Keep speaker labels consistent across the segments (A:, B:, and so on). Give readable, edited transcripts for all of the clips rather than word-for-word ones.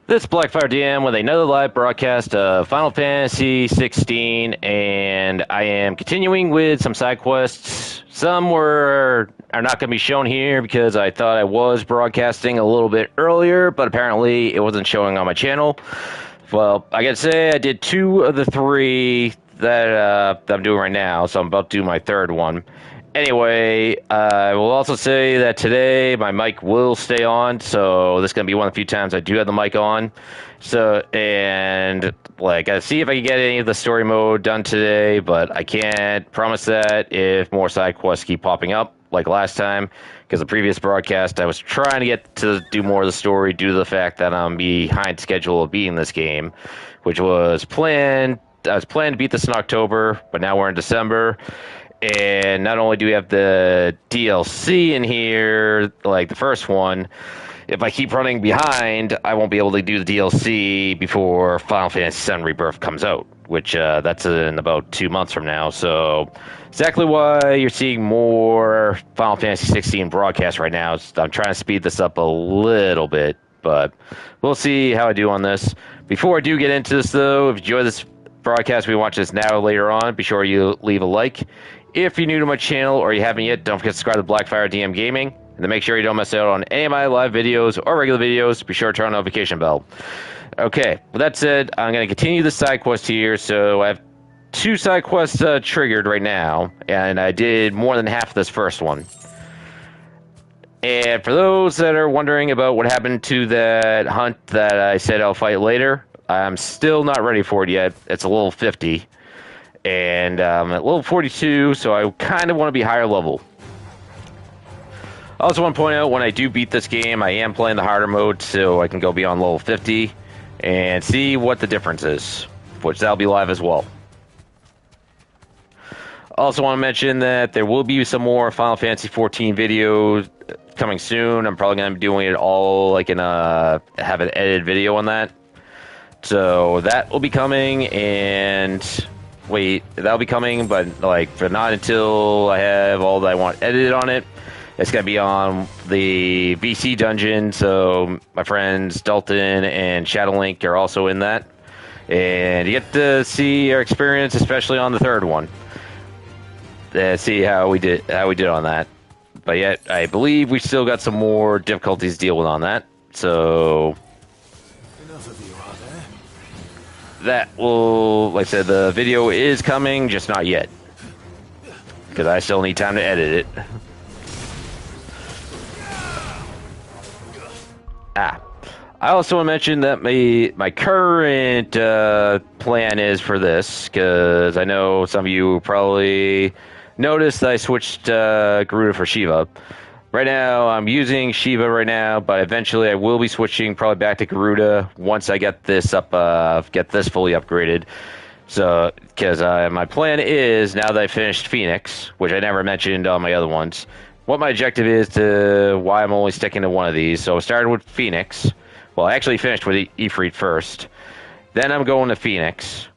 A: This is Blackfire DM with another live broadcast of Final Fantasy XVI, and I am continuing with some side quests. Some are not going to be shown here because I thought I was broadcasting a little bit earlier, but apparently it wasn't showing on my channel. Well, I gotta say I did two of the three that I'm doing right now, so I'm about to do my third one. Anyway, I will also say that today my mic will stay on, so this is going to be one of the few times I do have the mic on. So, and, like, I see if I can get any of the story mode done today, but I can't promise that if more side quests keep popping up, like last time, because the previous broadcast I was trying to get to do more of the story due to the fact that I'm behind schedule of beating this game, which was planned. I was planning to beat this in October, but now we're in December. And not only do we have the DLC in here, like the first one, if I keep running behind, I won't be able to do the DLC before Final Fantasy VII Rebirth comes out, which that's in about 2 months from now. So exactly why you're seeing more Final Fantasy 16 broadcasts right now. I'm trying to speed this up a little bit, but we'll see how I do on this. Before I do get into this, though, if you enjoy this broadcast, we watch this now or later on, be sure you leave a like. If you're new to my channel or you haven't yet, don't forget to subscribe to Blackfire DM Gaming. And to make sure you don't miss out on any of my live videos or regular videos, be sure to turn on the notification bell. Okay, with that said, I'm going to continue the side quest here. So I have 2 side quests triggered right now, and I did more than half of this first one. And for those that are wondering about what happened to that hunt that I said I'll fight later, I'm still not ready for it yet. It's a level 50. And at level 42, so I kind of want to be higher level. I also want to point out, when I do beat this game, I am playing the harder mode, so I can go beyond level 50 and see what the difference is, which that'll be live as well. Also want to mention that there will be some more Final Fantasy 14 videos coming soon. I'm probably going to be doing it all like in have an edited video on that. So that will be coming, and wait, that'll be coming, but like for not until I have all that I want edited on it. It's going to be on the VC dungeon, so my friends Dalton and Shadowlink are also in that. And you get to see our experience, especially on the third one. See how we did on that. But yet, I believe we still got some more difficulties to deal with on that. So
B: Enough of you, are there?
A: that will, like I said, the video is coming, just not yet. Because I still need time to edit it. I also want to mention that my current plan is for this, because I know some of you probably noticed that I switched Garuda for Shiva. Right now, I'm using Shiva right now, but eventually I will be switching probably back to Garuda once I get this up, get this fully upgraded. So, because my plan is, now that I finished Phoenix, which I never mentioned on my other ones, what my objective is to why I'm only sticking to one of these. So I started with Phoenix. Well, I actually finished with Ifrit first. Then I'm going to Phoenix.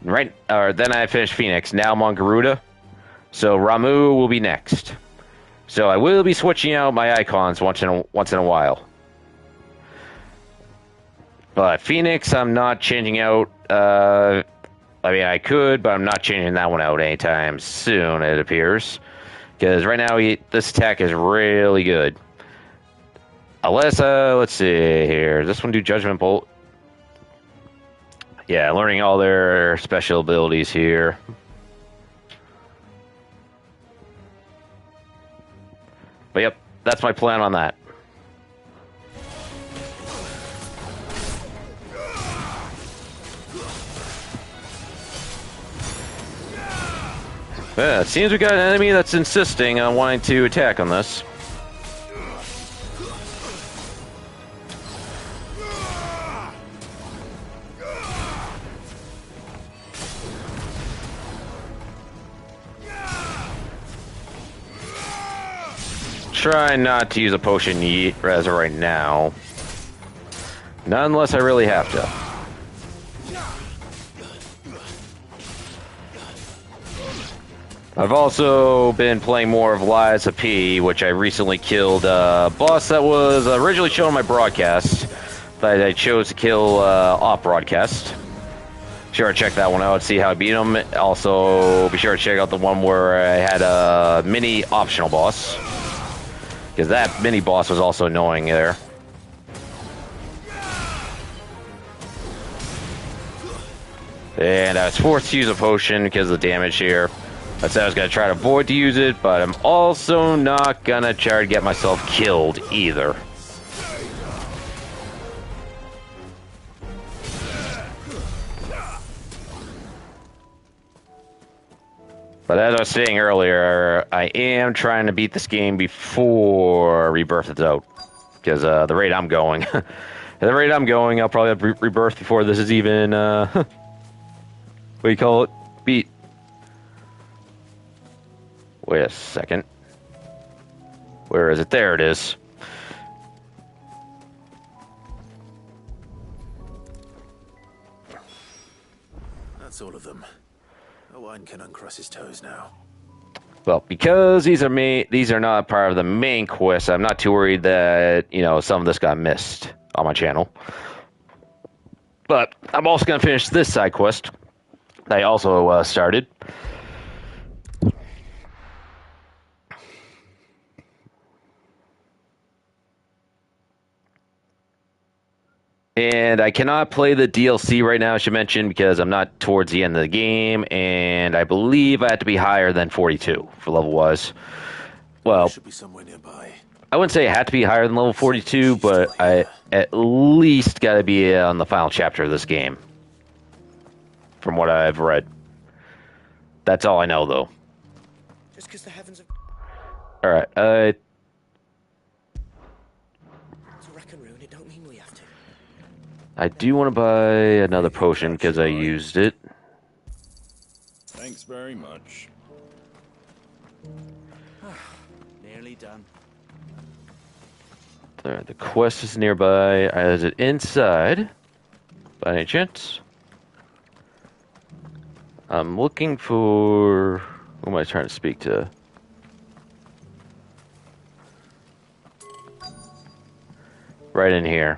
A: Then I finished Phoenix. Now I'm on Garuda. So Ramu will be next. So I will be switching out my icons once in a while. But Phoenix, I'm not changing out. I mean, I could, but I'm not changing that one out anytime soon, it appears. Because right now, this attack is really good. Unless, let's see here. Does this one do Judgment Bolt? Yeah, learning all their special abilities here. But yep, that's my plan on that. Yeah, it seems we got an enemy that's insisting on wanting to attack on this. Try not to use a potion as of right now. Not unless I really have to. I've also been playing more of Lies of P, which I recently killed a boss that was originally shown on my broadcast, But I chose to kill off broadcast. Be sure to check that one out, see how I beat him. Also, be sure to check out the one where I had a mini optional boss, because that mini boss was also annoying there. And I was forced to use a potion because of the damage here. I said I was going to try to avoid to use it, but I'm also not going to try to get myself killed either. But as I was saying earlier, I am trying to beat this game before Rebirth is out. Because the rate I'm going, at the rate I'm going, I'll probably have Rebirth before this is even, what do you call it? Beat. Wait a second. Where is it? There it is.
B: That's all of them. Owen can uncross his toes now.
A: Well, because these are not part of the main quest, I'm not too worried that, you know, some of this got missed on my channel. But I'm also going to finish this side quest that I also started. And I cannot play the DLC right now, I should mention, because I'm not towards the end of the game, and I believe I have to be higher than 42 for level-wise. Well,
B: Should be somewhere nearby.
A: I wouldn't say I had to be higher than level 42, but I at least got to be on the final chapter of this game, from what I've read. That's all I know, though.
C: Just because the heavens have...
A: All right,
C: To wreck and ruin, it don't mean we have to.
A: I do want to buy another potion because I used it.
D: Thanks very much.
C: Nearly done.
A: All right, the quest is nearby. Is it inside, by any chance? I'm looking for... Who am I trying to speak to? Right in here.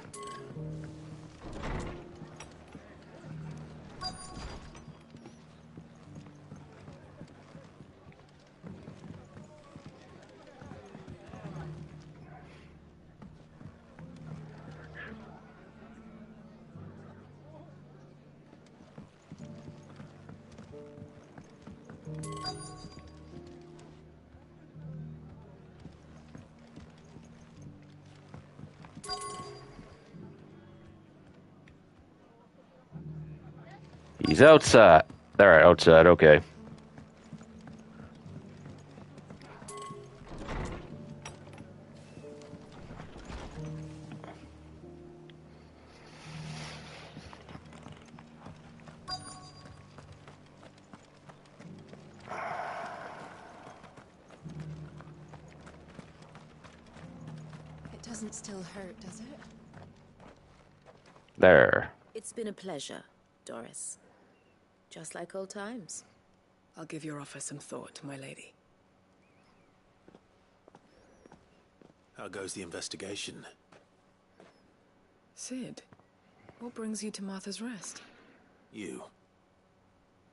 A: He's outside. All right, outside. Okay.
E: It doesn't still hurt, does it?
A: There.
F: It's been a pleasure, Doris. Just like old times.
G: I'll give your offer some thought, my lady.
B: How goes the investigation?
G: Sid, what brings you to Martha's Rest?
B: You.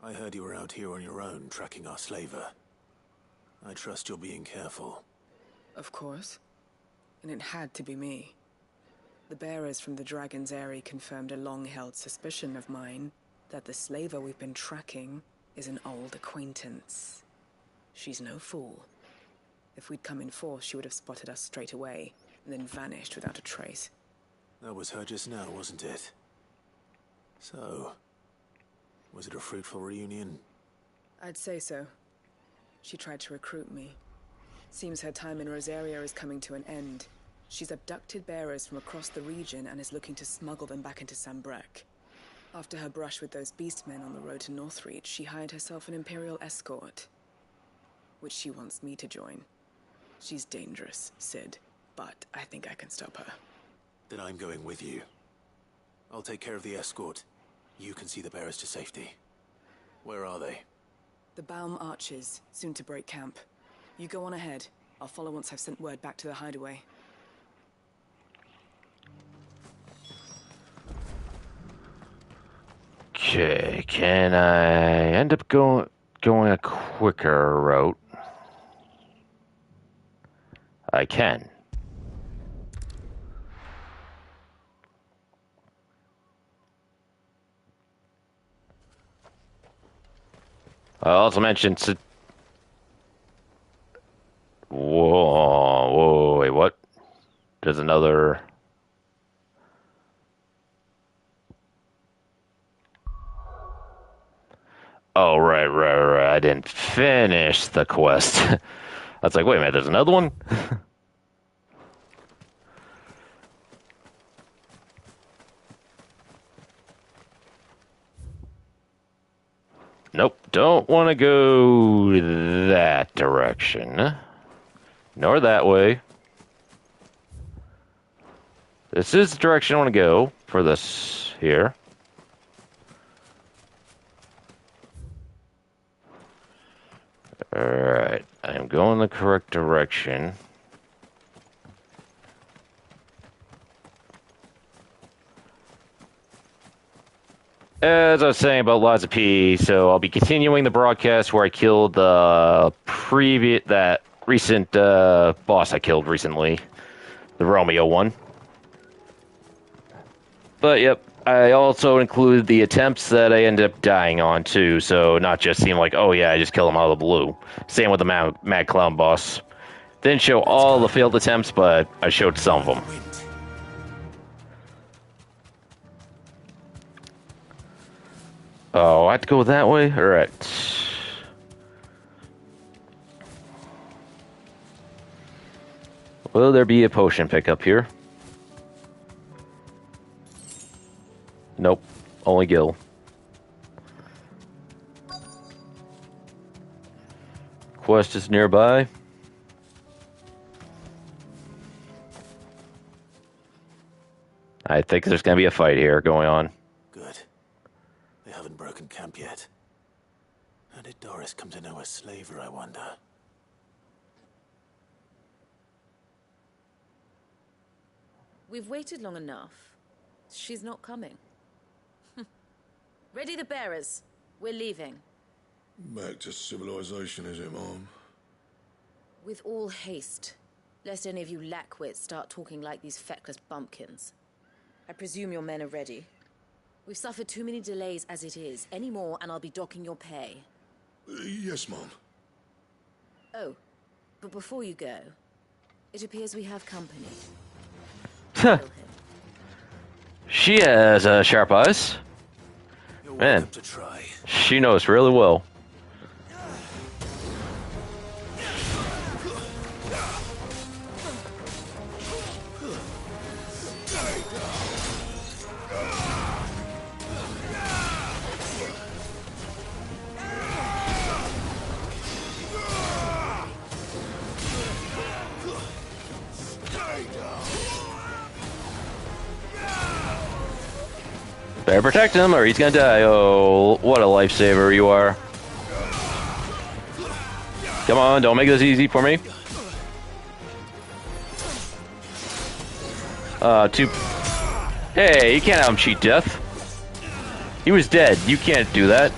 B: I heard you were out here on your own, tracking our slaver. I trust you're being careful.
G: Of course. And it had to be me. The bearers from the Dragon's Eyrie confirmed a long-held suspicion of mine that the slaver we've been tracking is an old acquaintance. She's no fool. If we'd come in force, she would have spotted us straight away, and then vanished without a trace.
B: That was her just now, wasn't it? So, was it a fruitful reunion?
G: I'd say so. She tried to recruit me. Seems her time in Rosaria is coming to an end. She's abducted bearers from across the region and is looking to smuggle them back into Sambrek. After her brush with those beastmen on the road to Northreach, she hired herself an Imperial escort, which she wants me to join. She's dangerous, Sid, but I think I can stop her.
B: Then I'm going with you. I'll take care of the escort. You can see the bearers to safety. Where are they?
G: The Baum Archers, soon to break camp. You go on ahead. I'll follow once I've sent word back to the hideaway.
A: Can I end up going a quicker route? I can. I also mentioned. Whoa, wait, what? There's another. Oh, right. I didn't finish the quest. I was like, wait a minute, there's another one? Nope, don't want to go that direction. Nor that way. This is the direction I want to go for this here. Alright, I'm going the correct direction. As I was saying about Liza P, so I'll be continuing the broadcast where I killed the recent boss I killed recently, the Romeo one. But yep, I also included the attempts that I ended up dying on too, so not just seem like, oh yeah, I just killed him out of the blue. Same with the Mad Clown boss. Didn't show all the failed attempts, but I showed some of them. Oh, I have to go that way? Alright. Will there be a potion pickup here? Nope. Only Gil. Quest is nearby. I think there's going to be a fight here going on.
B: Good. They haven't broken camp yet. How did Doris come to know a slaver, I wonder?
F: We've waited long enough. She's not coming. Ready the bearers. We're leaving.
D: Back to civilization, is it, Mom?
F: With all haste. Lest any of you lackwits start talking like these feckless bumpkins. I presume your men are ready. We've suffered too many delays as it is. Any more and I'll be docking your pay.
D: Yes, Mom.
F: Oh, but before you go, it appears we have company.
A: Huh. She has sharp eyes.
B: You're
A: Man,
B: welcome to try.
A: she knows really well. Better protect him or he's gonna die. Oh, what a lifesaver you are. Come on, don't make this easy for me. Hey, you can't have him cheat death. He was dead. You can't do that.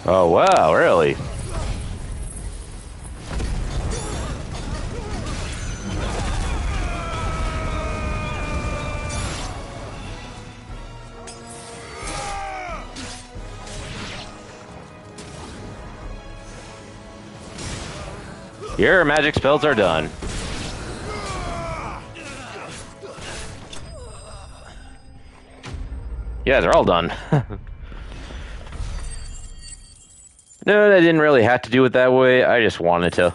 A: Oh, wow, really? Your magic spells are done. Yeah, they're all done. No, I didn't really have to do it that way. I just wanted to.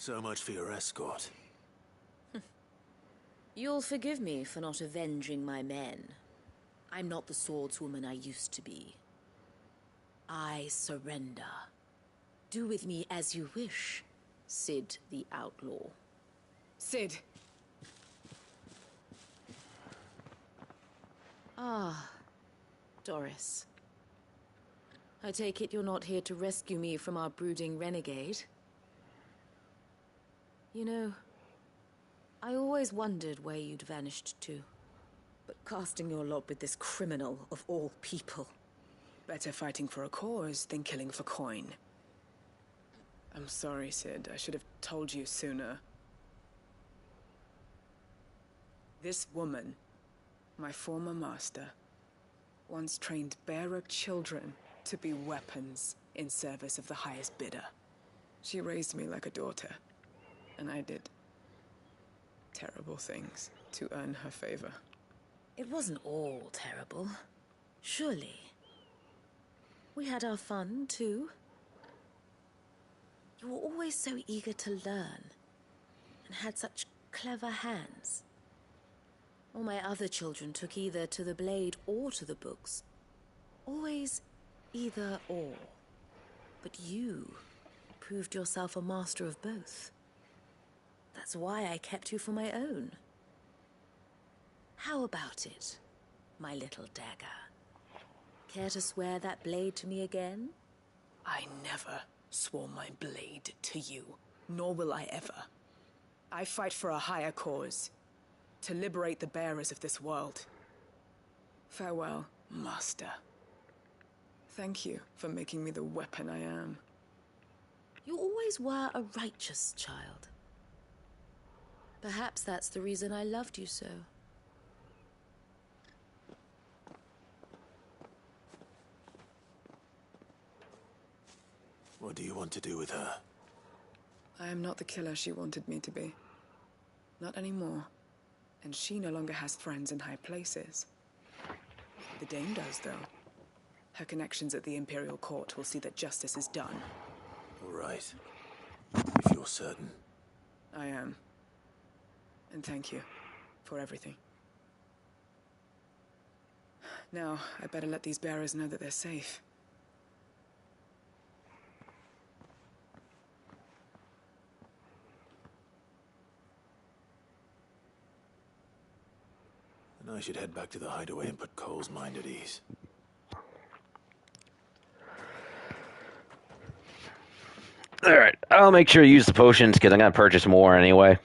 B: So much for your escort.
F: You'll forgive me for not avenging my men. I'm not the swordswoman I used to be. I surrender. Do with me as you wish, Sid the Outlaw.
G: Sid!
F: Ah, Doris. I take it you're not here to rescue me from our brooding renegade? You know, I always wondered where you'd vanished to. But casting your lot with this criminal of all people.
G: Better fighting for a cause than killing for coin. I'm sorry, Sid. I should have told you sooner. This woman, my former master, once trained bearer children to be weapons in service of the highest bidder. She raised me like a daughter, and I did terrible things to earn her favor.
F: It wasn't all terrible, surely. We had our fun, too. You were always so eager to learn, and had such clever hands. All my other children took either to the blade or to the books. Always either or. But you proved yourself a master of both. That's why I kept you for my own. How about it, my little dagger? Care to swear that blade to me again?
G: I never swore my blade to you, nor will I ever. I fight for a higher cause, to liberate the bearers of this world. Farewell, Master. Thank you for making me the weapon I am.
F: You always were a righteous child. Perhaps that's the reason I loved you so.
B: What do you want to do with her?
G: I am not the killer she wanted me to be. Not anymore. And she no longer has friends in high places. The Dame does, though. Her connections at the Imperial Court will see that justice is done.
B: All right. If you're certain.
G: I am. And thank you for everything. Now, I better let these bearers know that they're safe.
B: And I should head back to the hideaway and put Cole's mind at ease.
A: Alright, I'll make sure to use the potions because I'm going to purchase more anyway.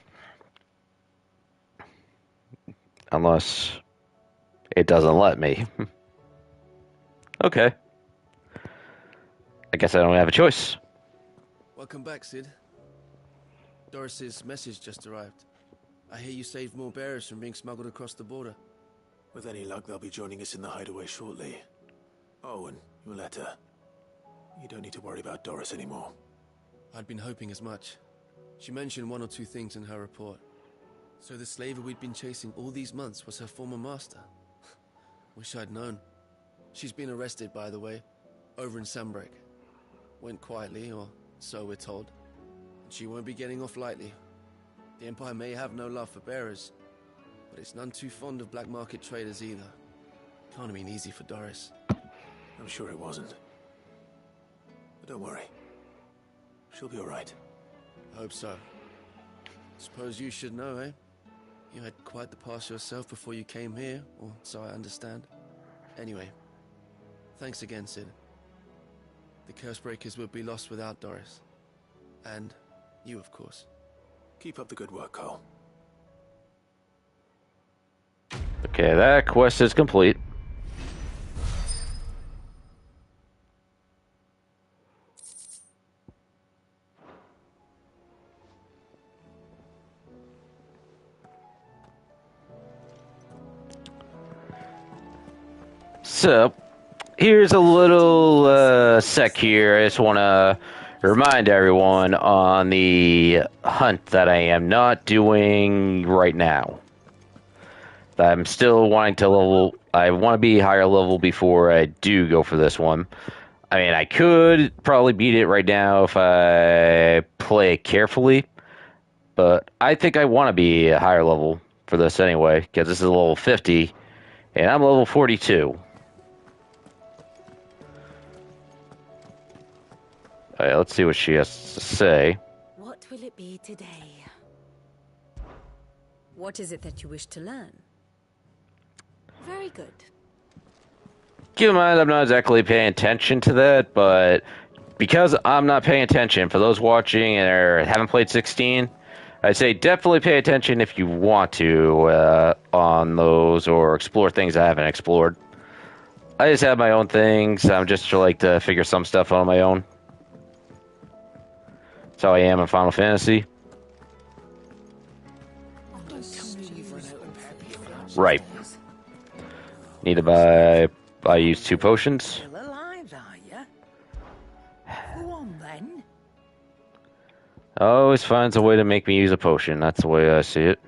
A: Unless it doesn't let me. Okay. I guess I don't have a choice.
H: Welcome back, Sid. Doris's message just arrived. I hear you saved more bearers from being smuggled across the border.
B: With any luck, they'll be joining us in the hideaway shortly. Oh, and your letter. You don't need to worry about Doris anymore.
H: I'd been hoping as much. She mentioned one or two things in her report. So the slaver we'd been chasing all these months was her former master. Wish I'd known. She's been arrested, by the way, over in Sunbreak. Went quietly, or so we're told. And she won't be getting off lightly. The Empire may have no love for bearers, but it's none too fond of black market traders either. Can't have been easy for Doris.
B: I'm sure it wasn't. But don't worry. She'll be all right.
H: Hope so. Suppose you should know, eh? You had quite the past yourself before you came here, or so I understand. Anyway, thanks again, Sid. The Cursebreakers would be lost without Doris. And you, of course.
B: Keep up the good work, Cole.
A: Okay, that quest is complete. So, here's a little sec here. I just want to remind everyone on the hunt that I am not doing right now. I'm still wanting to level. I want to be higher level before I do go for this one. I mean, I could probably beat it right now if I play it carefully, but I think I want to be a higher level for this anyway, because this is level 50, and I'm level 42. Alright, let's see what she has to say.
F: What will it be today?
E: What is it that you wish to learn?
F: Very good.
A: Keep in mind, I'm not exactly paying attention to that, but because I'm not paying attention, for those watching and haven't played 16, I'd say definitely pay attention if you want to on those or explore things I haven't explored. I just have my own things. I'm just like to figure some stuff out on my own. That's how I am in Final Fantasy. Right. Need to buy. I use 2 potions.
I: Still alive, are you? Go on then.
A: Always finds a way to make me use a potion. That's the way I see it.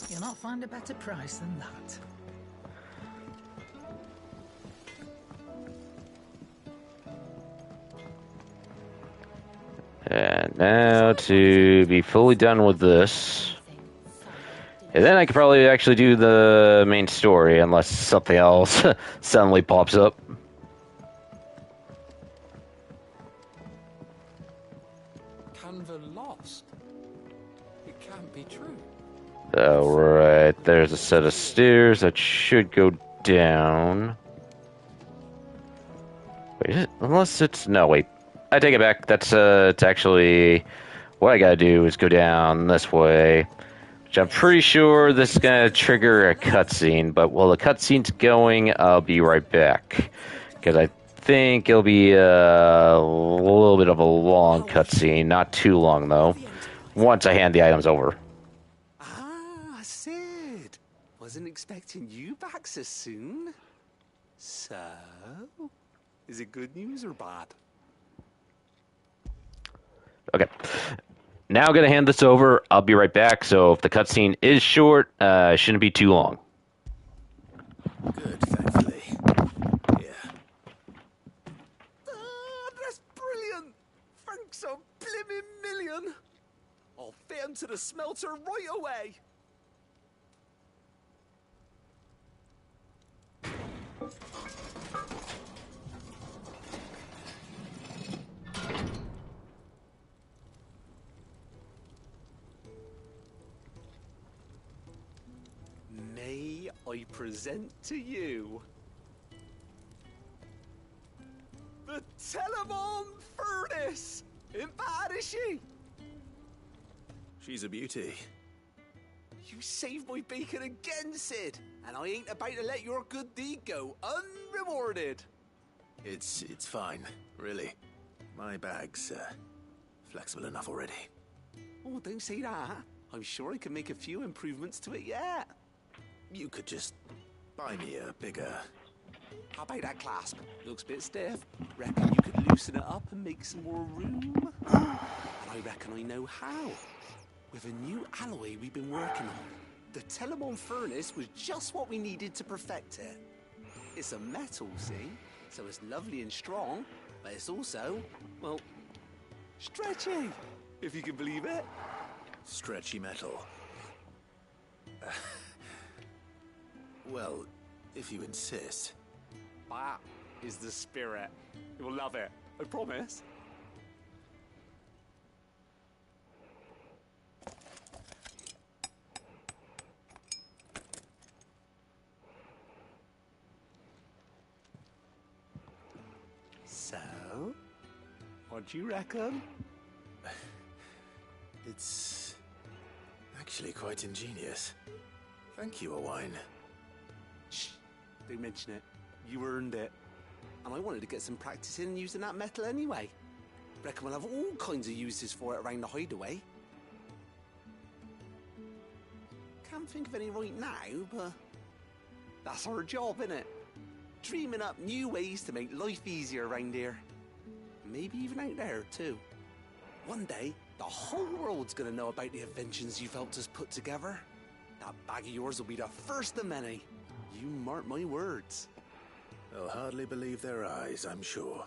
I: You'll not find a better price than that.
A: And now to be fully done with this. And then I could probably actually do the main story, unless something else suddenly pops up.
J: Canva lost. It can't be true.
A: Alright, there's a set of stairs that should go down. Wait, is it? Unless it's... No, wait. I take it back. That's it's actually... What I gotta do is go down this way. Which I'm pretty sure this is gonna trigger a cutscene, but while the cutscene's going, I'll be right back. Because I think it'll be a little bit of a long cutscene. Not too long, though. Once I hand the items over.
J: Ah, Sid. Wasn't expecting you back so soon. So, is it good news or bad?
A: Okay. Now I'm going to hand this over. I'll be right back. So if the cutscene is short, it shouldn't be too long.
B: Good, thankfully. Yeah.
J: Ah, that's brilliant. Thanks a blimmin' million. I'll fit 'em to the smelter right away. May I present to you the Telemon Furnace? Ain't bad, is she?
B: She's a beauty.
J: You saved my bacon again, Sid, and I ain't about to let your good deed go unrewarded.
B: It's fine, really. My bag's flexible enough already.
J: Oh, don't say that. I'm sure I can make a few improvements to it yet.
B: You could just buy me a bigger...
J: How about that clasp? Looks a bit stiff. Reckon you could loosen it up and make some more room? And I reckon I know how. With a new alloy we've been working on. The Telemon Furnace was just what we needed to perfect it. It's a metal, see? So it's lovely and strong, but it's also, well, stretchy, if you can believe it.
B: Stretchy metal. Well, if you insist.
J: That is the spirit. You'll love it, I promise. So, what do you reckon?
B: It's actually quite ingenious. Thank you, Owain.
J: Shh, don't mention it. You earned it. And I wanted to get some practice in using that metal anyway. Reckon we'll have all kinds of uses for it around the hideaway. Can't think of any right now, but that's our job, innit? Dreaming up new ways to make life easier around here. Maybe even out there, too. One day, the whole world's gonna know about the inventions you've helped us put together. That bag of yours will be the first of many. You mark my words.
B: They'll hardly believe their eyes, I'm sure.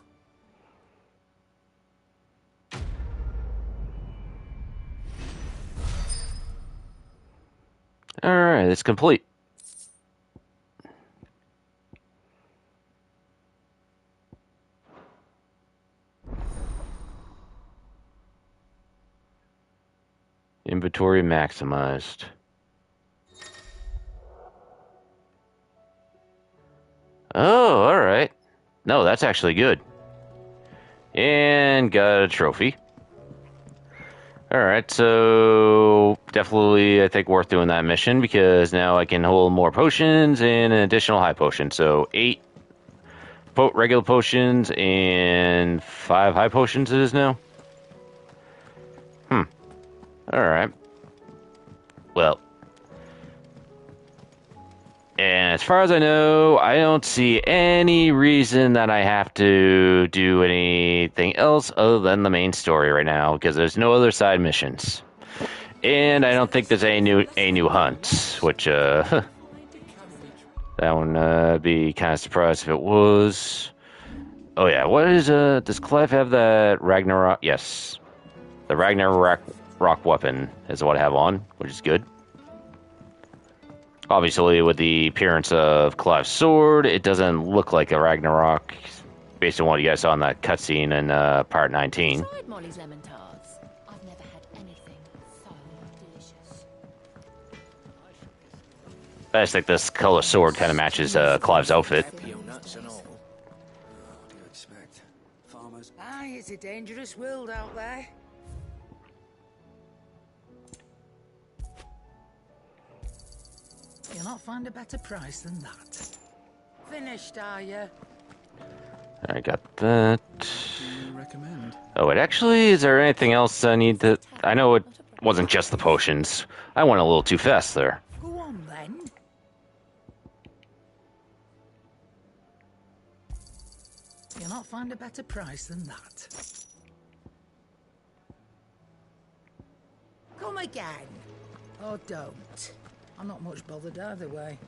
A: Alright, it's complete. Inventory maximized. Oh, alright. No, that's actually good. And got a trophy. Alright, so definitely I think worth doing that mission because now I can hold more potions and an additional high potion. So 8 regular potions and 5 high potions it is now. Alright. Well. And as far as I know, I don't see any reason that I have to do anything else other than the main story right now, because there's no other side missions. And I don't think there's any new hunts, which, that one, be kind of surprised if it was. Oh yeah, what is, does Clive have that Ragnarok? Yes. The Ragnarok rock weapon is what I have on, which is good. Obviously, with the appearance of Clive's sword, it doesn't look like a Ragnarok, based on what you guys saw in that cutscene in part 19.
F: Tried Molly's lemon tarts. I've never had anything so delicious.
A: I just think this color sword kind of matches Clive's outfit.
C: Nuts and all.
I: What do you expect? Farmers?
C: Aye, it's a dangerous world out there.
I: You'll not find a better price than that.
C: Finished, are you?
A: I got that.
H: Do you recommend?
A: Oh, wait, actually, is there anything else I need to... I know it wasn't just the potions. I went a little too fast there.
I: Go on then. You'll not find a better price than that. Come again. Or don't. I'm not much bothered either way.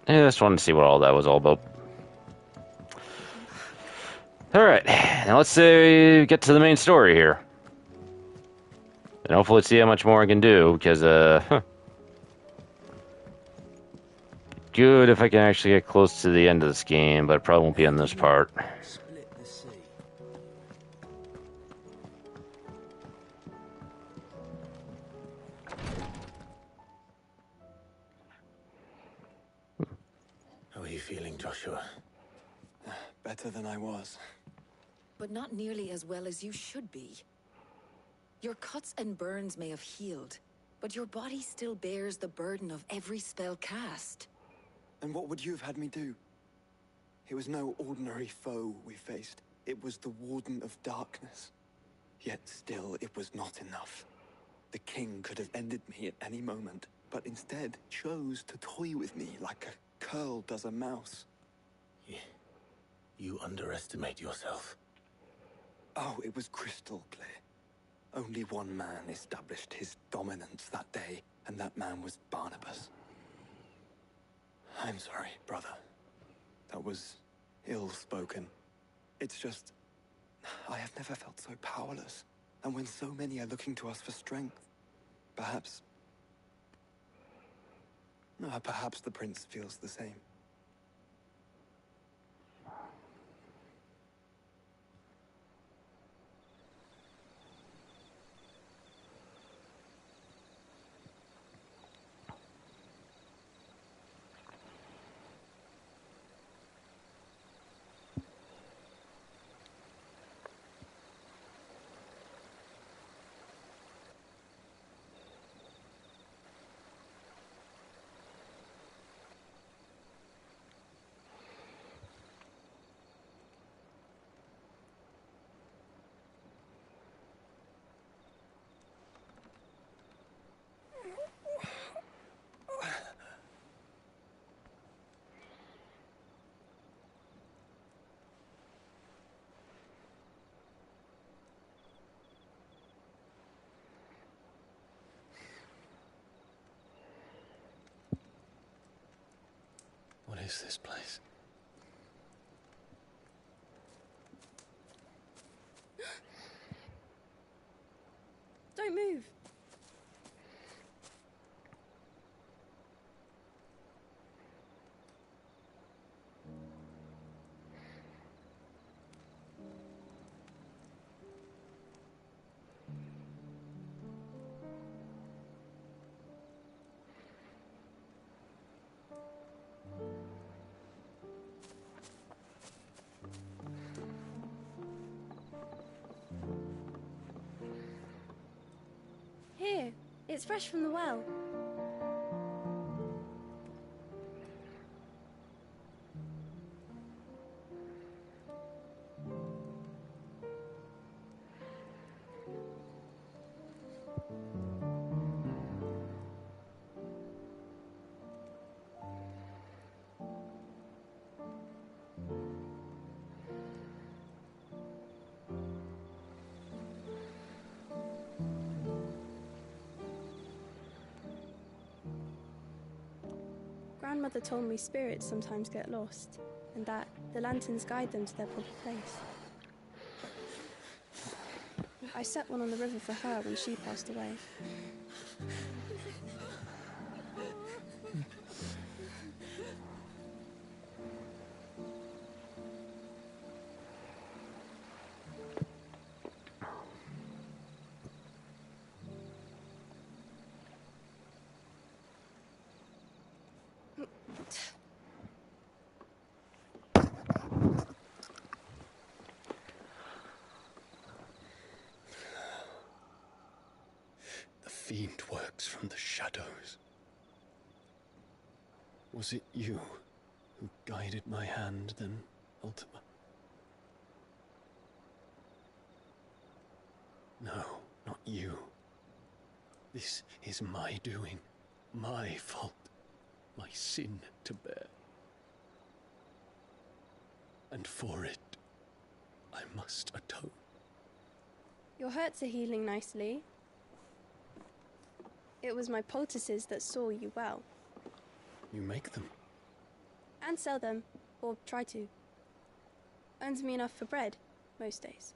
A: I just wanted to see what all that was all about. Alright, now let's say get to the main story here. And hopefully see how much more I can do, because, good if I can actually get close to the end of this game, but it probably won't be on this part.
C: Split the sea.
B: How are you feeling, Joshua?
K: Better than I was.
F: But not nearly as well as you should be. Your cuts and burns may have healed, but your body still bears the burden of every spell cast.
K: And what would you have had me do? It was no ordinary foe we faced. It was the Warden of Darkness. Yet still, it was not enough. The king could have ended me at any moment, but instead chose to toy with me like a curl does a mouse.
B: You underestimate yourself.
K: Oh, it was crystal clear. Only one man established his dominance that day, and that man was Barnabas. I'm sorry, brother. That was ill-spoken. It's just, I have never felt so powerless. And when so many are looking to us for strength, perhaps the prince feels the same. is this place?
L: Don't move. Here, it's fresh from the well. Grandmother told me spirits sometimes get lost, and that the lanterns guide them to their proper place. I set one on the river for her when she passed away.
K: The fiend works from the shadows. Was it you who guided my hand, then, Ultima? No, not you. This is my doing, my fault, my sin to bear. And for it, I must atone.
L: Your hurts are healing nicely. It was my poultices that saw you well.
K: You make them?
L: And sell them, or try to. Earns me enough for bread, most days.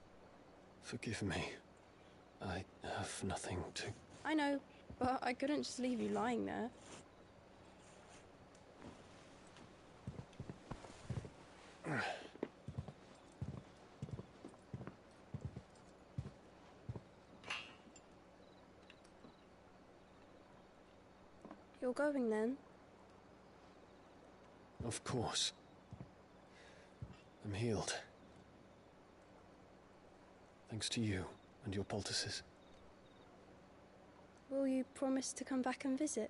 K: Forgive me. I have nothing to...
L: I know, but I couldn't just leave you lying there. You're going then?
K: Of course. I'm healed. Thanks to you and your poultices.
L: Will you promise to come back and visit?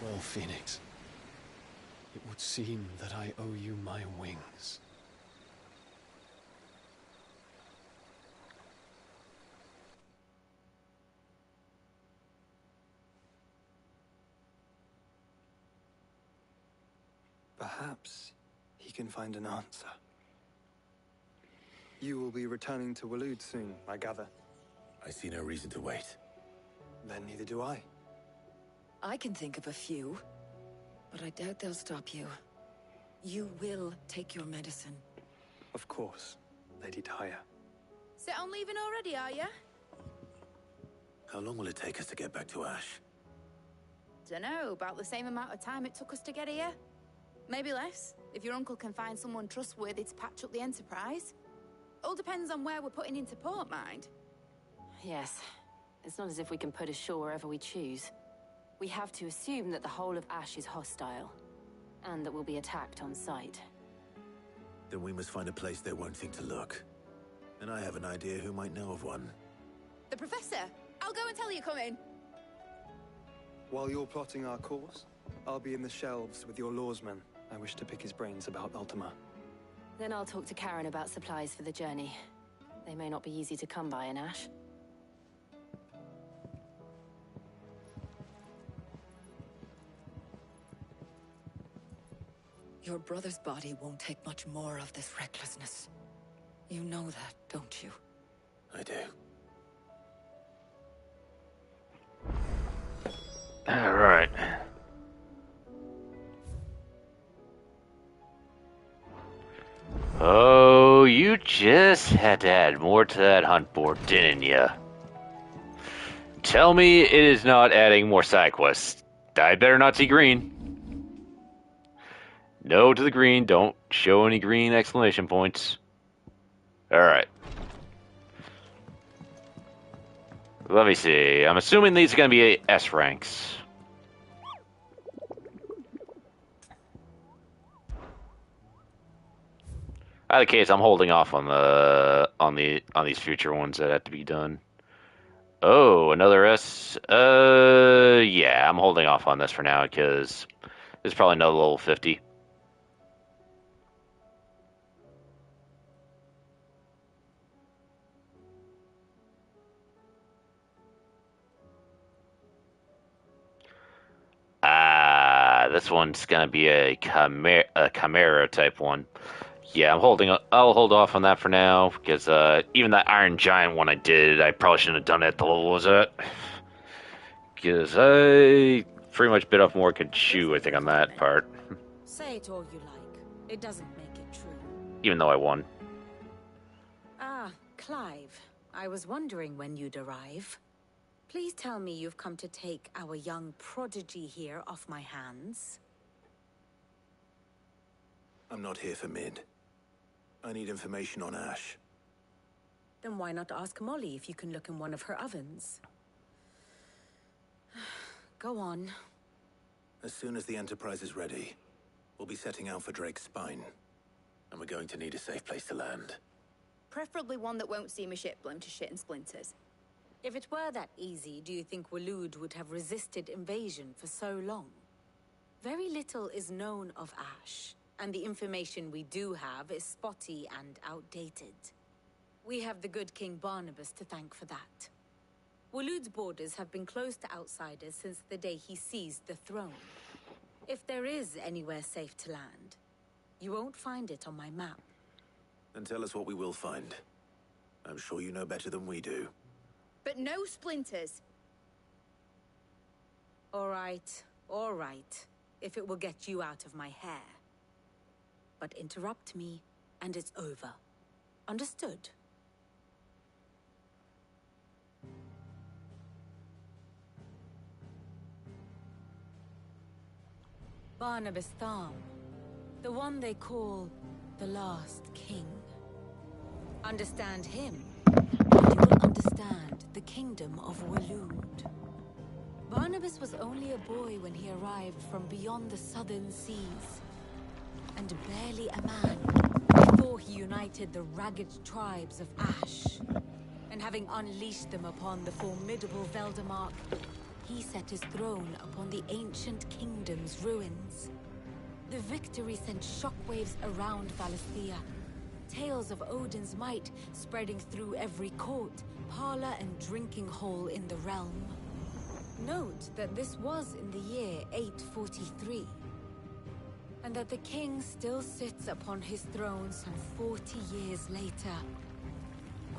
K: Well, Phoenix, it would seem that I owe you my wings. Perhaps he can find an answer. You will be returning to Waloed soon, I gather.
B: I see no reason to wait.
K: Then neither do I.
F: I can think of a few, but I doubt they'll stop you. You will take your medicine.
K: Of course, Lady Tyre.
F: Set on leaving already, are you?
B: How long will it take us to get back to Ash?
F: Dunno, about the same amount of time it took us to get here. Maybe less, if your uncle can find someone trustworthy to patch up the Enterprise. All depends on where we're putting into port, mind.
M: Yes. It's not as if we can put ashore wherever we choose. We have to assume that the whole of Ash is hostile, and that we'll be attacked on sight.
B: Then we must find a place they won't think to look. And I have an idea who might know of one.
F: The Professor! I'll go and tell you come in.
K: While you're plotting our course, I'll be in the shelves with your lawsmen I wish to pick his brains about Ultima.
M: Then I'll talk to Karen about supplies for the journey. They may not be easy to come by in Ash.
N: Your brother's body won't take much more of this recklessness. You know that, don't you?
B: I do.
A: All right. Oh, you just had to add more to that hunt board, didn't you? Tell me it is not adding more side quests. I better not see green. No to the green. Don't show any green exclamation points. Alright. Let me see. I'm assuming these are going to be S ranks. Either case, I'm holding off on these future ones that have to be done. Oh, another S. Yeah, I'm holding off on this for now because there's probably no level 50. This one's gonna be a chimera type one. Yeah, I'll hold off on that for now because even that Iron Giant one I did, I probably shouldn't have done it at the level was at. Because I pretty much bit off more than could chew, I think, on that part.
E: Say it all you like. It doesn't make it true.
A: Even though I won.
E: Ah, Clive. I was wondering when you'd arrive. Please tell me you've come to take our young prodigy here off my hands.
B: I'm not here for Mid. I need information on Ash.
E: Then why not ask Molly if you can look in one of her ovens? Go on.
B: As soon as the Enterprise is ready, we'll be setting out for Drake's Spine. And we're going to need a safe place to land.
O: Preferably one that won't see my ship blown to shit and splinters.
E: If it were that easy, do you think Waloed would have resisted invasion for so long? Very little is known of Ash, and the information we do have is spotty and outdated. We have the good King Barnabas to thank for that. Waloed's borders have been closed to outsiders since the day he seized the throne. If there is anywhere safe to land, you won't find it on my map.
B: Then tell us what we will find. I'm sure you know better than we do.
O: But no splinters.
E: All right. If it will get you out of my hair. But interrupt me, and it's over. Understood? Barnabas Tharm. The one they call the Last King. Understand him, and you will understand the kingdom of Waloed. Barnabas was only a boy when he arrived from beyond the southern seas, and barely a man before he united the ragged tribes of Ash. And having unleashed them upon the formidable Veldamark, he set his throne upon the ancient kingdom's ruins. The victory sent shockwaves around Valisthea. Tales of Odin's might spreading through every court, parlor, and drinking hole in the realm. Note that this was in the year 843, and that the king still sits upon his throne some 40 years later,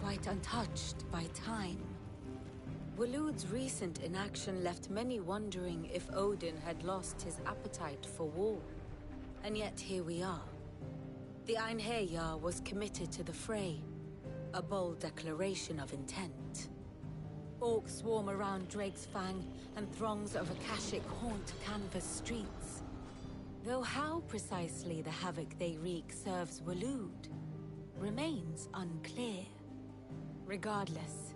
E: quite untouched by time. Waloed's recent inaction left many wondering if Odin had lost his appetite for war. And yet here we are. The Einherjar was committed to the fray, a bold declaration of intent. Orcs swarm around Drake's Fang, and throngs of Akashic haunt canvas streets. Though how precisely the havoc they wreak serves Waloed remains unclear. Regardless,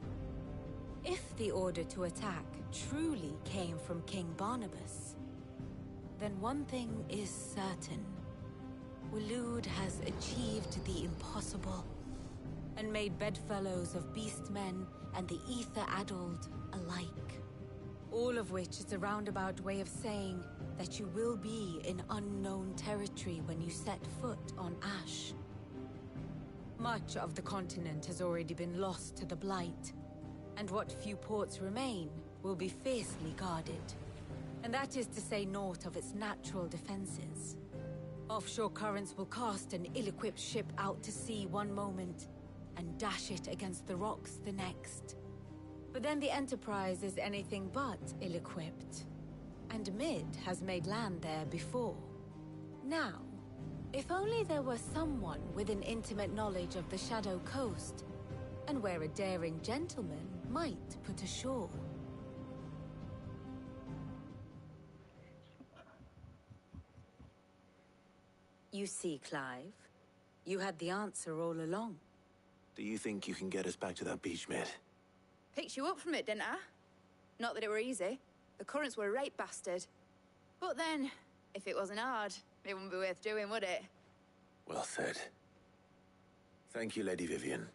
E: if the order to attack truly came from King Barnabas, then one thing is certain. Waloed has achieved the impossible, and made bedfellows of beastmen and the ether-addled alike. All of which is a roundabout way of saying that you will be in unknown territory when you set foot on Ash. Much of the continent has already been lost to the Blight, and what few ports remain will be fiercely guarded. And that is to say naught of its natural defenses. Offshore currents will cast an ill-equipped ship out to sea one moment, and dash it against the rocks the next. But then the Enterprise is anything but ill-equipped. And Mid has made land there before. Now, if only there were someone with an intimate knowledge of the Shadow Coast, and where a daring gentleman might put ashore. You see, Clive, you had the answer all along.
B: Do you think you can get us back to that beach, Mid?
O: Picked you up from it, didn't I? Not that it were easy. The currents were a right bastard. But then, if it wasn't hard, it wouldn't be worth doing, would it?
B: Well said. Thank you, Lady Vivian.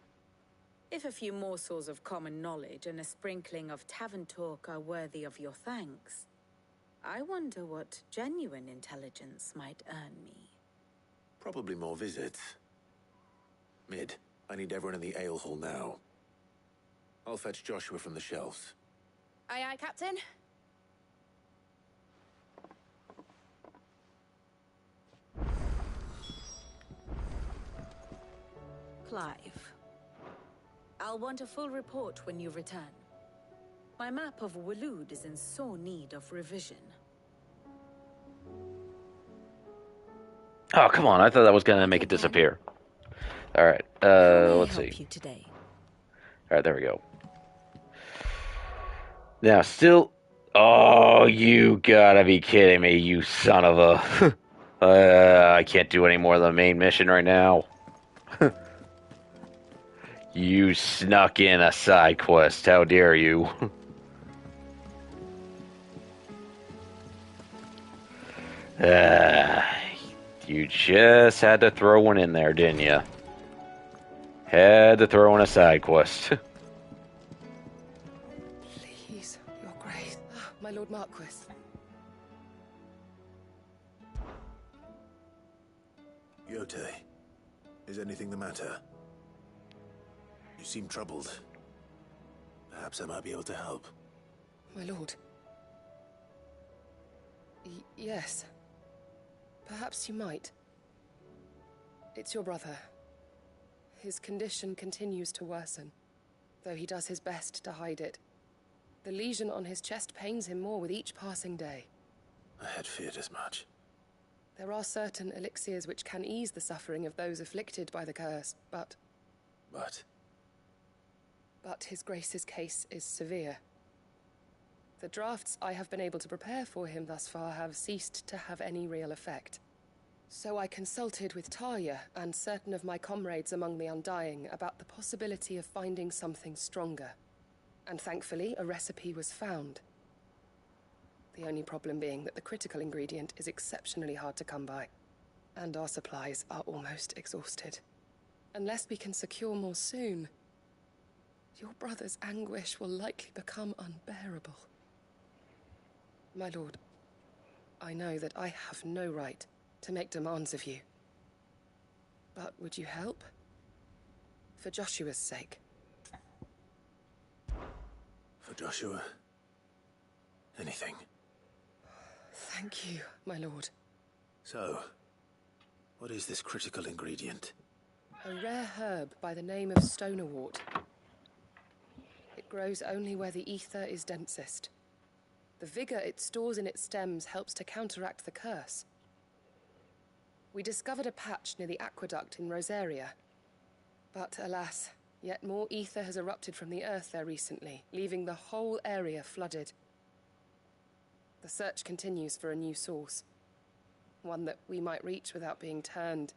E: If a few morsels of common knowledge and a sprinkling of tavern talk are worthy of your thanks, I wonder what genuine intelligence might earn me.
B: Probably more visits. Mid, I need everyone in the ale hall now. I'll fetch Joshua from the shelves.
O: Aye, aye, Captain.
E: Clive, I'll want a full report when you return. My map of Waloed is in sore need of revision.
A: Oh, come on. I thought that was going to make it disappear. All right. Let's see.
E: You today?
A: All right, there we go. Now, still... Oh, you gotta be kidding me, you son of a... I can't do any more of the main mission right now. You snuck in a side quest. How dare you? You just had to throw one in there, didn't you? Had to throw in a side quest.
G: Please, your grace. My Lord Marquis.
B: Yote, is anything the matter? You seem troubled. Perhaps I might be able to help.
G: My lord. Yes. Perhaps you might. It's your brother. His condition continues to worsen, though he does his best to hide it. The lesion on his chest pains him more with each passing day.
B: I had feared as much.
G: There are certain elixirs which can ease the suffering of those afflicted by the curse, but... But His Grace's case is severe. The drafts I have been able to prepare for him thus far have ceased to have any real effect. So I consulted with Talia and certain of my comrades among the Undying about the possibility of finding something stronger. And thankfully, a recipe was found. The only problem being that the critical ingredient is exceptionally hard to come by, and our supplies are almost exhausted. Unless we can secure more soon, your brother's anguish will likely become unbearable. My lord, I know that I have no right to make demands of you. But would you help? For Joshua's sake.
B: For Joshua? Anything.
G: Thank you, my lord.
B: So, what is this critical ingredient?
G: A rare herb by the name of stonerwort. It grows only where the ether is densest. The vigor it stores in its stems helps to counteract the curse. We discovered a patch near the aqueduct in Rosaria. But alas, yet more ether has erupted from the earth there recently, leaving the whole area flooded. The search continues for a new source. One that we might reach without being turned.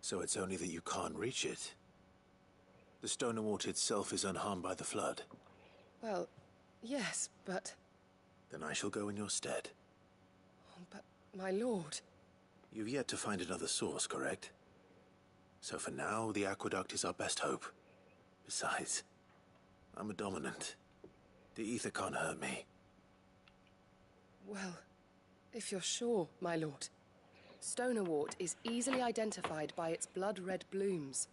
B: So it's only that you can't reach it? The Stonerwort itself is unharmed by the flood?
G: Well, yes, but...
B: Then I shall go in your stead.
G: But, my lord...
B: You've yet to find another source, correct? So for now, the aqueduct is our best hope. Besides, I'm a dominant. The ether can't hurt me.
P: Well, if you're sure, my lord. Stonerwort is easily identified by its blood-red blooms.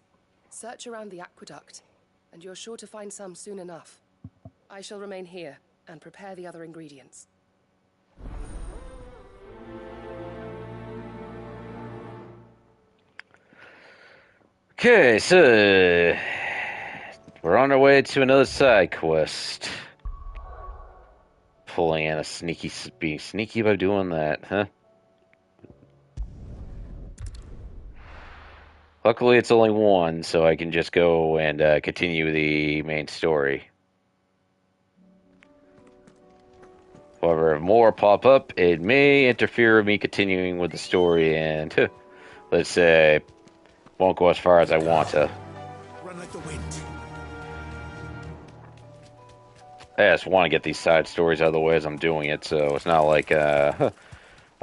P: Search around the aqueduct, and you're sure to find some soon enough. I shall remain here and prepare the other ingredients.
A: Okay, so we're on our way to another side quest. Pulling in being sneaky by doing that, huh? Luckily, it's only one, so I can just go and continue the main story. However, if more pop up, it may interfere with me continuing with the story and, let's say, won't go as far as I want to.
B: Run like the wind.
A: I just want to get these side stories out of the way as I'm doing it, so it's not like I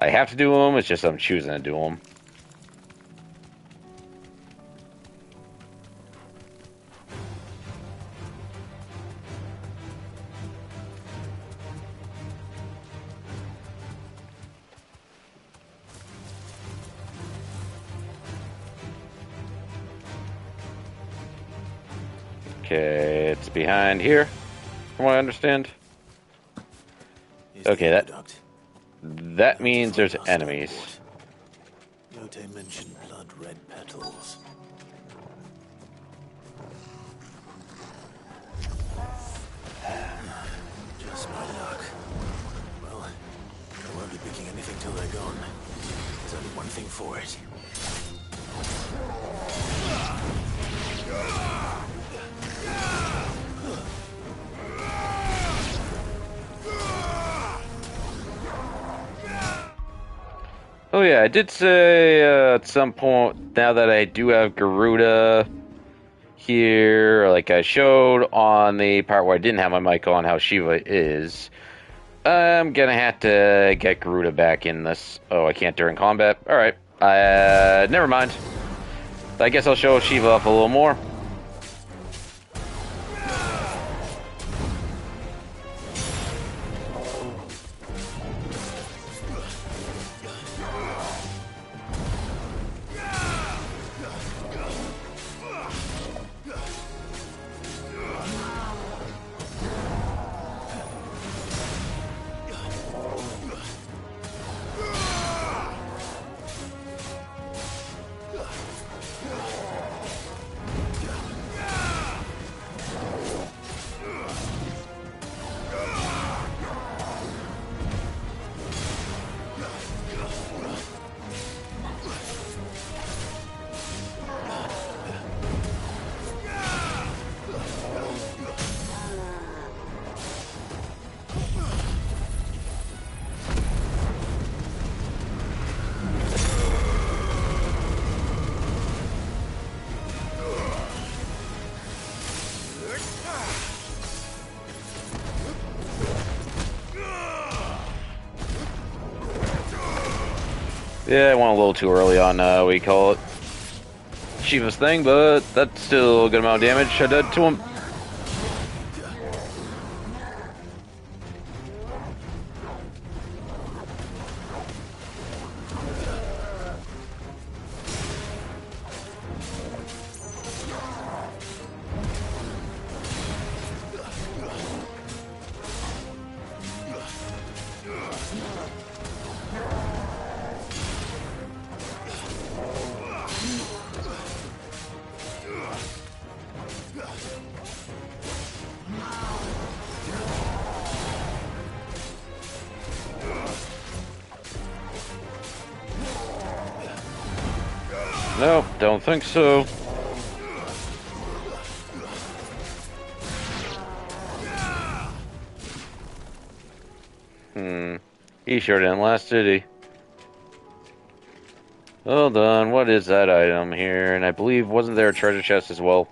A: have to do them, it's just I'm choosing to do them. Okay, it's behind here, from what I understand. Okay, that means there's enemies.
B: Yote mentioned blood-red petals. Just my luck. Well, I won't be picking anything till they're gone. There's only one thing for it.
A: Oh yeah, I did say at some point, now that I do have Garuda here, like I showed on the part where I didn't have my mic on how Shiva is, I'm gonna have to get Garuda back in this. Oh, I can't during combat? Alright, never mind. I guess I'll show Shiva up a little more. Yeah, I went a little too early on, what do you call it, Shiva's thing, but that's still a good amount of damage I did to him. No, don't think so. He sure didn't last, did he? Hold on, what is that item here? And I believe, wasn't there a treasure chest as well?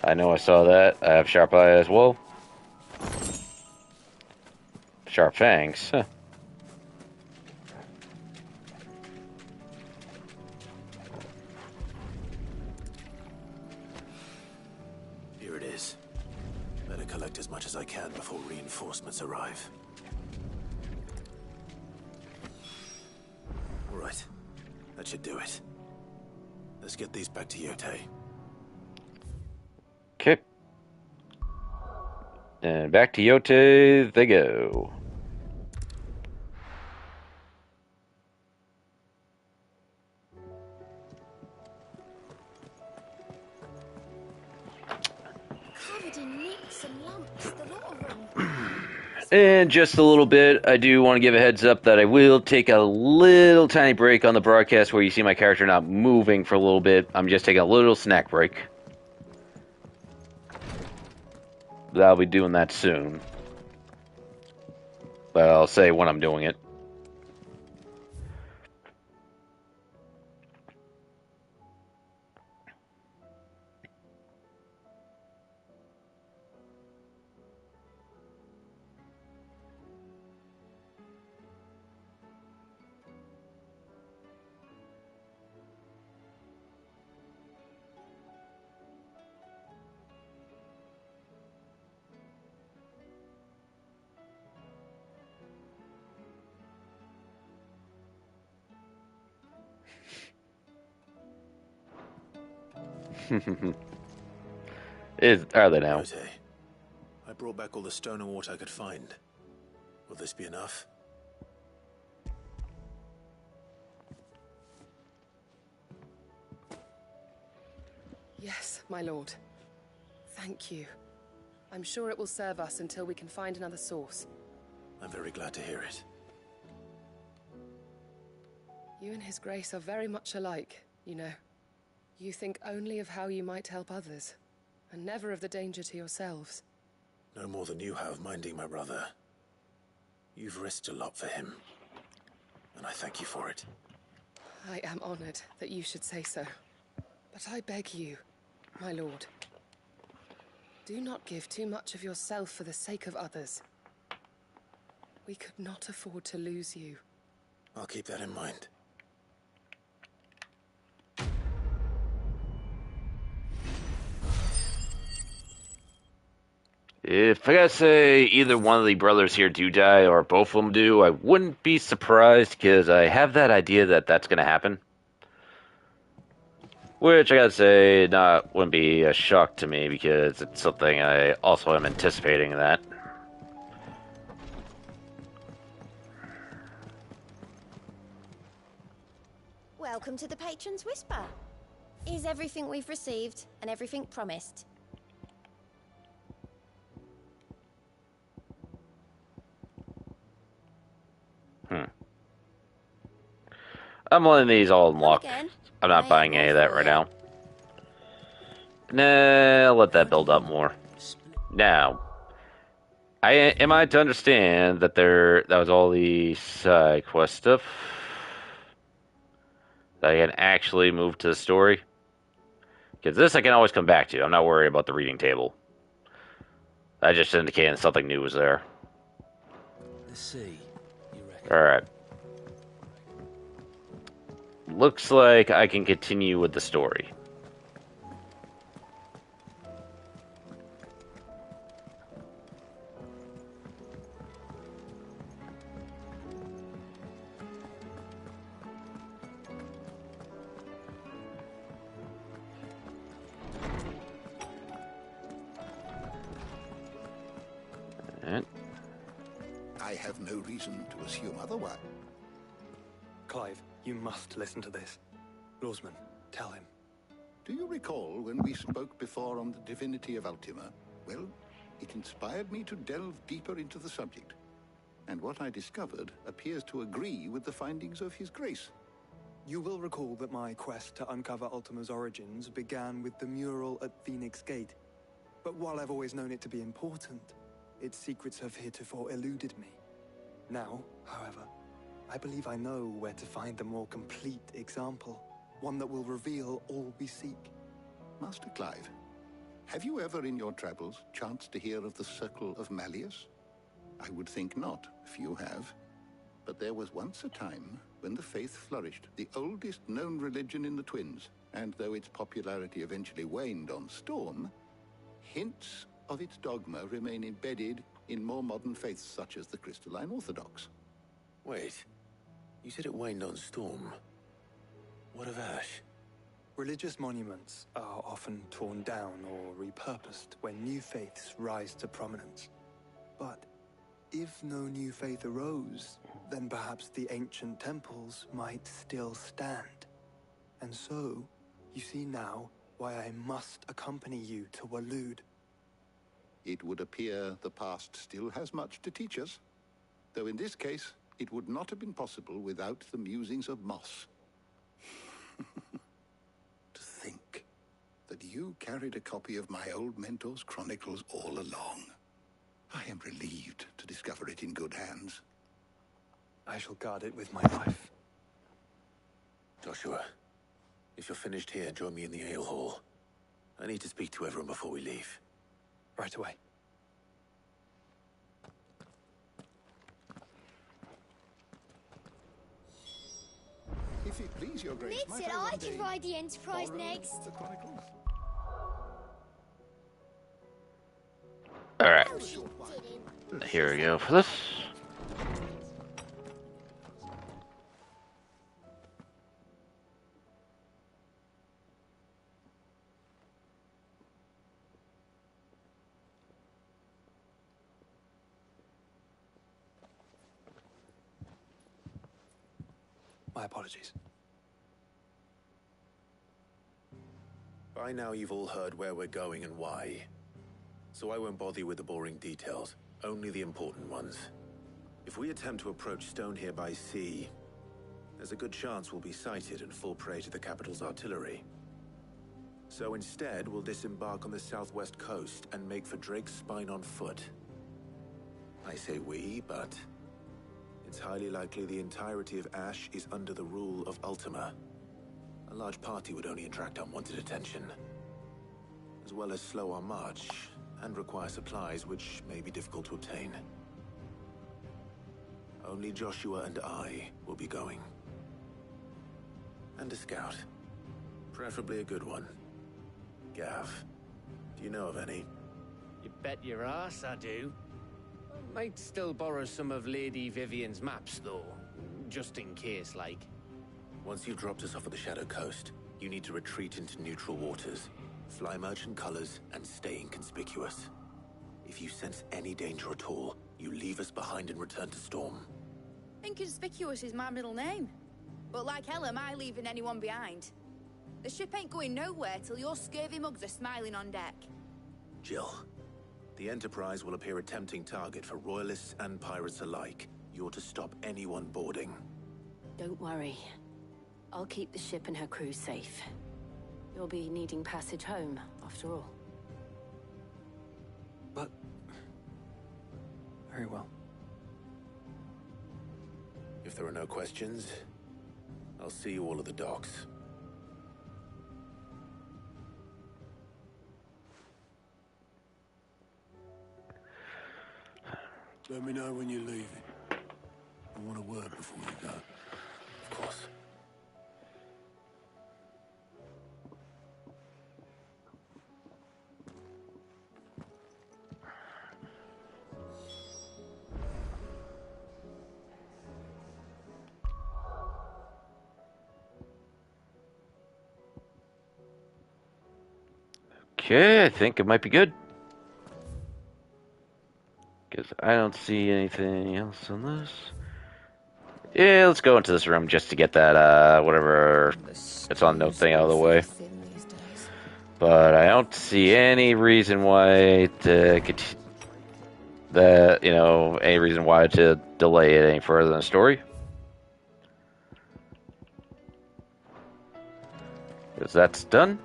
A: I know I saw that. I have sharp eye as well. Sharp fangs, huh.
B: collect as much as I can before reinforcements arrive. All right. That should do it. Let's get these back to Yote.
A: Okay. And back to Yote they go.
E: Covered in nicks and lumps, the lot of them.
A: And just a little bit, I do want to give a heads up that I will take a little tiny break on the broadcast where you see my character not moving for a little bit. I'm just taking a little snack break. But I'll be doing that soon. But I'll say when I'm doing it. Are they now?
B: Yote, I brought back all the stone and water I could find. Will this be enough?
P: Yes, my lord. Thank you. I'm sure it will serve us until we can find another source.
B: I'm very glad to hear it.
P: You and His Grace are very much alike, you know. You think only of how you might help others, and never of the danger to yourselves.
B: No more than you have minding my brother. You've risked a lot for him, and I thank you for it.
P: I am honored that you should say so. But I beg you, my lord, do not give too much of yourself for the sake of others. We could not afford to lose you.
B: I'll keep that in mind.
A: If I gotta say either one of the brothers here do die or both of them do, I wouldn't be surprised because I have that idea that that's gonna happen. Which I gotta say, wouldn't be a shock to me because it's something I also am anticipating that.
Q: Welcome to the Patron's Whisper. Is everything we've received and everything promised?
A: I'm letting these all unlock.
Q: Again.
A: I'm not buying any of that right now. Nah, I'll let that build up more. Now, am I to understand that that was all the side quest stuff? That I can actually move to the story? Because this I can always come back to. I'm not worried about the reading table. That just indicated something new was there.
C: The sea, you reckon?
A: Alright. Looks like I can continue with the story.
R: I have no reason to assume otherwise.
K: Clive, you must listen to this. Lawsman, tell him.
R: Do you recall when we spoke before on the divinity of Ultima? Well, it inspired me to delve deeper into the subject. And what I discovered appears to agree with the findings of His Grace.
K: You will recall that my quest to uncover Ultima's origins began with the mural at Phoenix Gate. But while I've always known it to be important, its secrets have heretofore eluded me. Now, however, I believe I know where to find the more complete example, one that will reveal all we seek.
R: Master Clive, have you ever in your travels chanced to hear of the Circle of Malleus? I would think not, if you have. But there was once a time when the faith flourished, the oldest known religion in the Twins, and though its popularity eventually waned on Storm, hints of its dogma remain embedded in more modern faiths such as the Crystalline Orthodox.
B: Wait, you said it waned on Storm. What of Ash?
K: Religious monuments are often torn down or repurposed when new faiths rise to prominence. But if no new faith arose, then perhaps the ancient temples might still stand. And so, you see now why I must accompany you to Waloed.
R: It would appear the past still has much to teach us, though in this case, it would not have been possible without the musings of Moss. To think that you carried a copy of my old mentor's chronicles all along. I am relieved to discover it in good hands.
K: I shall guard it with my life.
B: Joshua, if you're finished here, join me in the ale hall. I need to speak to everyone before we leave.
K: Right away.
R: If it please your grace,
Q: Mid said I could ride the Enterprise next.
A: Alright.
Q: No, she didn't.
A: Here we go for this.
K: My apologies.
B: By now you've all heard where we're going and why. So I won't bother you with the boring details, only the important ones. If we attempt to approach Stone here by sea, there's a good chance we'll be sighted and fall prey to the capital's artillery. So instead, we'll disembark on the southwest coast and make for Drake's Spine on foot. I say we, but it's highly likely the entirety of Ash is under the rule of Ultima. A large party would only attract unwanted attention, as well as slow our march and require supplies which may be difficult to obtain. Only Joshua and I will be going. And a scout. Preferably a good one. Gav, do you know of any?
S: You bet your ass I do. Might still borrow some of Lady Vivian's maps, though. Just in case, like.
B: Once you've dropped us off at the Shadow Coast, you need to retreat into neutral waters, fly merchant colors, and stay inconspicuous. If you sense any danger at all, you leave us behind and return to Storm.
O: Inconspicuous is my middle name. But like hell am I leaving anyone behind. The ship ain't going nowhere till your scurvy mugs are smiling on deck.
B: Jill, the Enterprise will appear a tempting target for royalists and pirates alike. You're to stop anyone boarding.
M: Don't worry. I'll keep the ship and her crew safe. You'll be needing passage home, after all.
K: But... very well.
B: If there are no questions, I'll see you all at the docks.
D: Let me know when you're leaving. I want a word before you go.
B: Of course.
A: Okay, I think it might be good. Because I don't see anything else on this. Yeah, let's go into this room just to get that, whatever it's on note thing out of the way. But I don't see any reason why to any reason why to delay it any further in the story. Because that's done.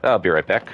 A: I'll be right back.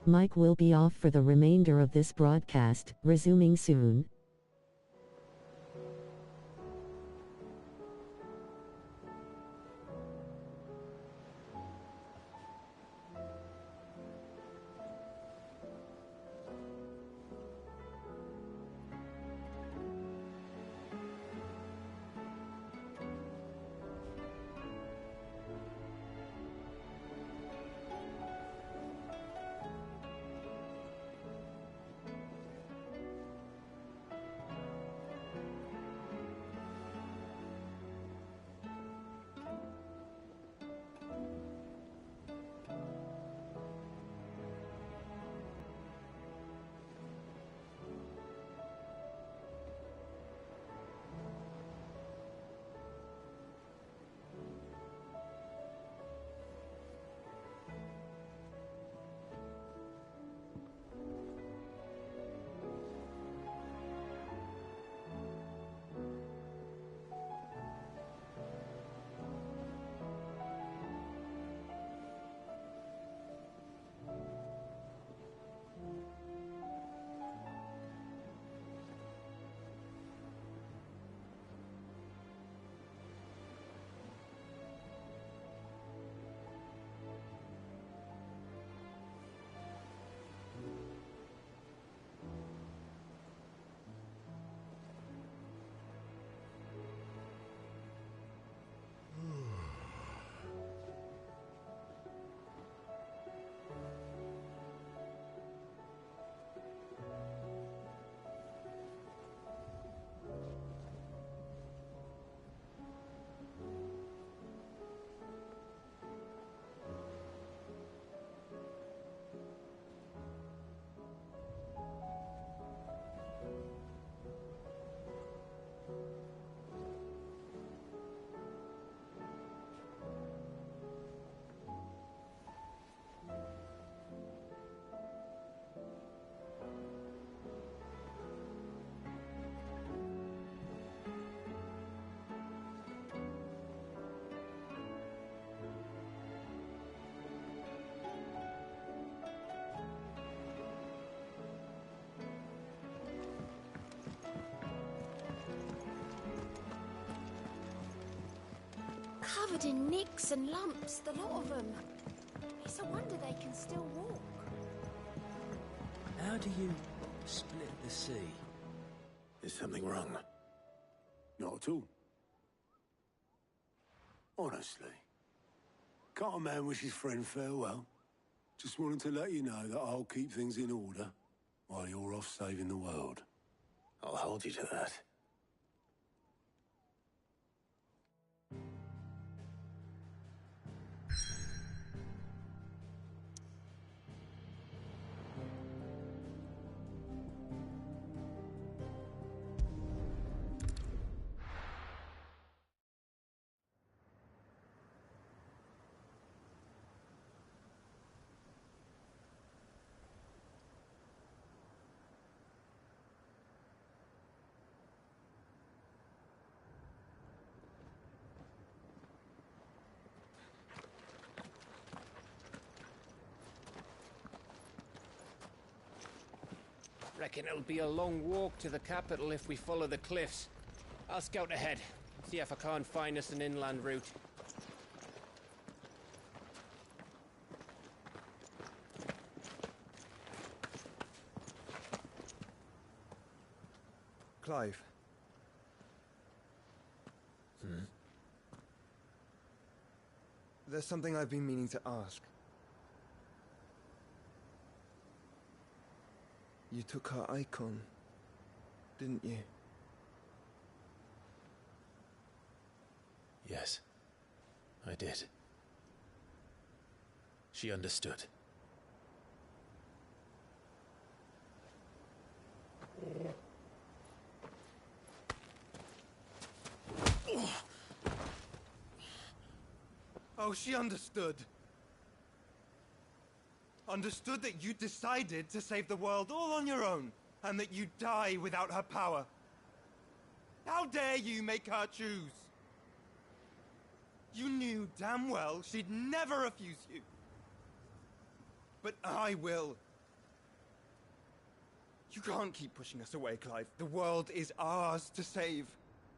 T: Mike will be off for the remainder of this broadcast, resuming soon.
Q: Covered in nicks and lumps, the lot of them. It's a wonder they can still walk.
C: How do you split the sea?
B: Is something wrong?
D: Not at all. Honestly. Can't a man wish his friend farewell? Just wanted to let you know that I'll keep things in order while you're off saving the world.
B: I'll hold you to that.
S: Reckon it'll be a long walk to the capital if we follow the cliffs. I'll scout ahead, see if I can't find us an inland route.
U: Clive. There's something I've been meaning to ask. You took her icon, didn't you?
B: Yes, I did. She understood.
U: Oh, she understood. Understood that you decided to save the world all on your own, and that you'd die without her power. How dare you make her choose? You knew damn well she'd never refuse you. But I will. You can't keep pushing us away, Clive. The world is ours to save,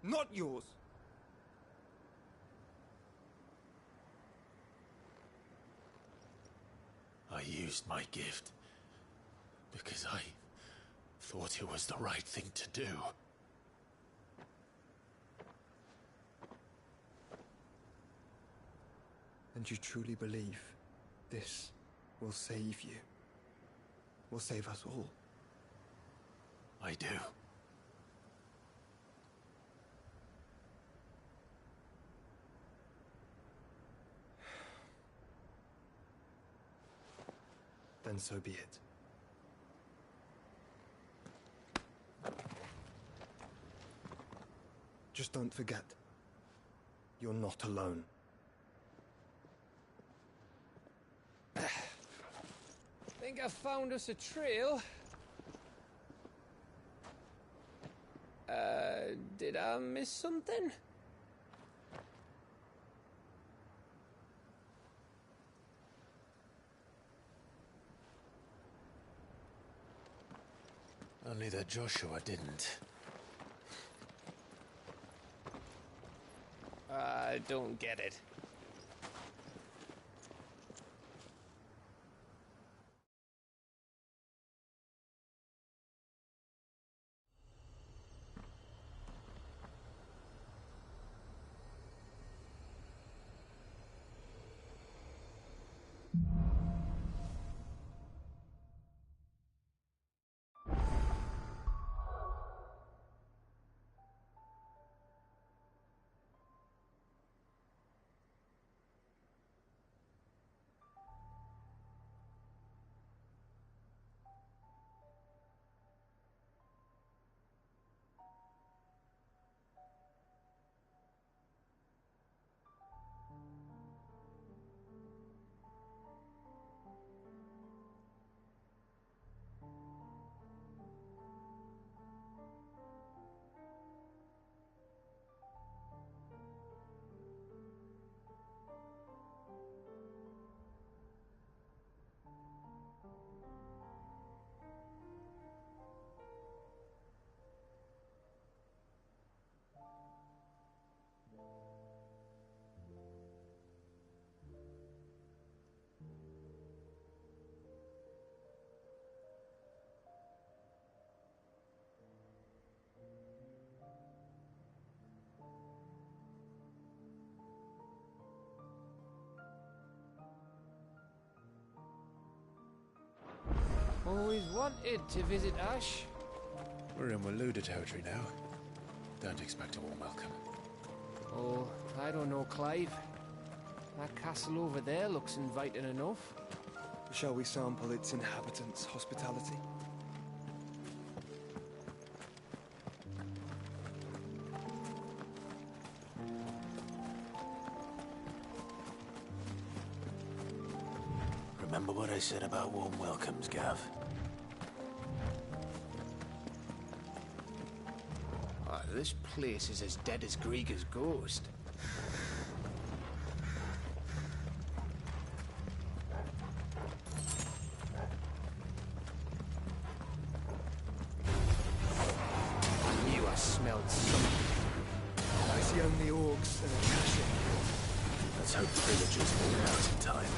U: not yours.
J: I used my gift because I thought it was the right thing to do.
K: And you truly believe this will save you? Will save us all?
J: I do.
K: Then so be it. Just don't forget, you're not alone.
S: Think I found us a trail. Did I miss something?
J: Only that Joshua didn't.
S: I don't get it. Always wanted to visit Ash.
J: We're in Waluda territory now. Don't expect a warm welcome.
S: Oh, I don't know, Clive. That castle over there looks inviting enough.
K: Shall we sample its inhabitants' hospitality?
J: Remember what I said about warm welcomes, Gav?
S: Oh, this place is as dead as Grieger's ghost. I knew I smelled something.
K: I see only orcs and a cache.
J: Let's hope the villagers will get out in time.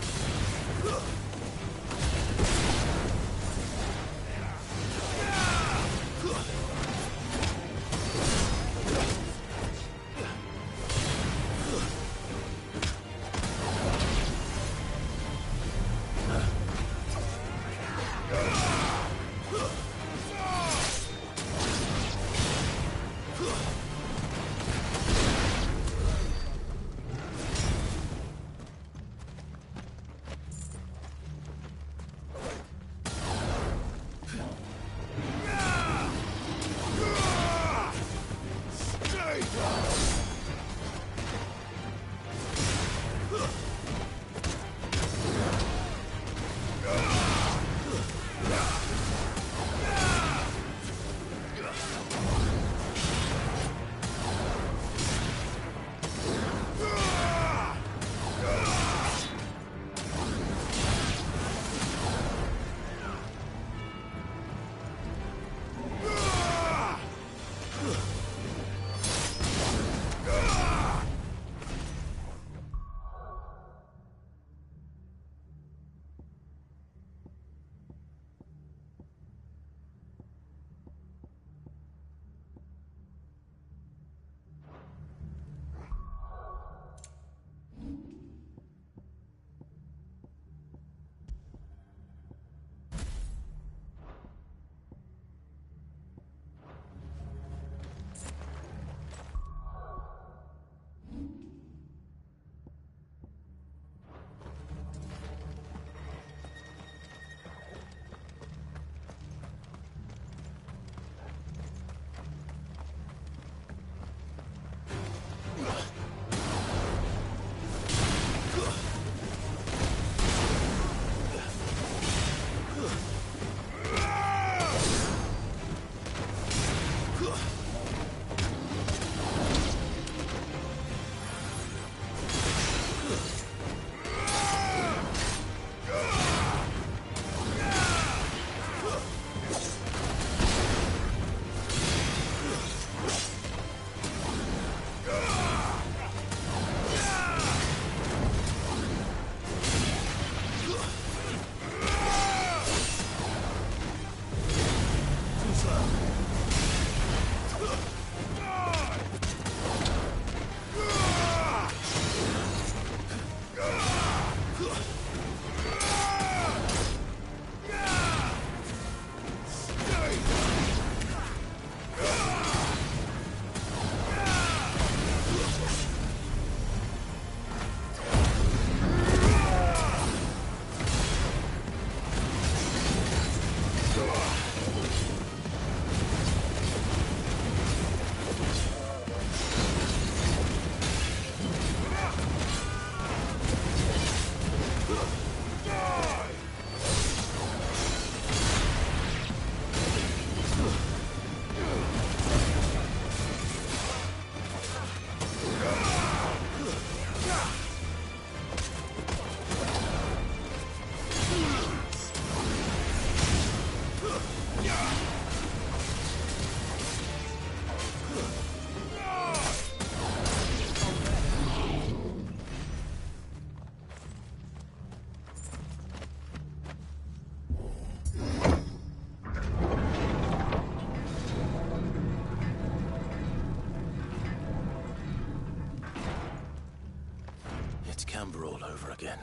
B: Amber all over again.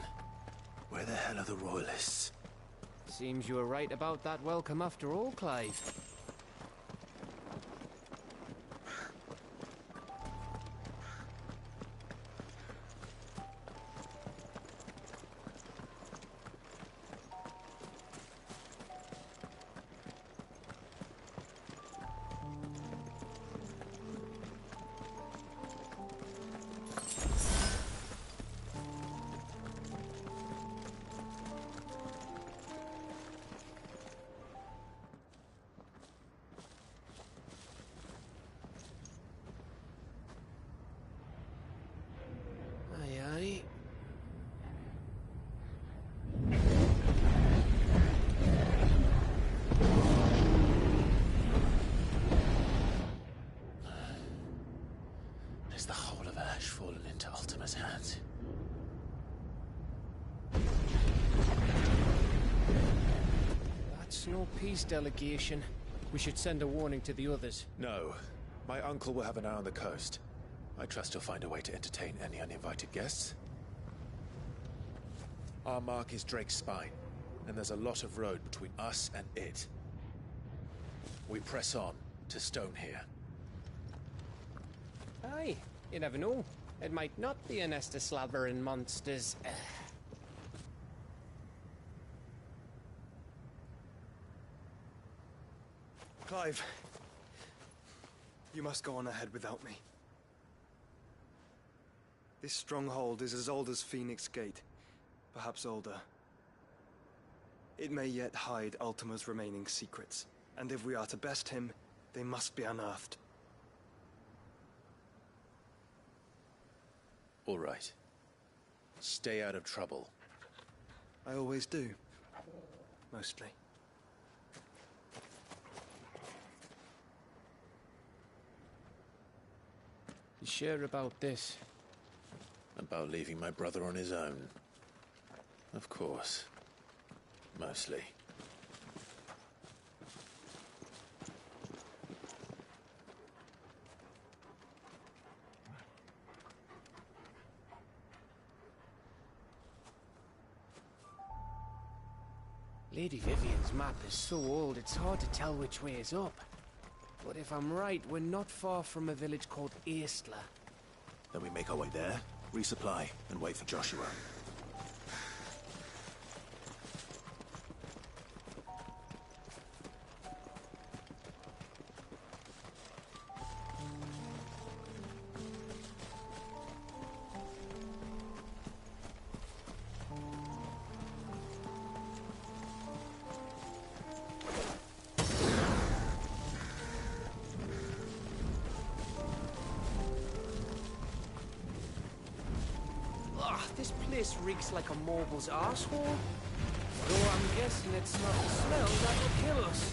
B: Where the hell are the royalists?
S: Seems you were right about that welcome after all, Clive.
B: Is the whole of Ash fallen into Ultima's hands?
S: That's no peace delegation. We should send a warning to the others.
B: No. My uncle will have an eye on the coast. I trust he'll find a way to entertain any uninvited guests. Our mark is Drake's Spine, and there's a lot of road between us and it. We press on to Stone here.
S: Aye, you never know. It might not be a nest of slavering monsters.
K: Clive, you must go on ahead without me. This stronghold is as old as Phoenix Gate, perhaps older. It may yet hide Ultima's remaining secrets, and if we are to best him, they must be unearthed.
B: All right. Stay out of trouble.
K: I always do. Mostly.
S: You sure about this?
B: About leaving my brother on his own. Of course. Mostly.
S: Lady Vivian's map is so old it's hard to tell which way is up. But if I'm right, we're not far from a village called Eastler.
B: Then we make our way there, resupply, and wait for Joshua.
S: This place reeks like a moble's arsehole. Though I'm guessing it's not the smell that will kill us.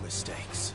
B: Mistakes.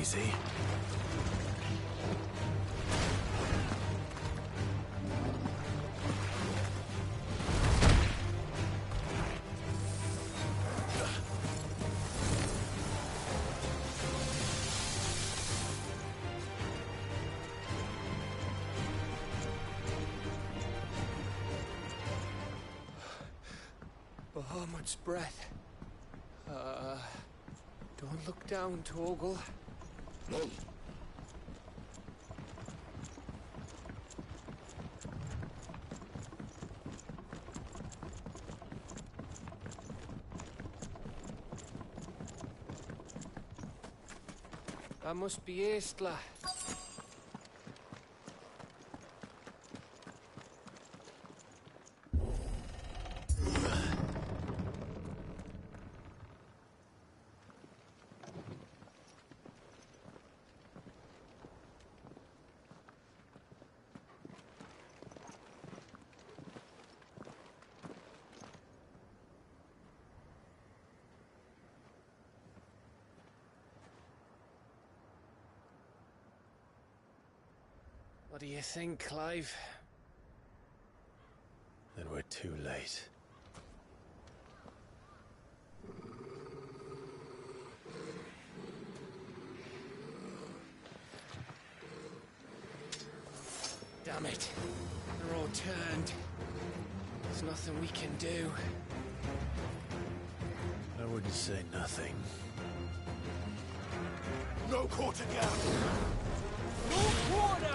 B: easy.
S: Bahamut's breath. Don't look down, Torgal. That must be Aistla. What do you think, Clive?
B: Then we're too late.
S: Damn it. They're all turned. There's nothing we can do.
B: I wouldn't say nothing.
J: No quarter gap!
S: No quarter!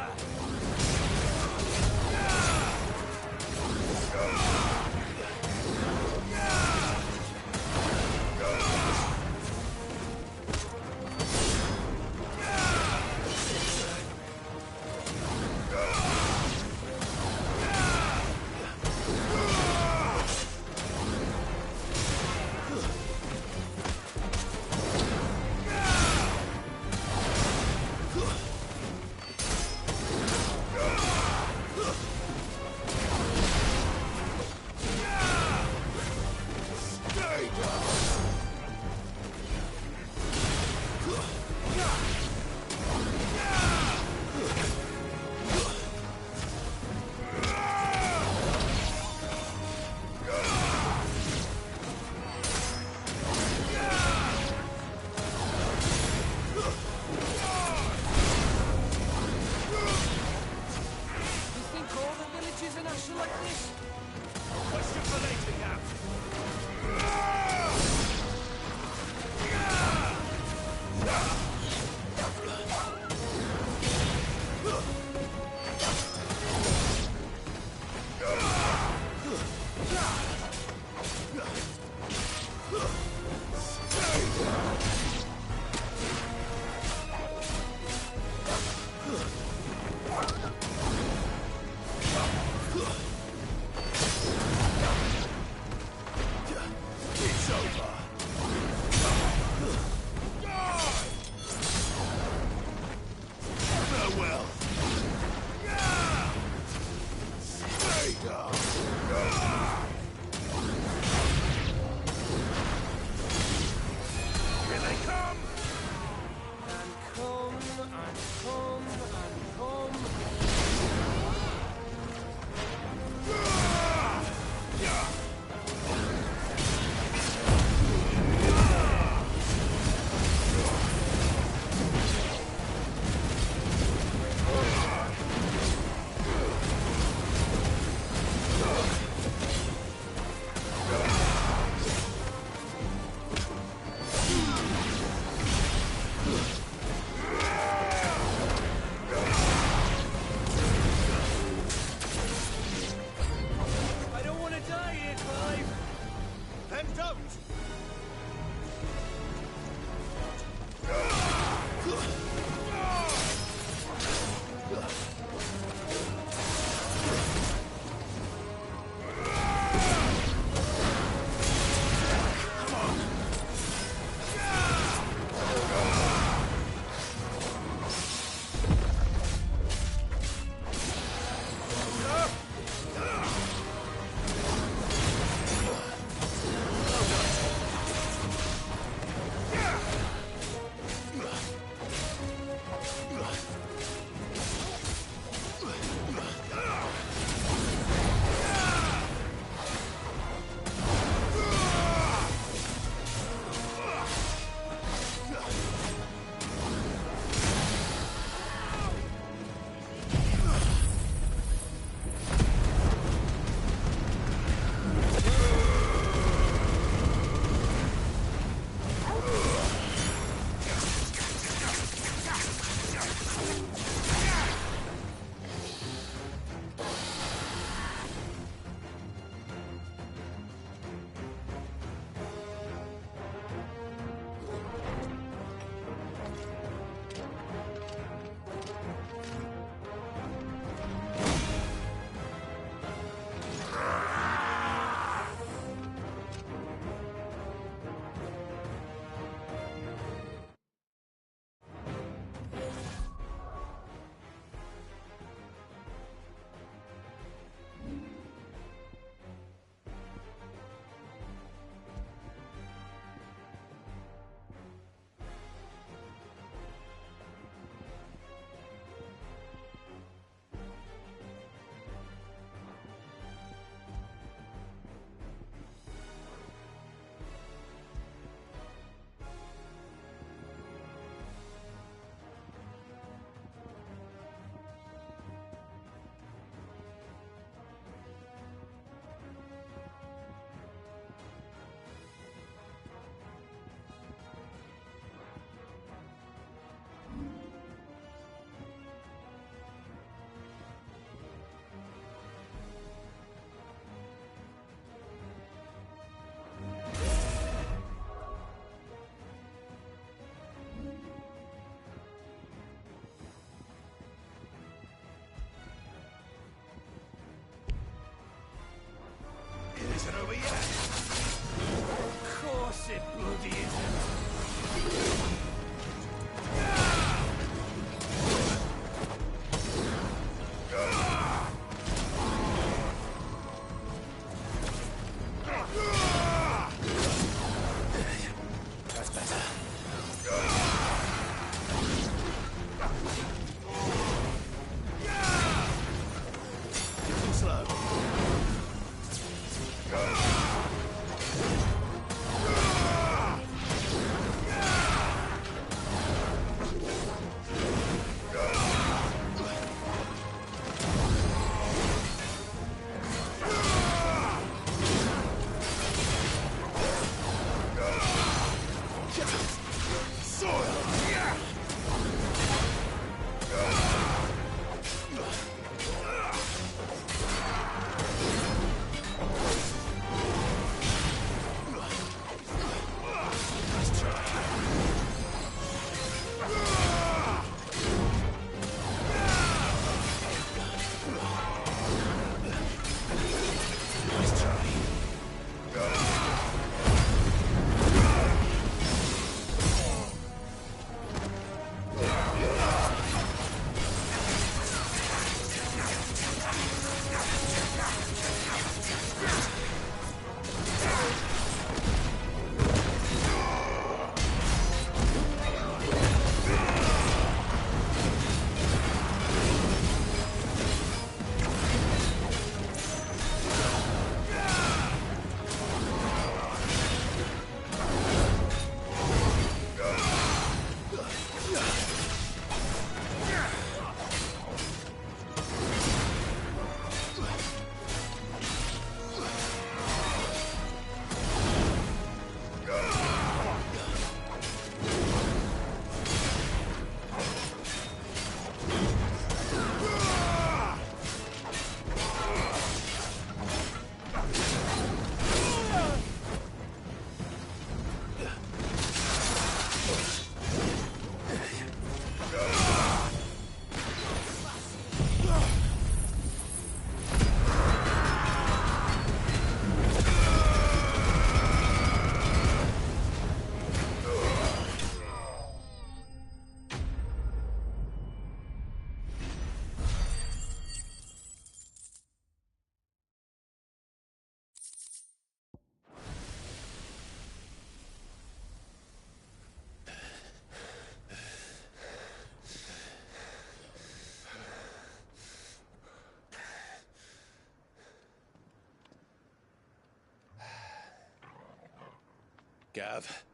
J: Gav?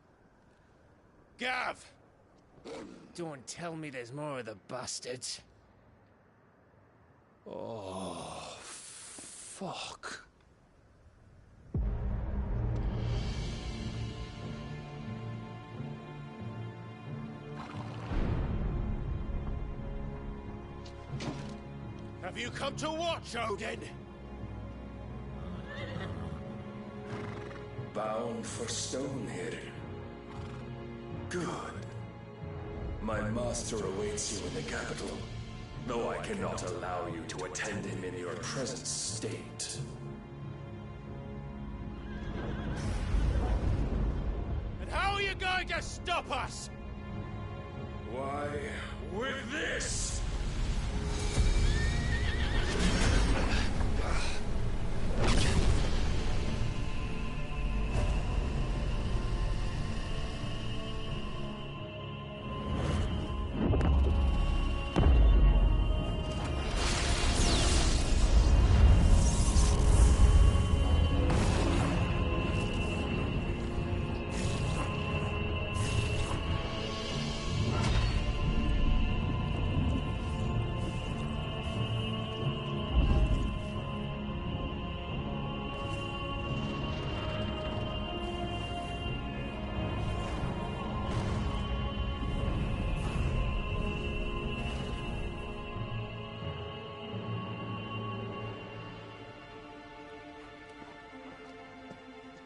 J: Gav!
S: Don't tell me there's more of the bastards.
J: Oh, fuck. Have you come to watch, Odin?
H: Bound for Stonehill. Good. My master awaits you in the capital, though I cannot allow you to attend him in your present state.
J: And how are you going to stop us?
H: Why, with this!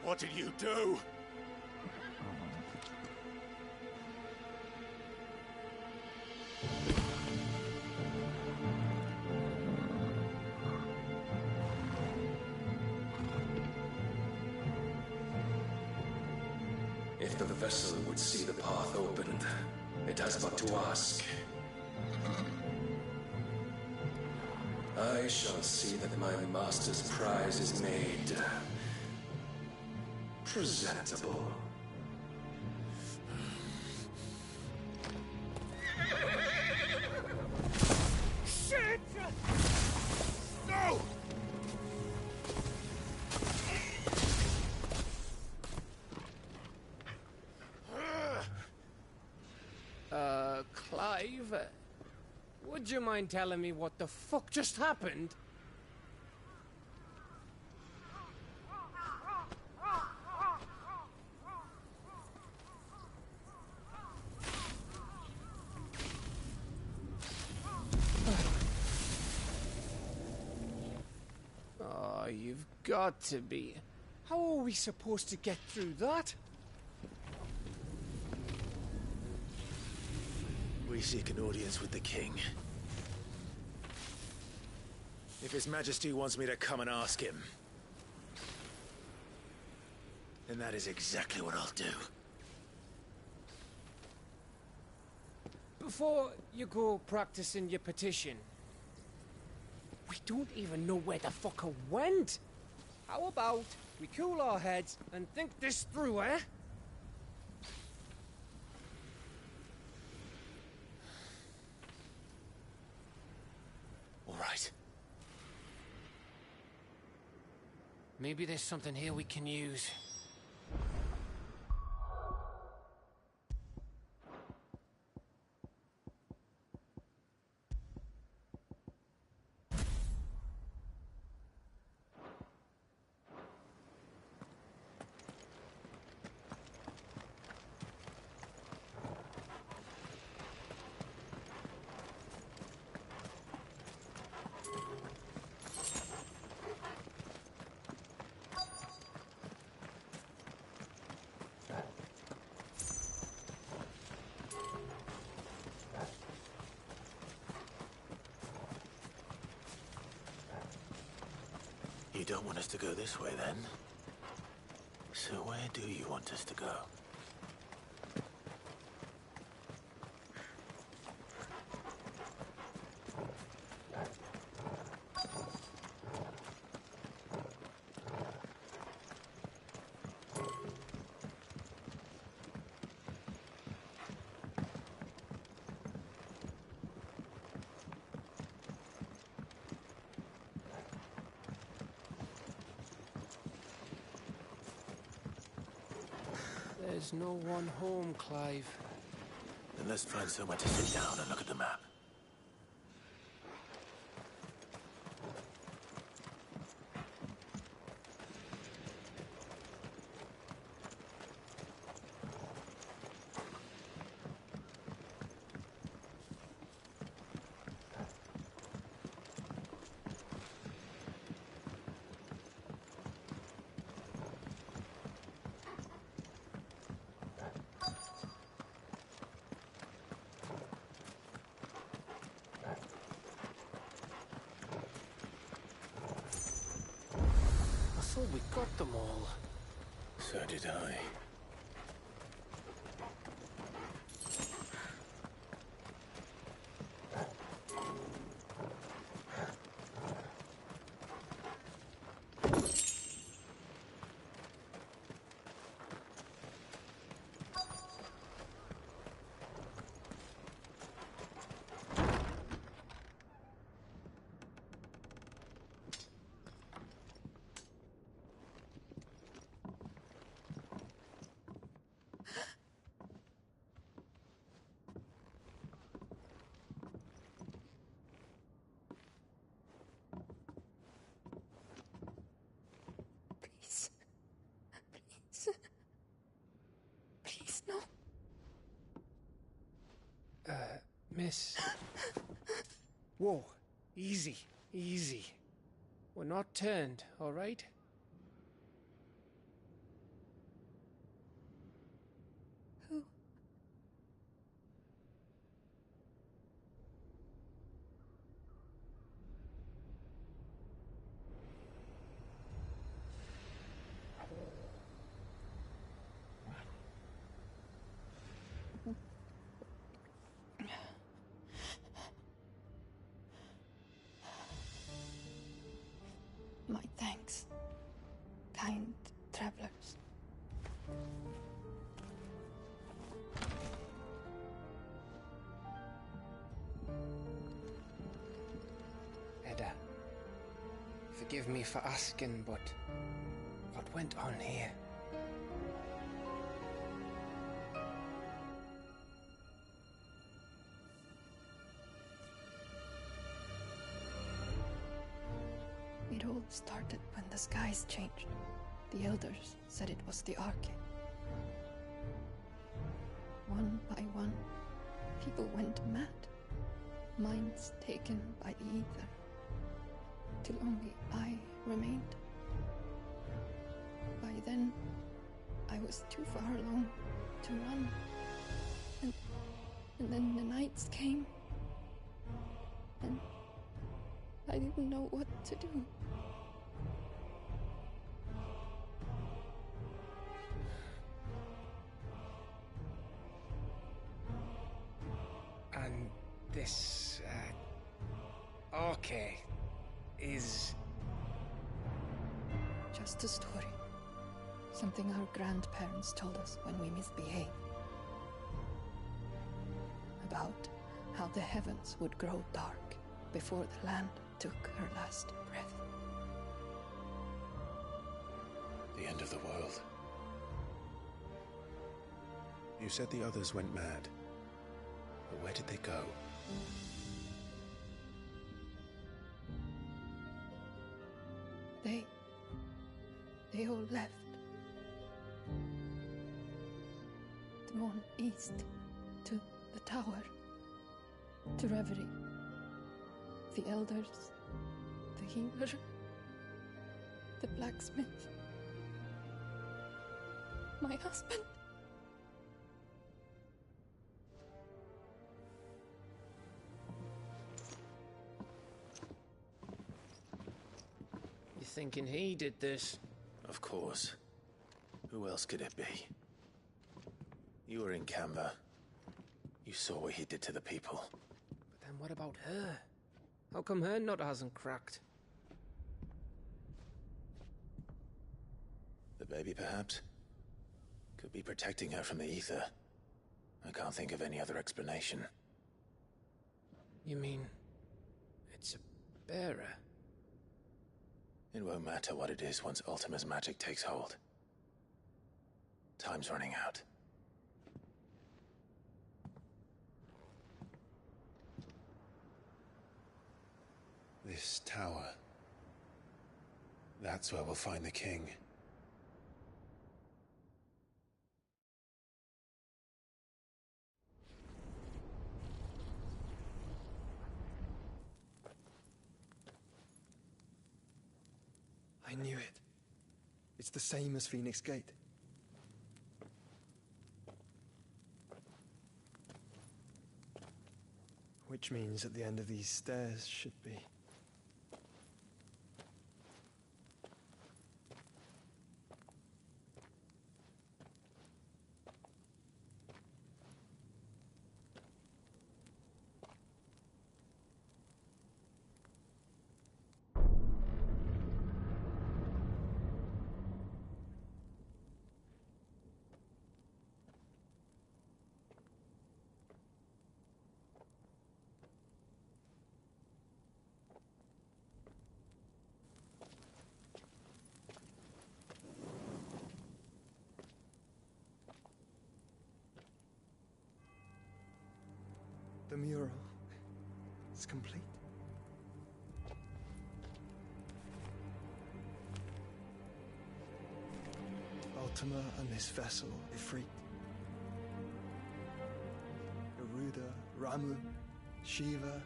J: What did you do?
H: If the vessel would see the path opened, it has but to ask. I shall see that my master's prize is made presentable.
J: Shit! No!
S: Clive, would you mind telling me what the fuck just happened? Oh, you've got to be. How are we supposed to get through that?
B: We seek an audience with the king. If His Majesty wants me to come and ask him, then that is exactly what I'll do.
S: Before you go practicing your petition, we don't even know where the fucker went. How about we cool our heads and think this through, eh?
B: All right.
S: Maybe there's something here we can use.
B: You don't want us to go this way, then? So where do you want us to go?
S: There's no one home, Clive.
J: Then let's find somewhere to sit down and look at the map.
S: I thought we got them all.
J: So did I.
Q: Please. Please. Please, no.
S: Miss. Whoa. Easy. Easy. We're not turned, all right?
Q: Who? My thanks, kind travelers.
S: Edda, forgive me for asking, but what went on here?
Q: It all started when the skies changed. The elders said it was the Arche. One by one, people went mad. Minds taken by the ether. Till only I remained. By then, I was too far along to run. And then the nights came. And I didn't know what to do.
S: And this, Arche is...
Q: Just a story. Something our grandparents told us when we misbehaved. About how the heavens would grow dark before the land took her last breath.
J: The end of the world. You said the others went mad. But where did they go?
Q: They all left. Drawn east to the tower, to Reverie. The elders, the healer, the blacksmith, my husband.
S: You thinking he did this?
J: Of course. Who else could it be? You were in Canva. You saw what he did to the people.
S: But then what about her? How come her nut hasn't cracked?
J: The baby, perhaps? Could be protecting her from the ether. I can't think of any other explanation.
S: You mean... it's a bearer?
J: It won't matter what it is once Ultima's magic takes hold. Time's running out. This tower. That's where we'll find the king.
I: I knew it. It's the same as Phoenix Gate. Which means at the end of these stairs should be... The mural is complete. Ultima and this vessel, Ifrit. Garuda, Ramu, Shiva,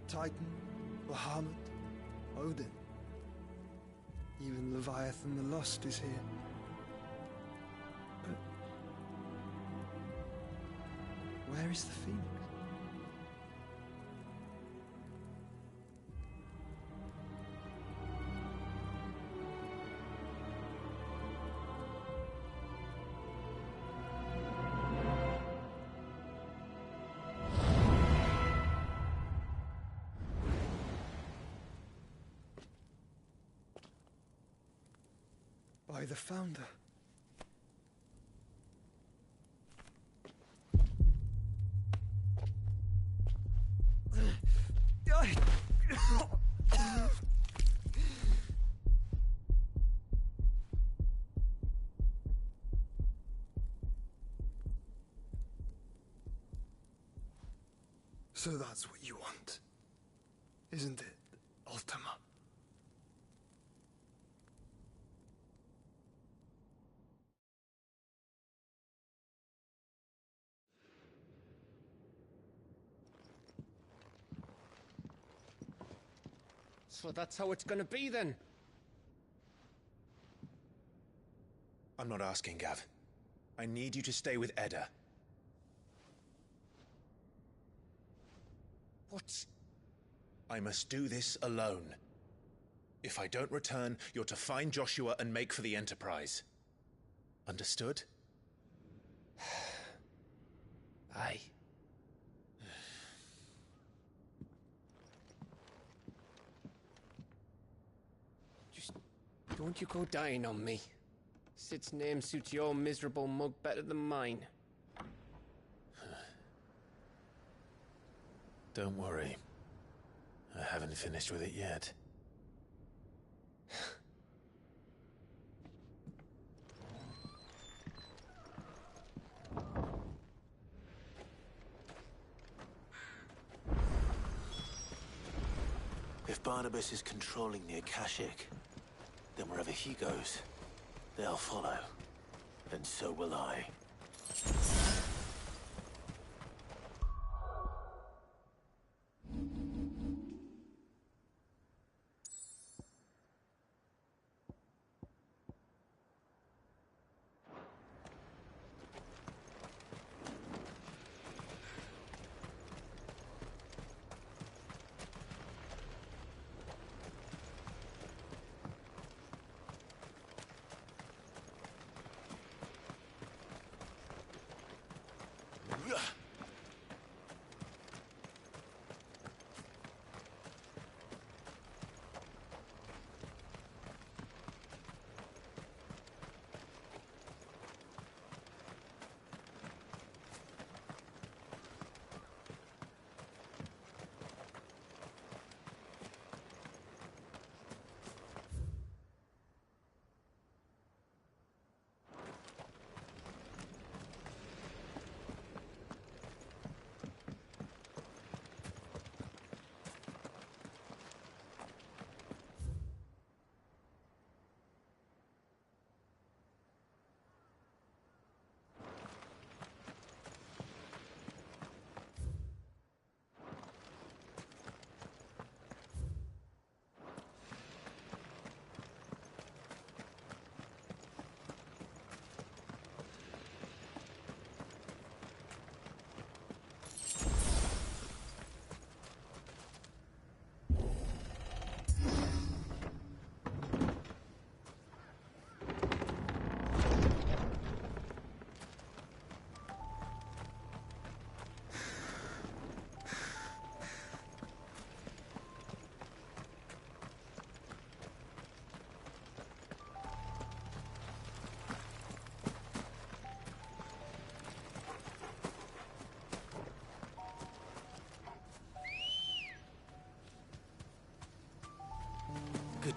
I: Titan, Bahamut, Odin. Even Leviathan the Lost is here. But where is the Phoenix? By the Founder. So that's what you want, isn't it, Ultima?
S: So that's how it's gonna be then?
J: I'm not asking, Gav. I need you to stay with Edda.
S: What?
J: I must do this alone. If I don't return, you're to find Joshua and make for the Enterprise. Understood?
S: Aye. Just don't you go dying on me. Sid's name suits your miserable mug better than mine.
J: Don't worry. I haven't finished with it yet. If Barnabas is controlling the Akashic, then wherever he goes, they'll follow. And so will I.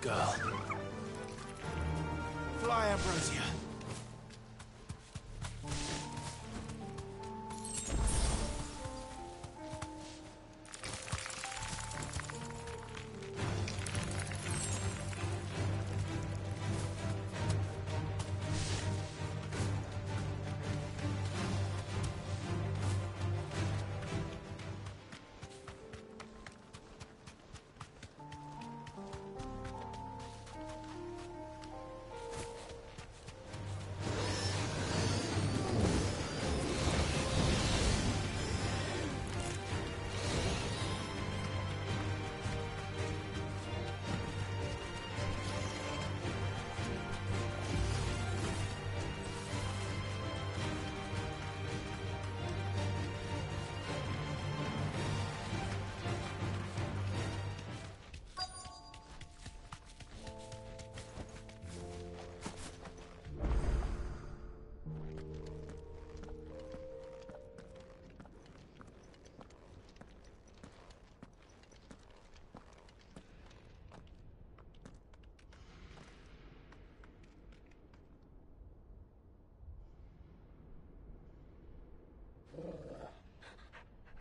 J: girl. Fly, Ambrosia.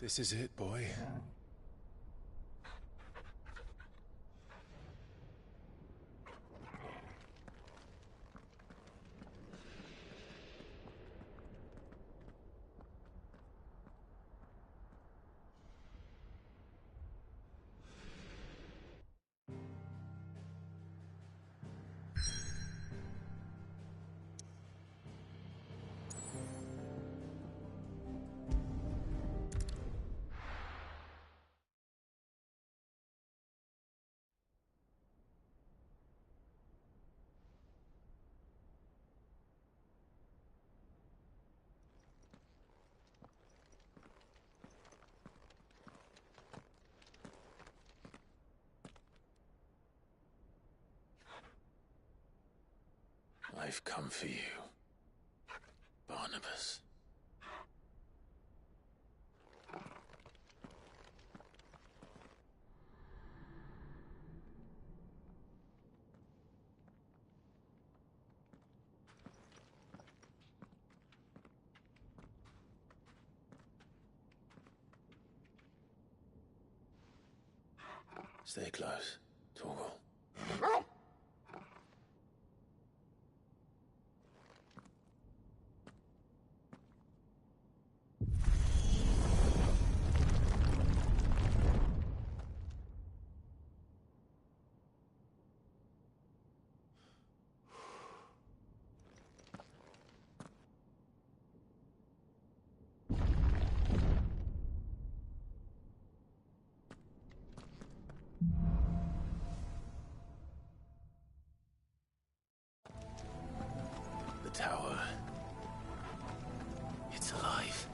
I: This is it, boy.
J: I've come for you, Barnabas. Stay close, Torgal. The tower. It's alive.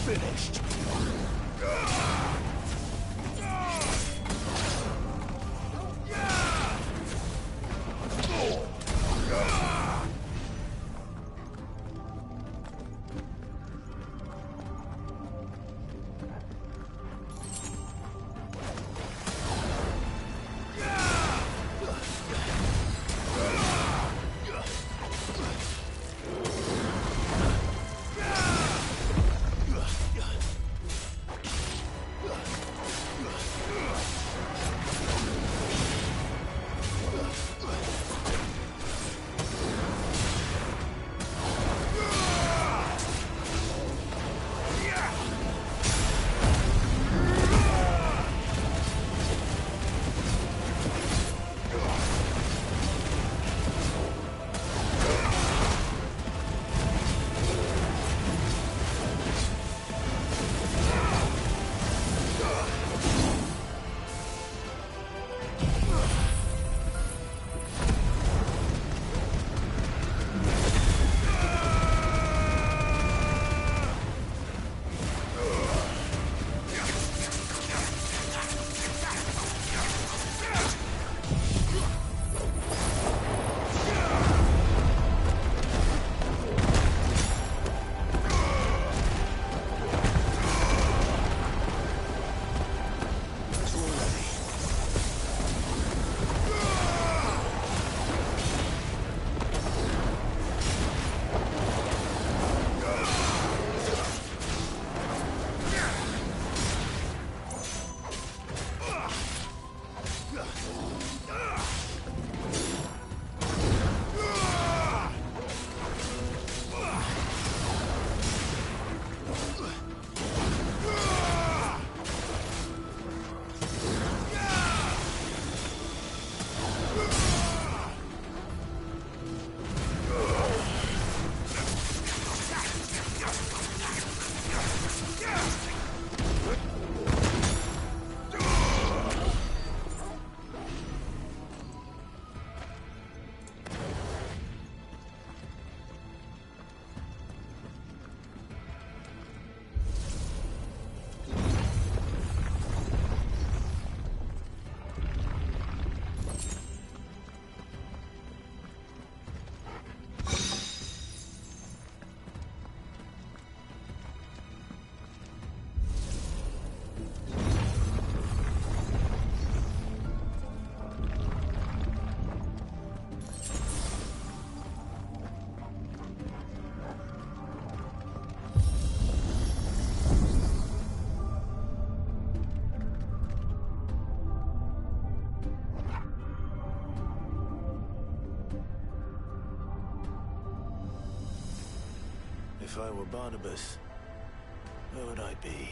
H: finished.
B: If I were Barnabas, where would I be?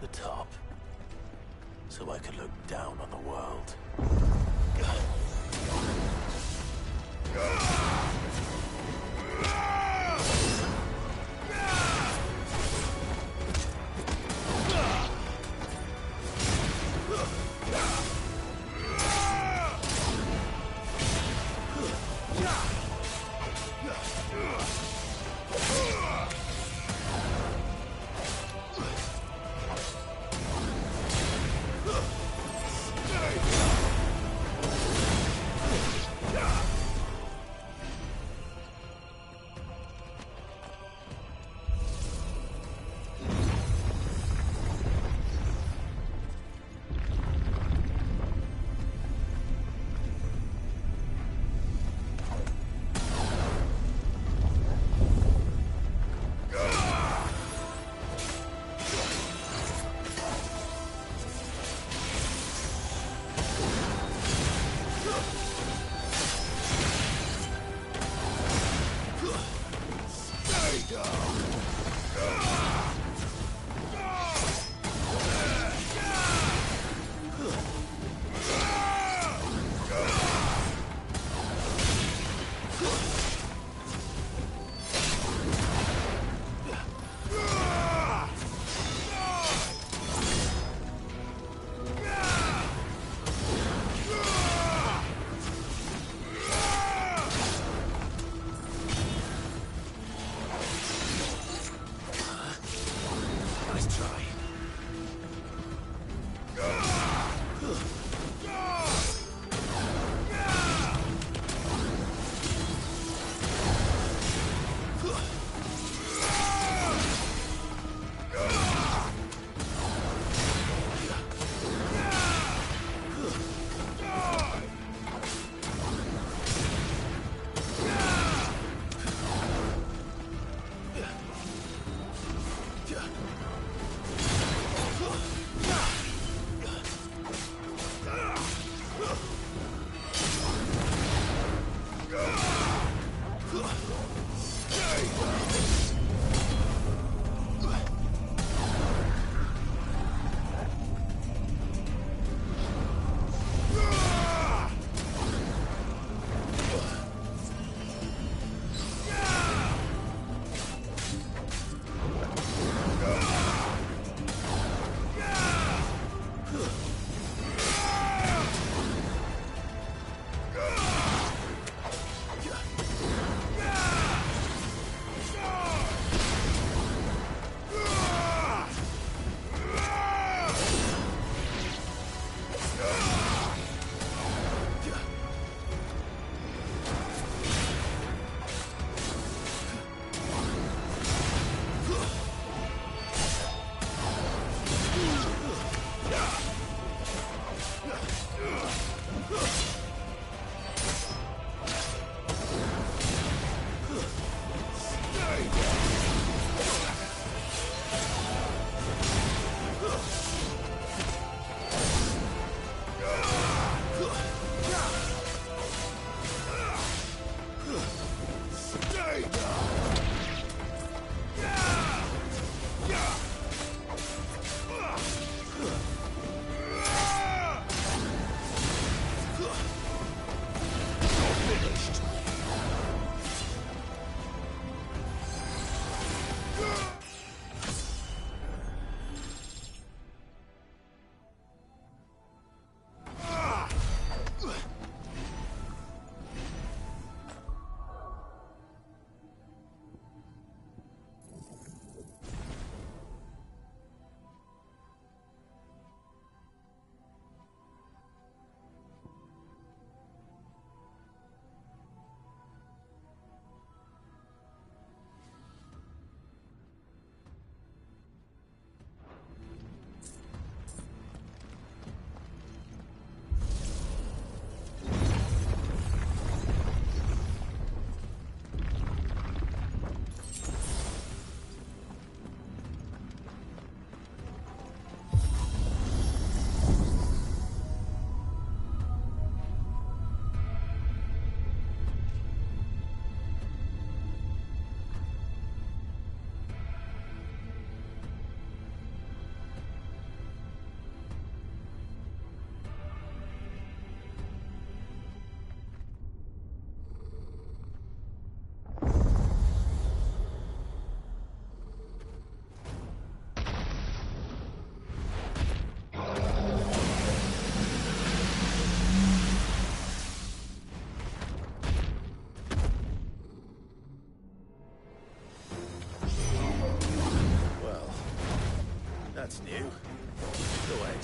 B: The top. So I could look down on the world.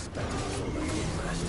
J: expected to fall like the rest.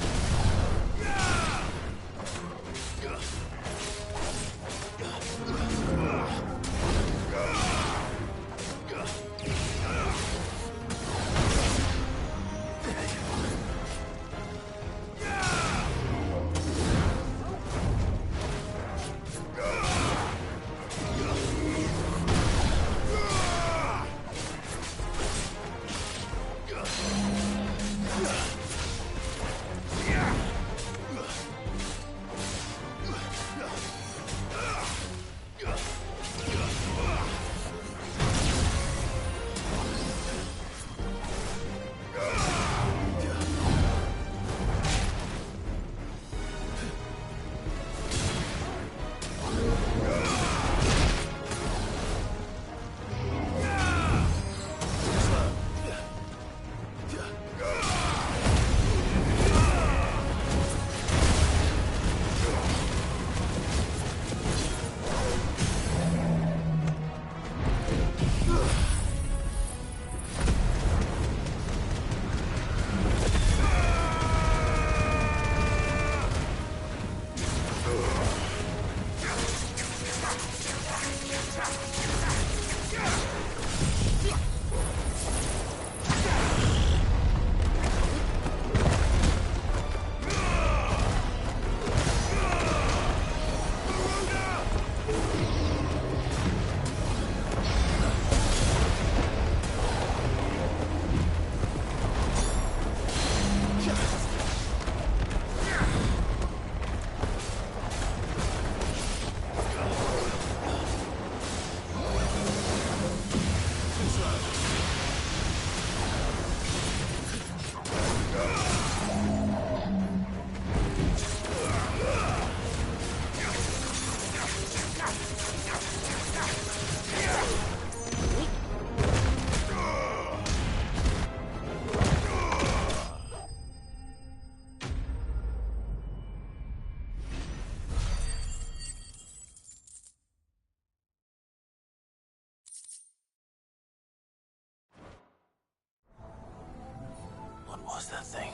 J: What was that thing?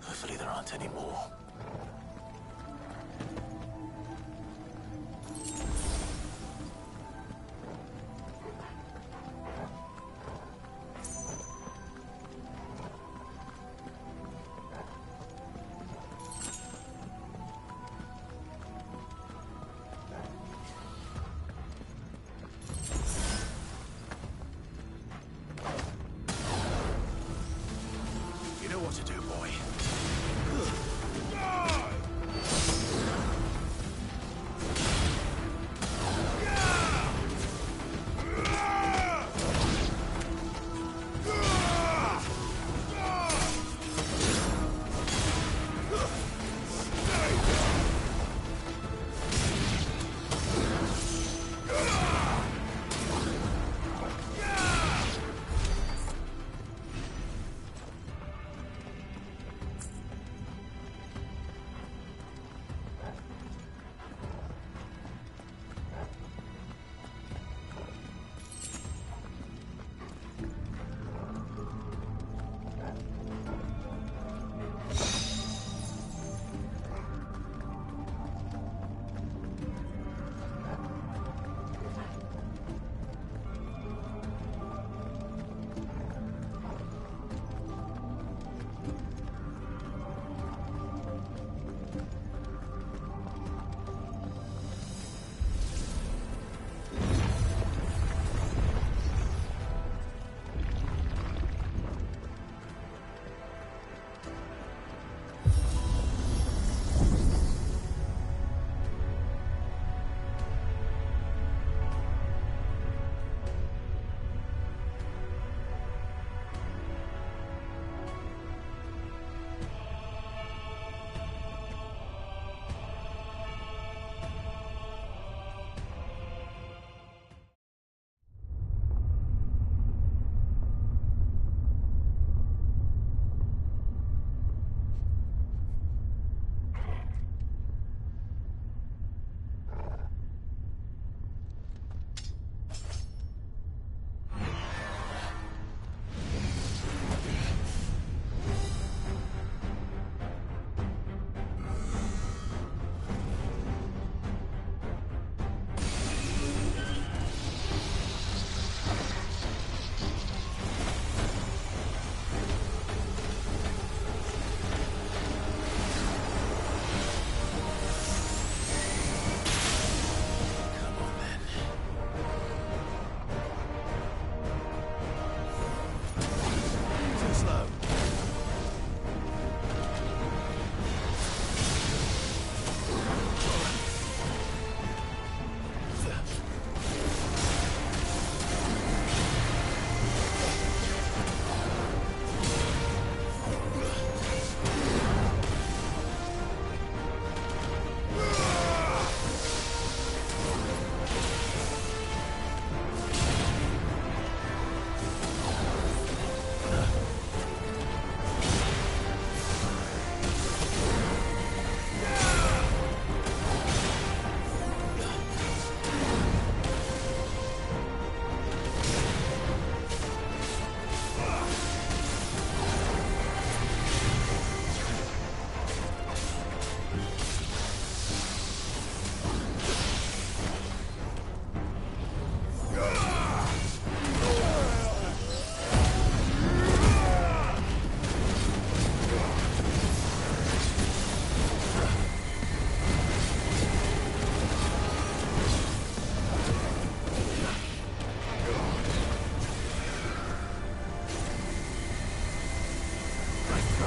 J: Hopefully there aren't any more. You know what to do, boy.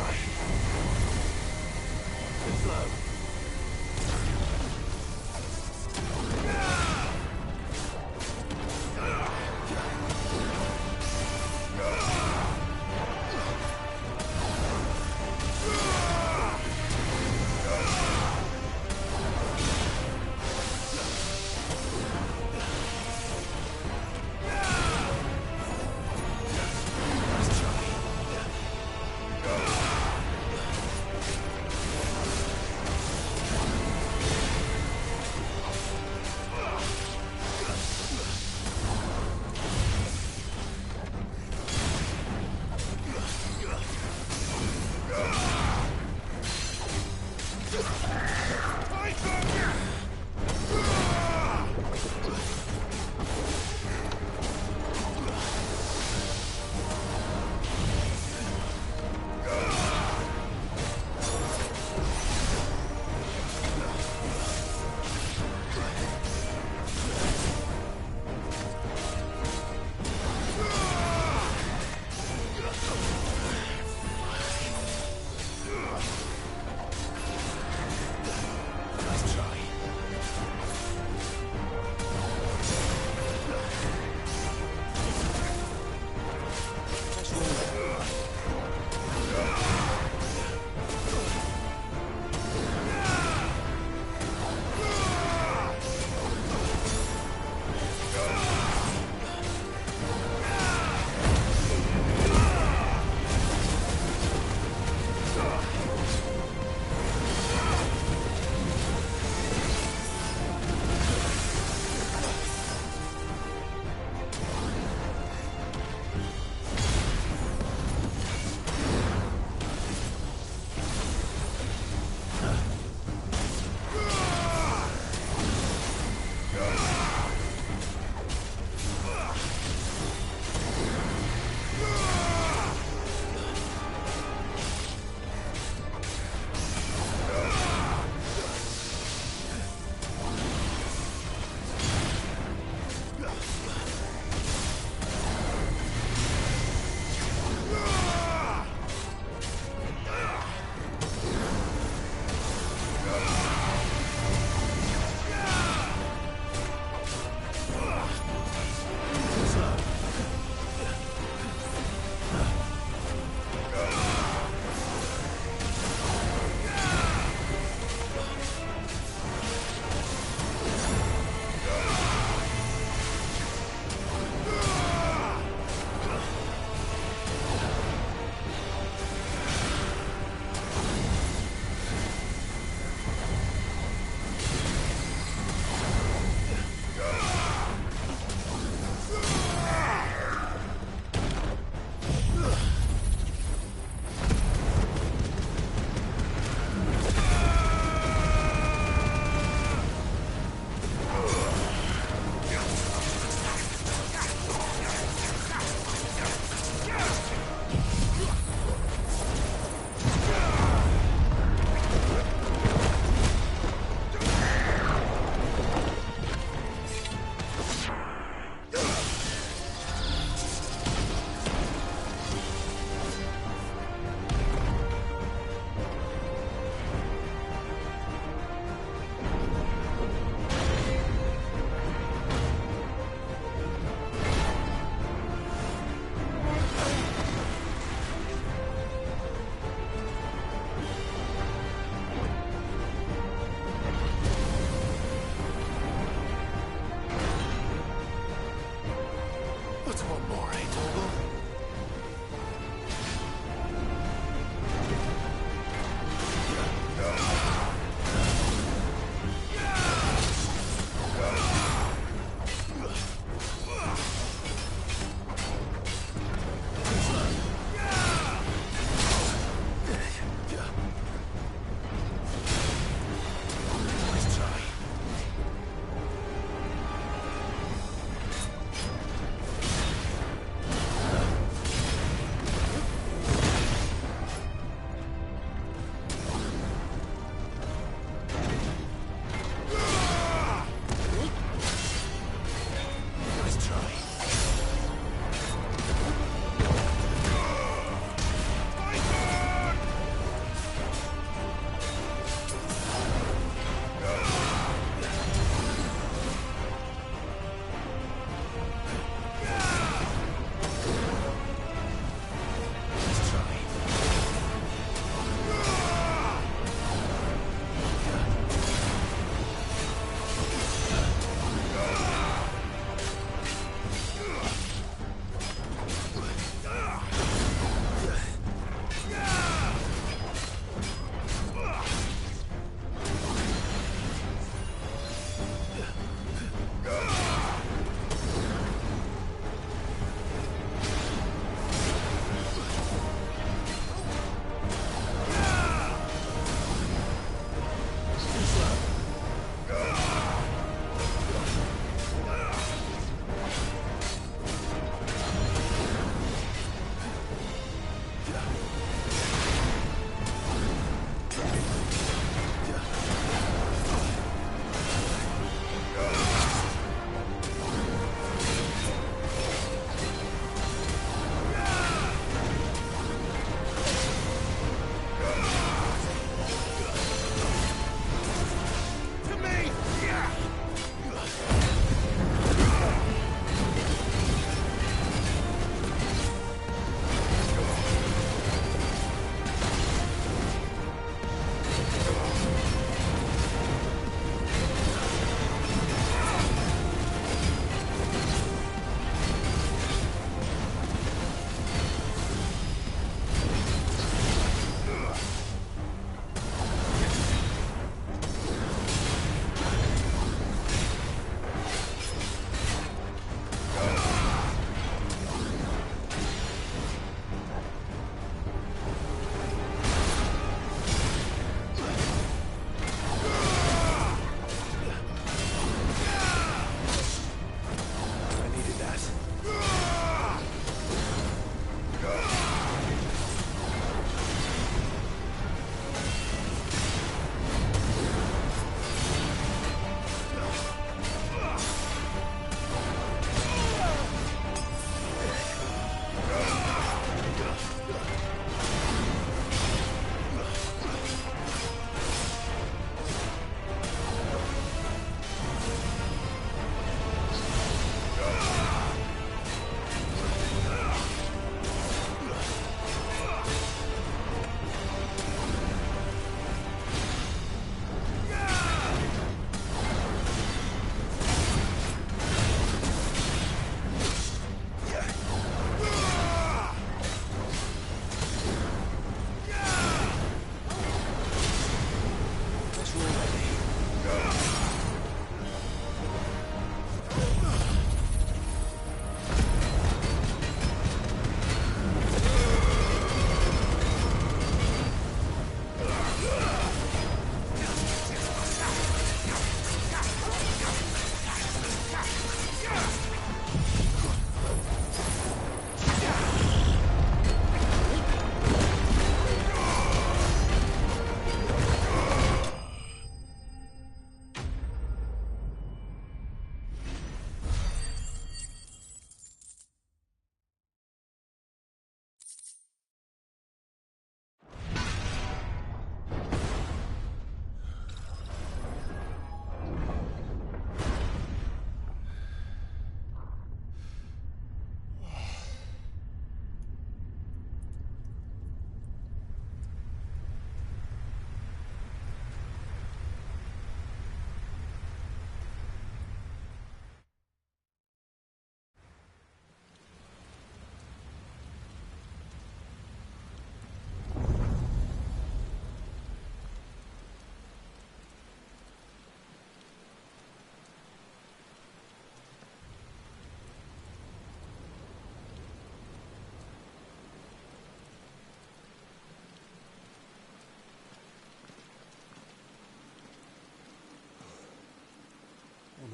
H: try. Slow.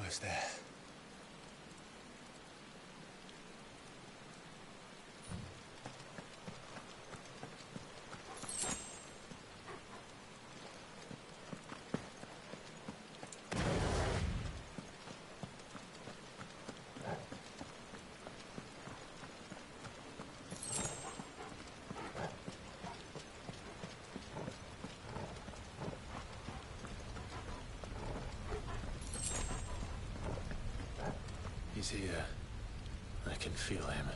B: almost there. He's here. I can feel him.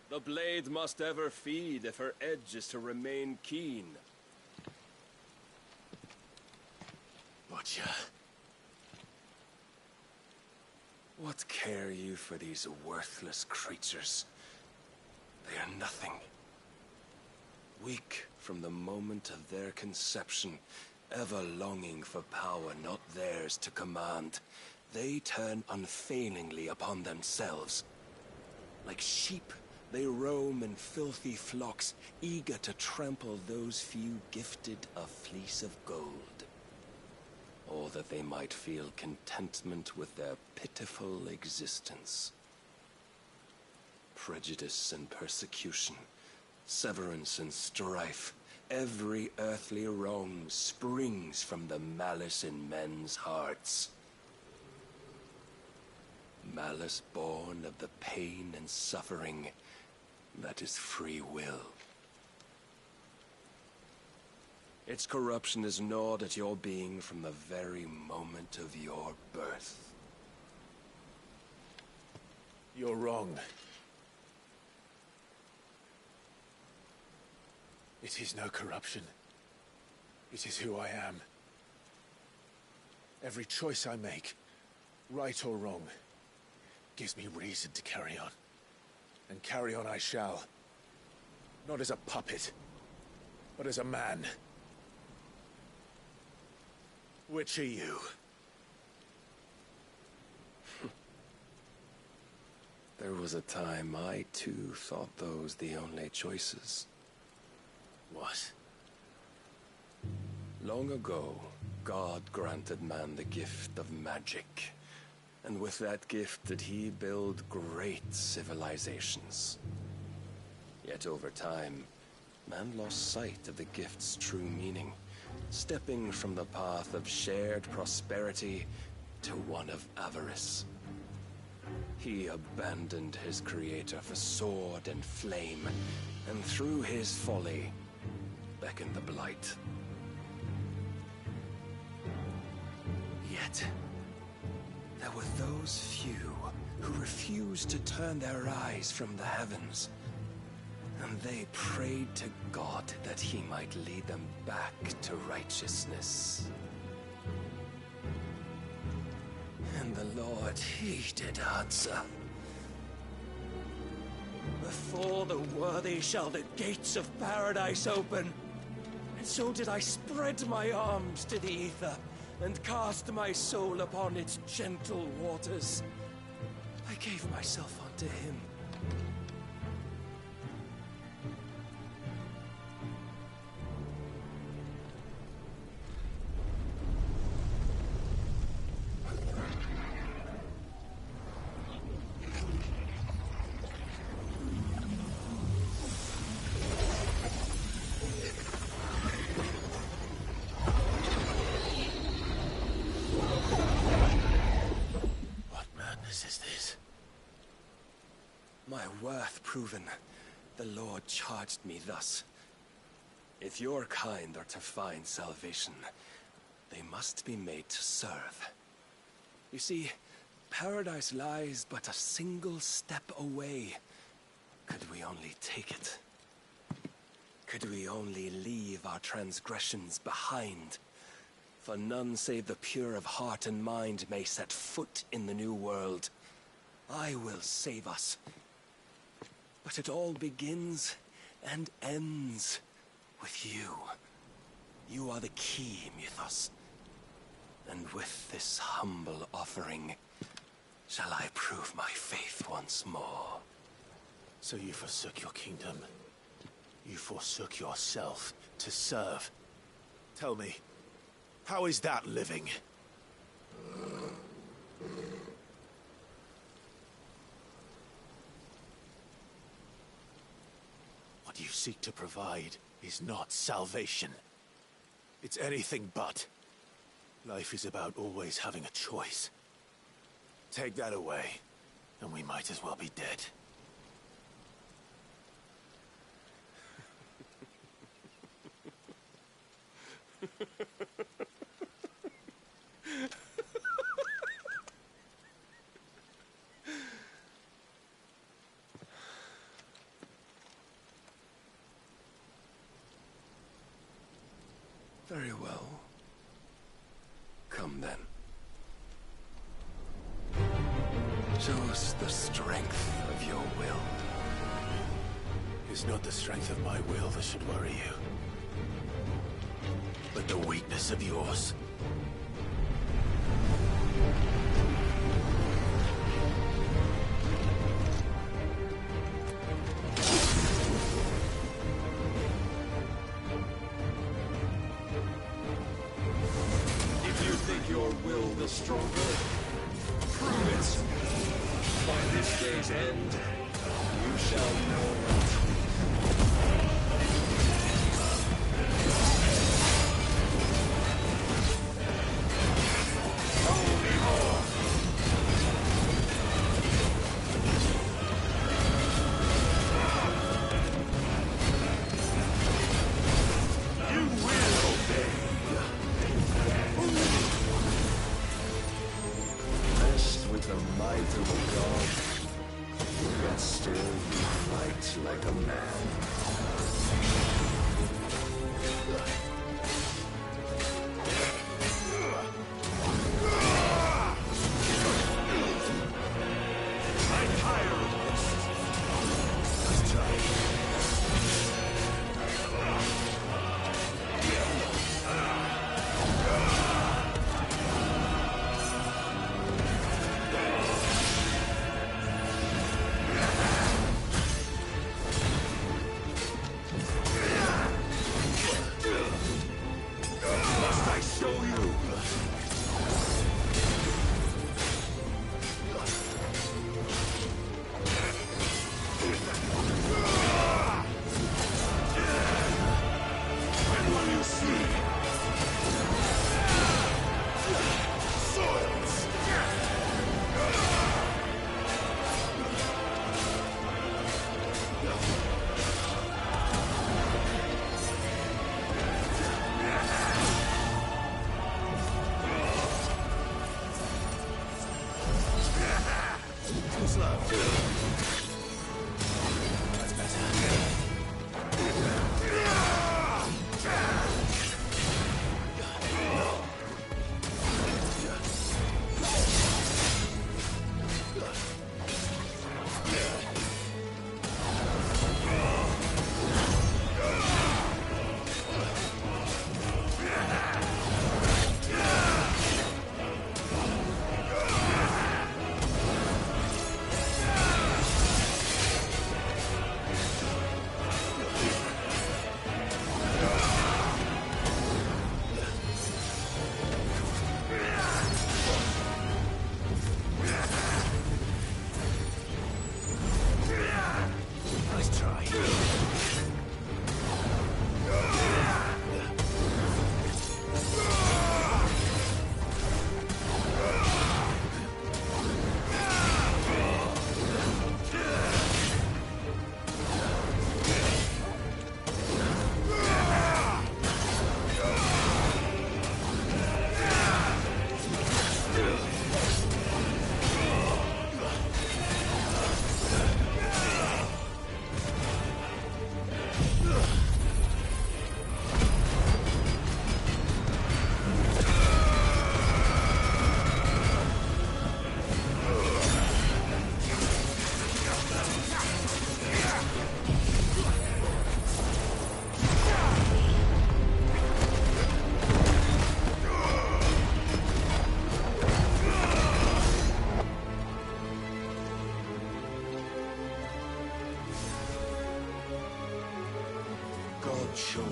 H: The blade must ever feed if her edge is to remain keen.
B: Butcher.
H: What care you for these worthless creatures? They are nothing. Weak from the moment of their conception, ever longing for power not theirs to command, they turn unfailingly upon themselves. Like sheep, they roam in filthy flocks, eager to trample those few gifted a fleece of gold. Or that they might feel contentment with their pitiful existence. Prejudice and persecution, severance and strife, every earthly wrong springs from the malice in men's hearts. Malice born of the pain and suffering that is free will. Its corruption is gnawed at your being from the very moment of your birth.
B: You're wrong. It is no corruption. It is who I am. Every choice I make, right or wrong, gives me reason to carry on. And carry on I shall. Not as a puppet, but as a man. Which are you?
H: There was a time I too thought those the only choices.
B: What?
H: Long ago, God granted man the gift of magic. And with that gift did he build great civilizations. Yet over time, man lost sight of the gift's true meaning, stepping from the path of shared prosperity to one of avarice. He abandoned his creator for sword and flame, and through his folly, beckoned the blight. Yet, there were those few who refused to turn their eyes from the heavens, and they prayed to God that he might lead them back to righteousness. And the Lord, he did answer. Before the worthy shall the gates of paradise open. And so did I spread my arms to the ether, and cast my soul upon its gentle waters. I gave myself unto him. Worth proven, The Lord charged me thus. If your kind are to find salvation, they must be made to serve. You see, paradise lies but a single step away. Could we only take it? Could we only leave our transgressions behind? For none save the pure of heart and mind may set foot in the new world. I will save us. But it all begins and ends with you. You are the key, Mythos. And with this humble offering, shall I prove my faith once more.
B: So you forsook your kingdom. You forsook yourself to serve. Tell me, how is that living? What you seek to provide is not salvation. It's anything but. Life is about always having a choice. Take that away, and we might as well be dead.
H: Very well. Come then. Show us the strength of your will.
B: It's not the strength of my will that should worry you, but the weakness of yours.
H: If you think your will the stronger, prove it. By this day's end, you shall know it. Like a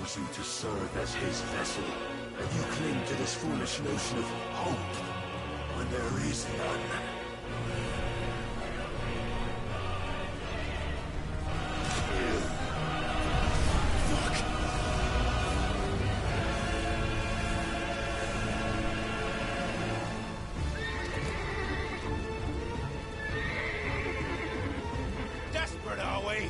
H: chosen to serve as his vessel, and you cling to this foolish notion of hope when there is none.
U: Desperate, are we?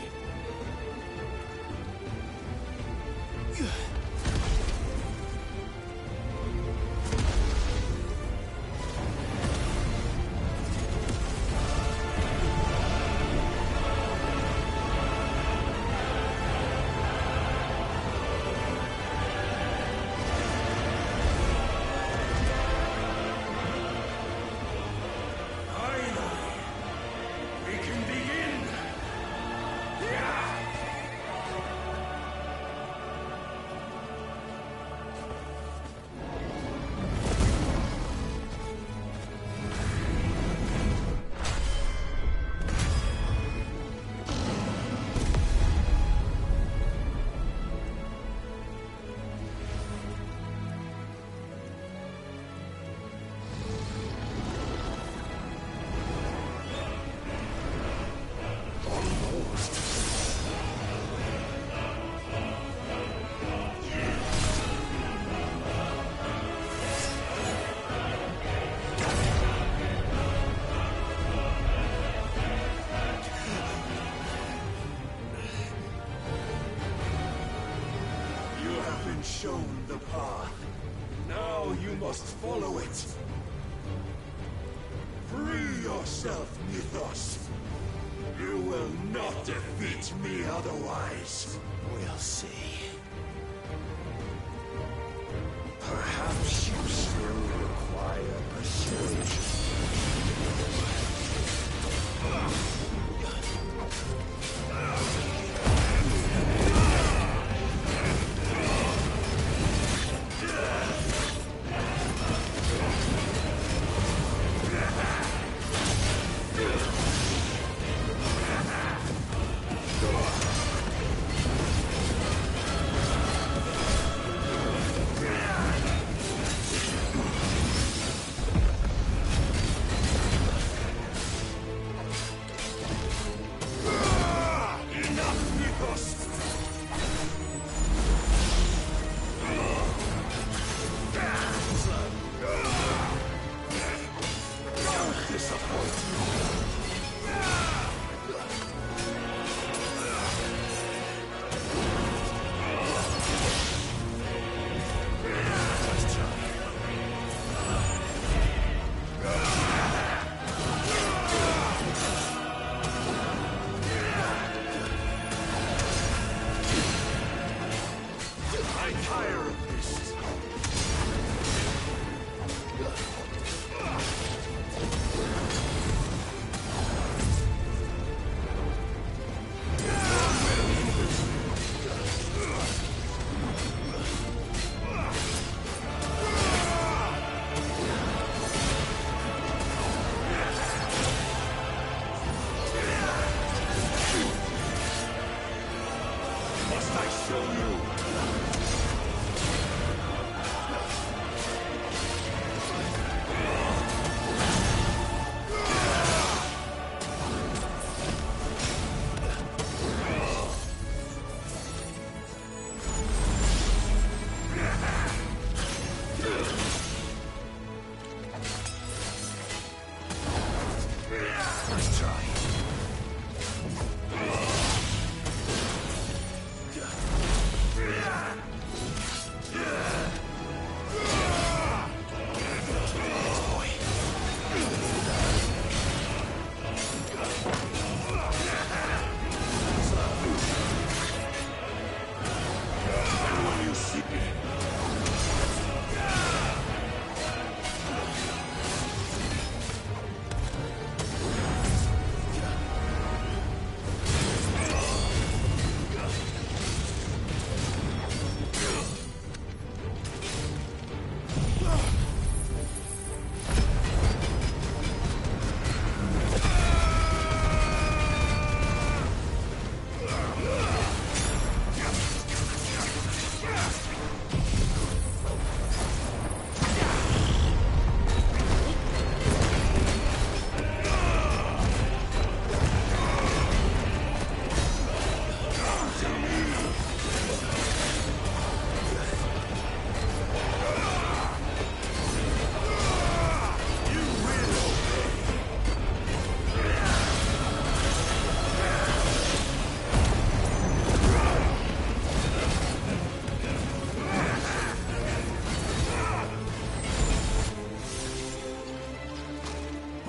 H: We can begin! You have been shown the path. Now you must follow it. Free yourself, Mythos. You will not defeat me otherwise.
J: We'll see.
H: Perhaps you still require pursuit.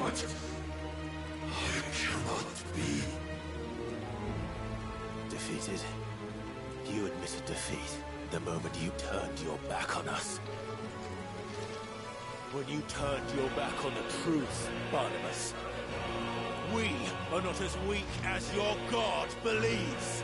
H: But I cannot be.
B: Defeated? You admitted defeat the moment you turned your back on us. When you turned your back on the truth, Barnabas. We are not as weak as your god believes.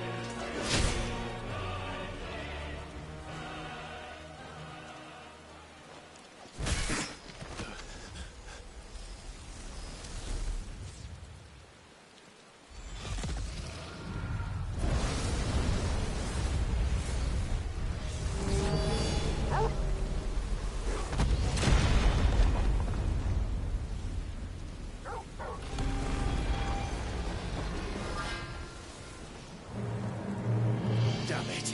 B: Damn it.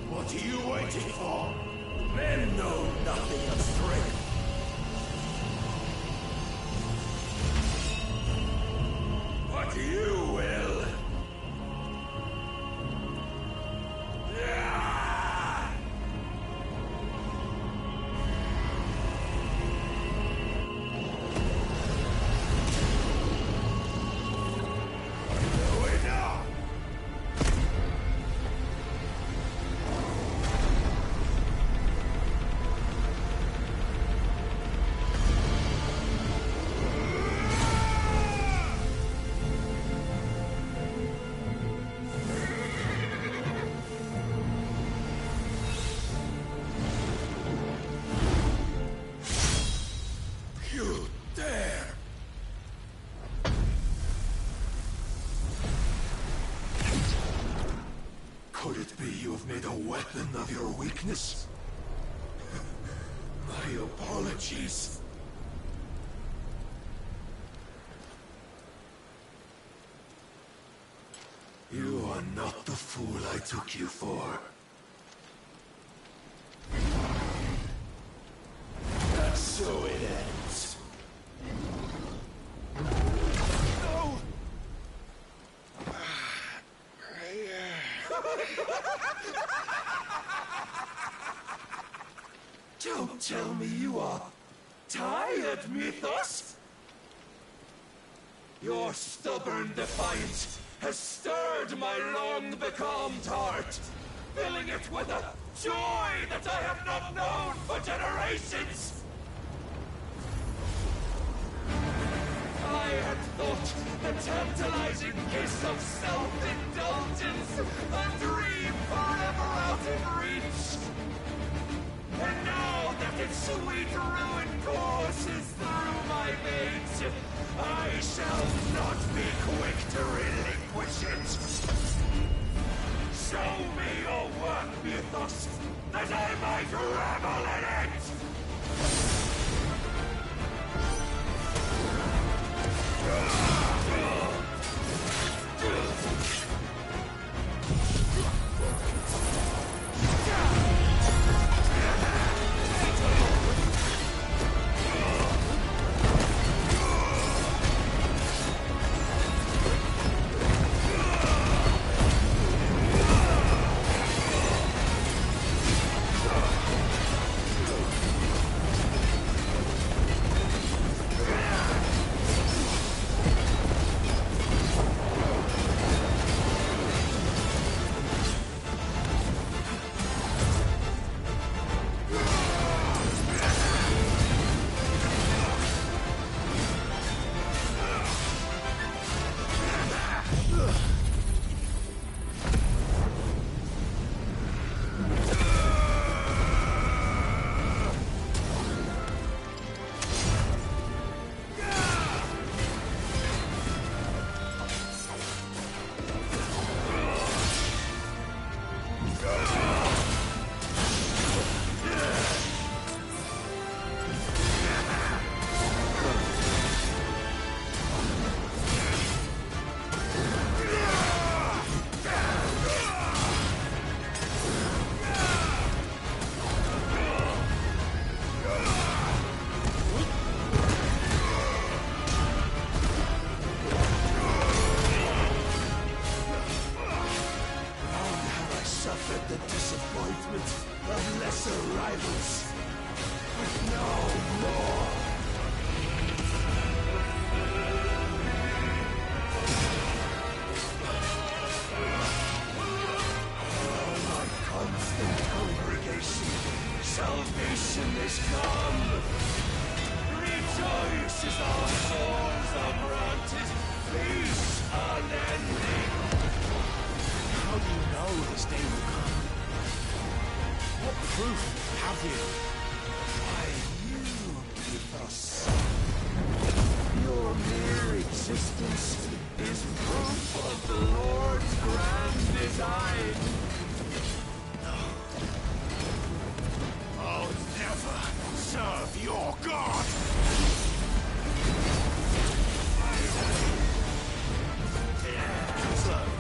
B: What are you waiting for? Men know nothing of strength. But you will. You dare! Could it be you have made a weapon of your weakness? My apologies. You are not the fool I took you for. And so it ends. No! Don't tell me you are tired, Mythos! Your stubborn defiance has stirred my long-becalmed heart, filling it with a joy that I have not known for generations! I had thought the tantalizing kiss of self-indulgence a dream forever out of reach. And now that its sweet ruin courses through my veins, I shall not be quick to relinquish it. Show me your work, Mythos, that I might revel in it!
H: as our souls are granted peace unending.
J: How do you know this day will come? What proof have you?
H: Why, you, Mythos. Your mere existence is proof of the Lord's grand design.
J: I'll never serve your god! Slow.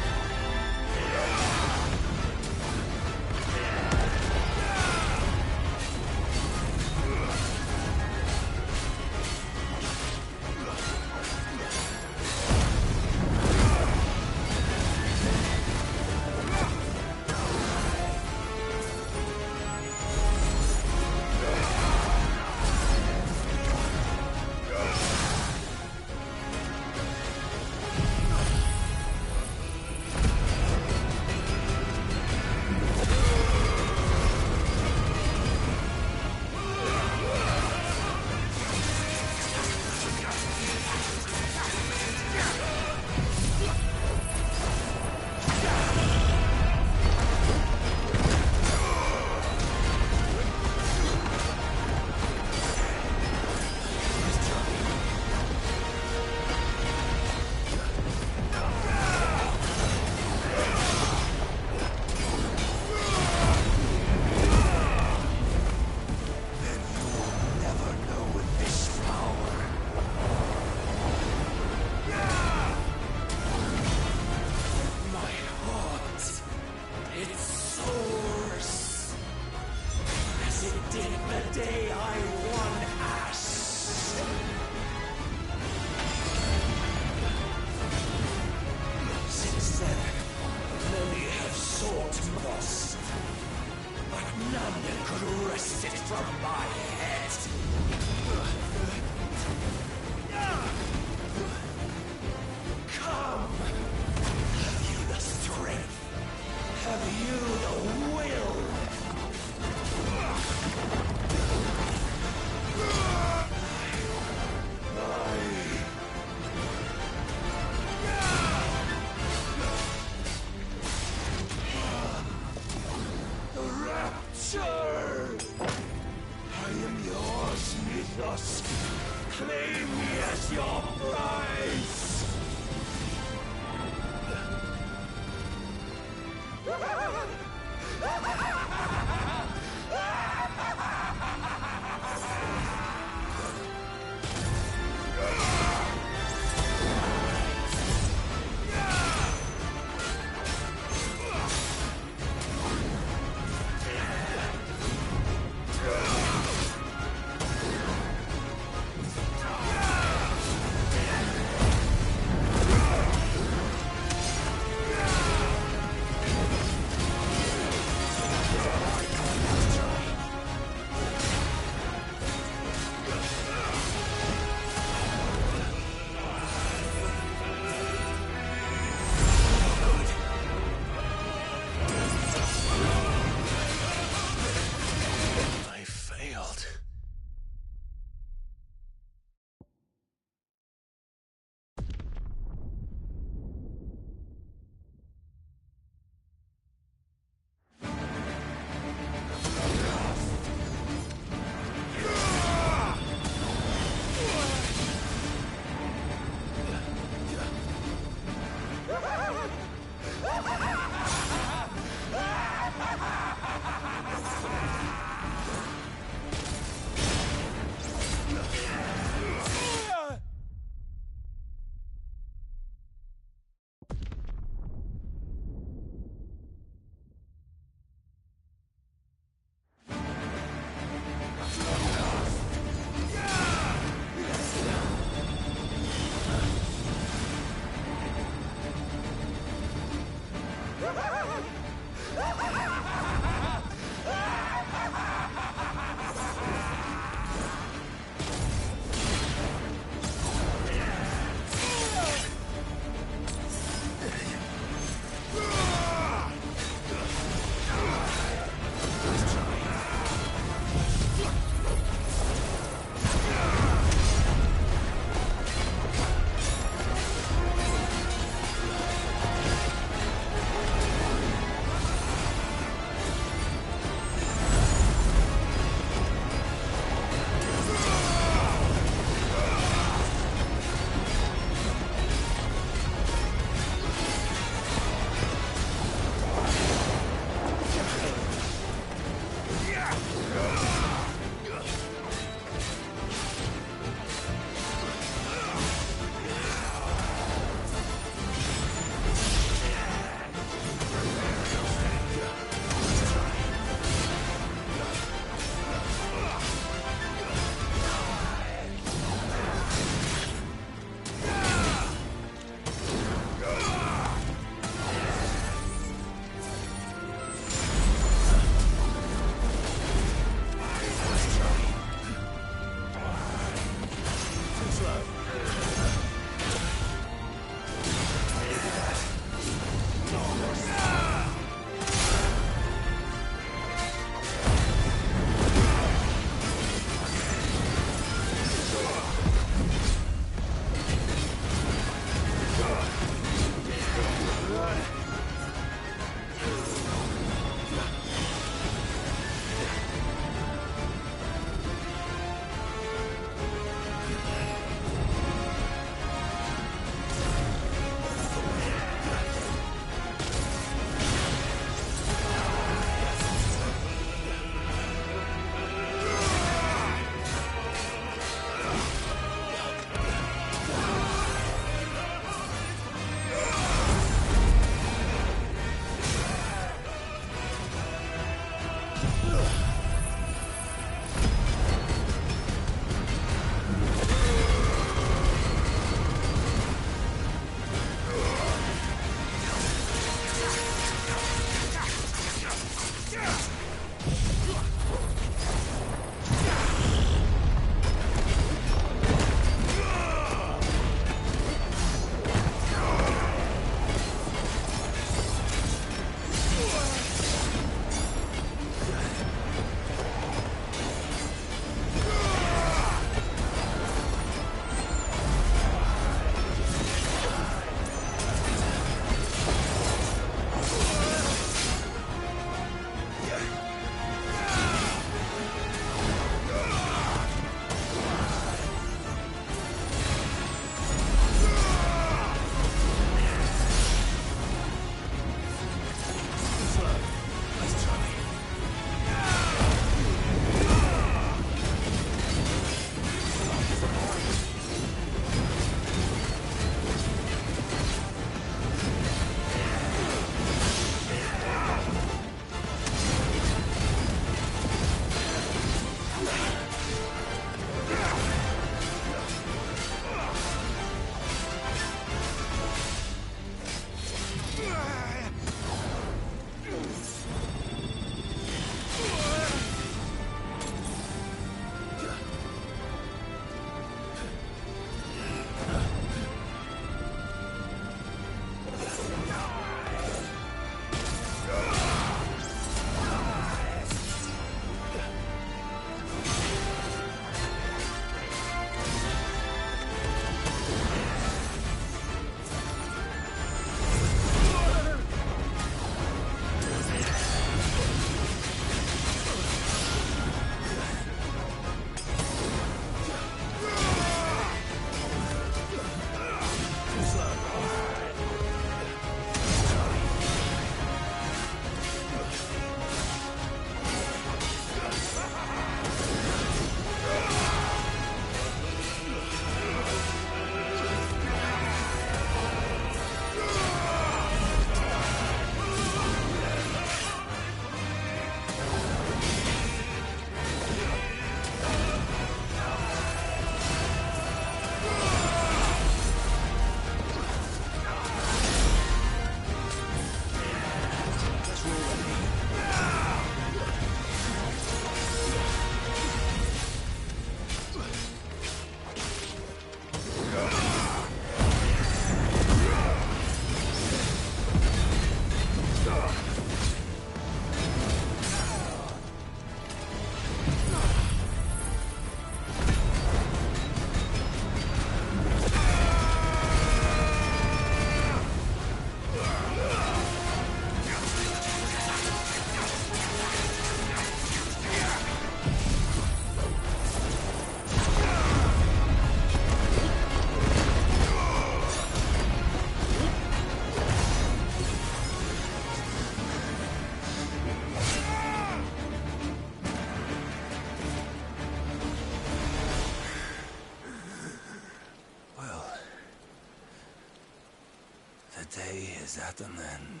H: The day is at an end.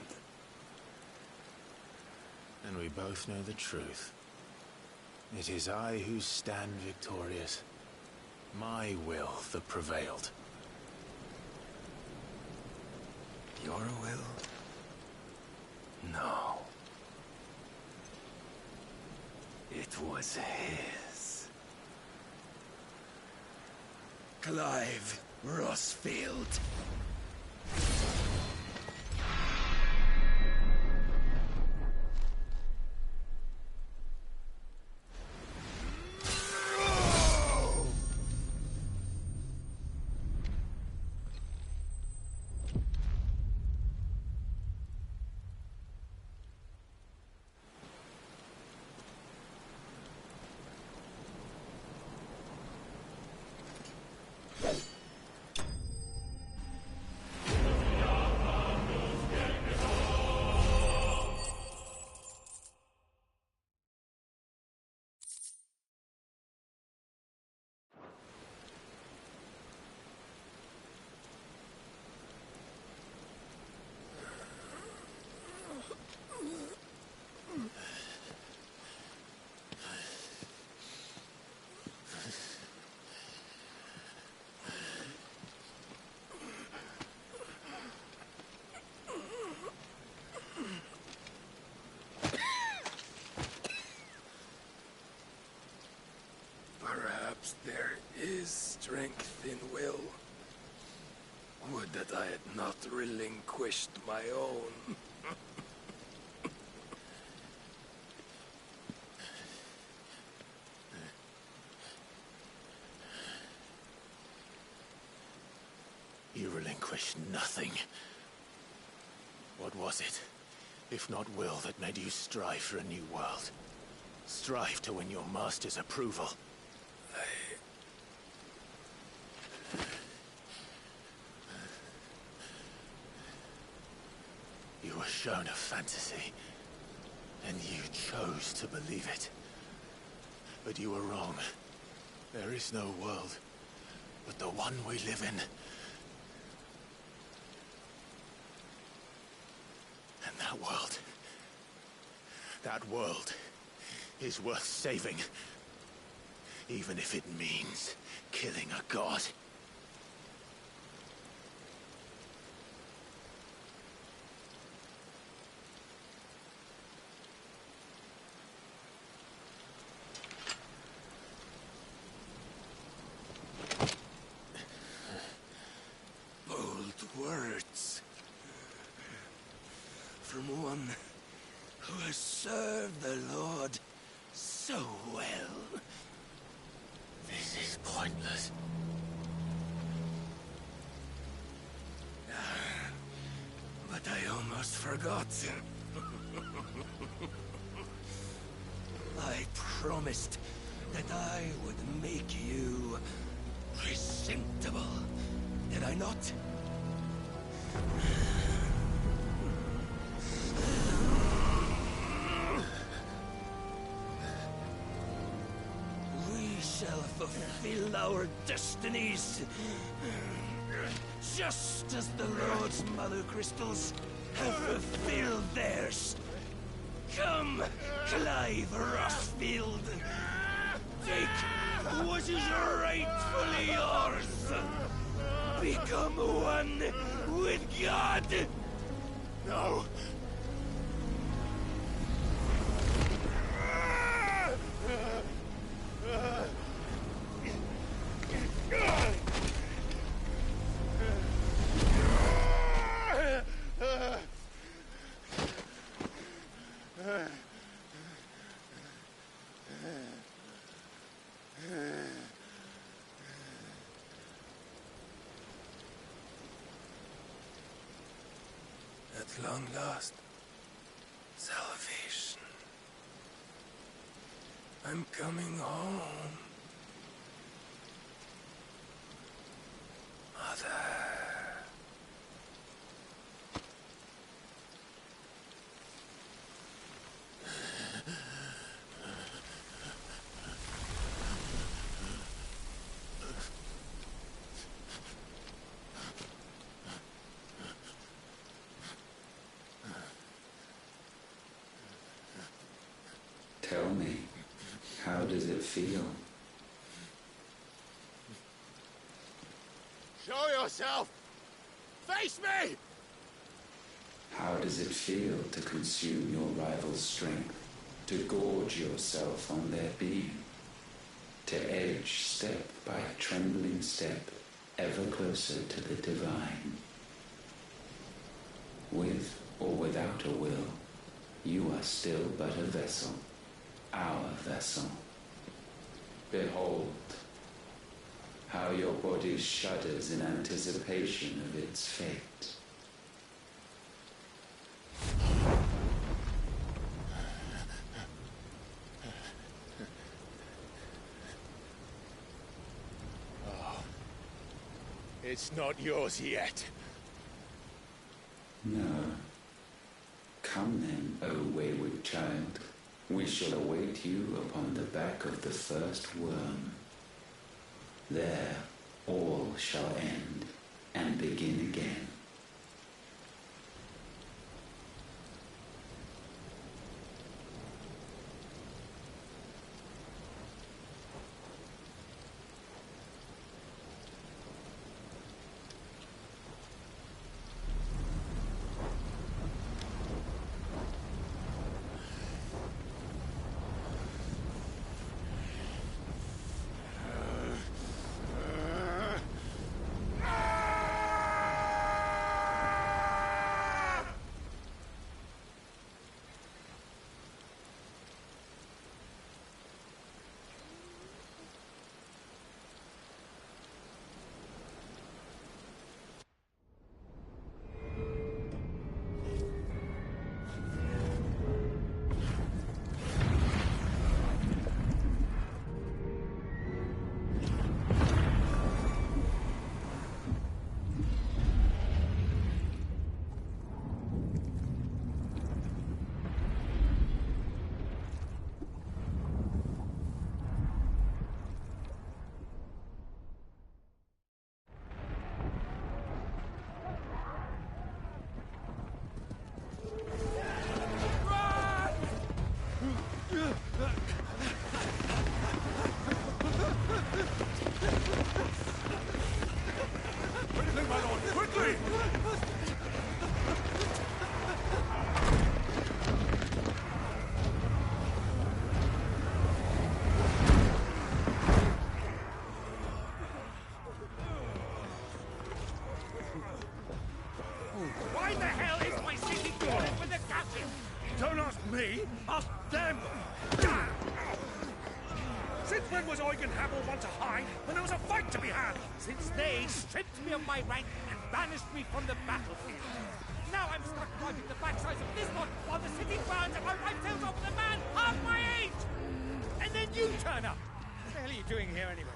B: And we both know the truth. It is I who stand victorious. My will that prevailed.
H: Your will? No. It was his. Clive Rossfield. Perhaps there is strength in will. Would that I had not relinquished my own.
B: You relinquished nothing. What was it, if not will, that made you strive for a new world? Strive to win your master's approval? You were shown a fantasy, and you chose to believe it. But you were wrong. There is no world but the one we live in. And that world is worth saving. Even if it means killing a god.
H: Words from one who has served the Lord so well.
B: This is pointless.
H: But I almost forgot. I promised that I would make you presentable. Did I not? We shall fulfill our destinies, just as the Lord's Mother Crystals have fulfilled theirs. Come, Clive Rossfield. Take what is rightfully yours. Become one with God!
B: No!
H: At long last, salvation. I'm coming home. Mother.
L: Tell me, how does it feel?
B: Show yourself! Face me!
L: How does it feel to consume your rival's strength? To gorge yourself on their beam? To edge step by trembling step ever closer to the divine? With or without a will, you are still but a vessel, our vessel. Behold, how your body shudders in anticipation of its fate.
B: Oh, it's not yours yet.
L: No. Come then, O wayward child. We shall await you upon the back of the first worm. There, all shall end and begin again.
V: Why the hell is my city falling with the captain?
U: Don't ask me, ask them! Since when was Eugen Hamel one to hide when there was a fight to be had?
V: Since they stripped me of my rank and banished me from the battlefield. Now I'm stuck driving the backsides of Lisbon while the city burns and my wife tells off the man half my age! And then you turn up! What the hell are you doing here anyway?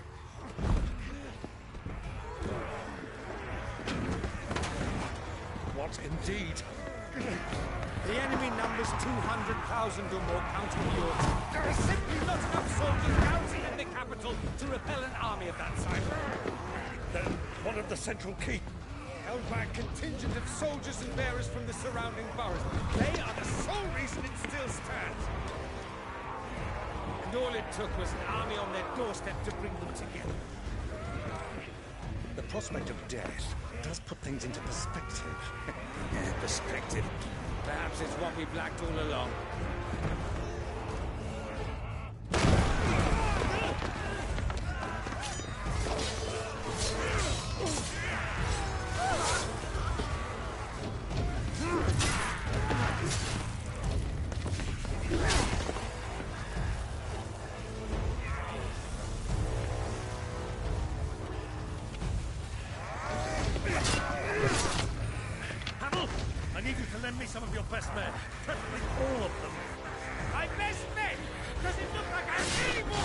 U: What indeed?
V: The enemy numbers 200,000 or more, counting yours. There are simply not enough soldiers garrisoned in the capital to repel an army of that size.
U: Then what of the central keep?
V: Held by a contingent of soldiers and bearers from the surrounding boroughs. They are the sole reason it still stands. And all it took was an army on their doorstep to bring them together.
U: The prospect of death does put things into perspective.
V: Perspective. Perhaps it's what we blacked all along.
U: I need you to lend me some of your best men. Preferably all of them.
V: My best men! Does it look like I'm anymore?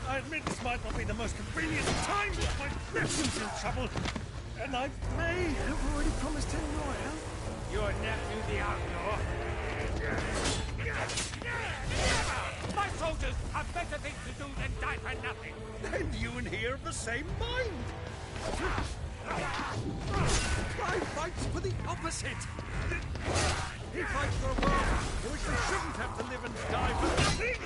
U: I admit this might not be the most convenient time, but my nephew's in trouble. And I may have already promised him loyal.
V: Your nephew, the outlaw? My soldiers have better things to do than die for nothing.
U: And you and he are of the same mind. I fight for the opposite.
V: He fights for a world in which they shouldn't have to live and die for nothing!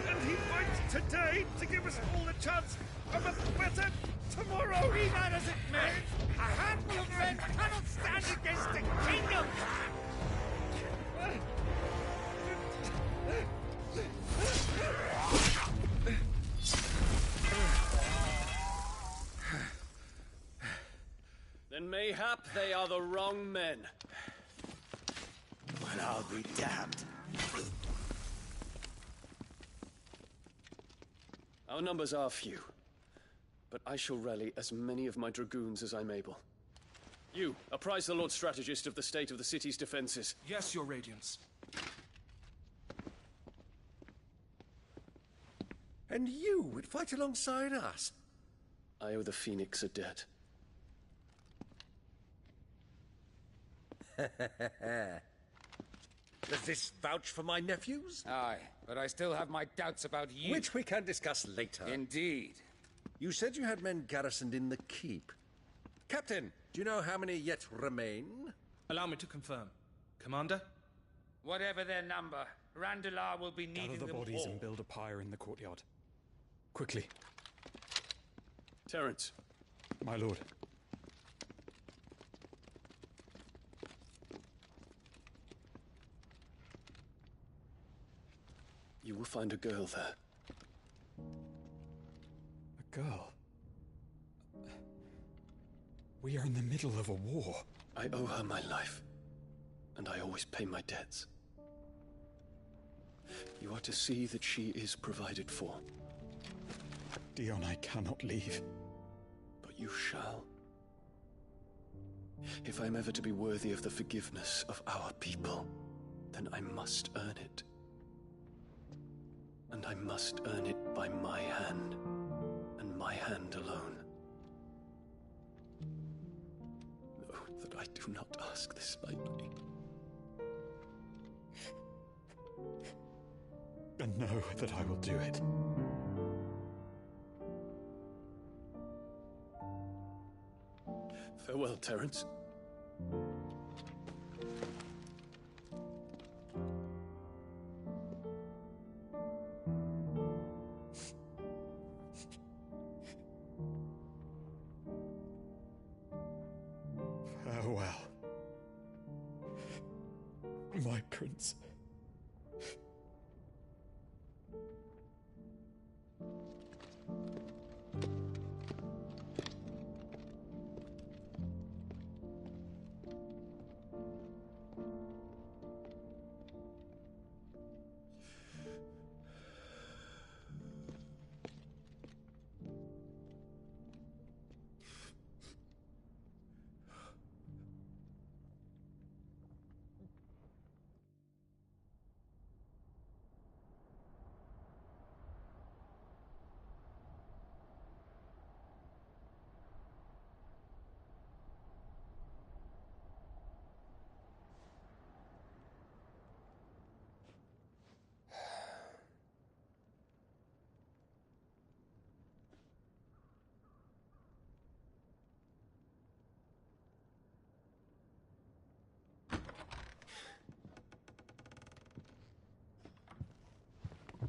V: And he fights today to give us all the chance of a better tomorrow! Be that as it may, a handful of men cannot stand against a kingdom!
F: Then mayhap they are the wrong men.
J: Well, I'll be damned.
F: Our numbers are few, but I shall rally as many of my dragoons as I'm able. You, apprise the Lord Strategist of the state of the city's defenses.
I: Yes, Your Radiance.
V: And you would fight alongside us?
F: I owe the Phoenix a debt.
V: Does this vouch for my nephews?
N: Aye, but I still have my doubts about you.
V: Which we can discuss later.
N: Indeed.
V: You said you had men garrisoned in the keep. Captain, do you know how many yet remain?
I: Allow me to confirm. Commander?
N: Whatever their number, Randalar will be needing
W: Gather the
N: them
W: bodies
N: all.
W: and build a pyre in the courtyard. Quickly.
F: Terence.
W: My lord.
F: You will find a girl there.
W: A girl? We are in the middle of a war.
F: I owe her my life, and I always pay my debts. You are to see that she is provided for.
W: Dion, I cannot leave.
F: But you shall. If I'm ever to be worthy of the forgiveness of our people, then I must earn it. And I must earn it by my hand, and my hand alone. Know that I do not ask this lightly.
W: And know that I will do it.
F: Farewell, Terence.
W: Farewell, my prince.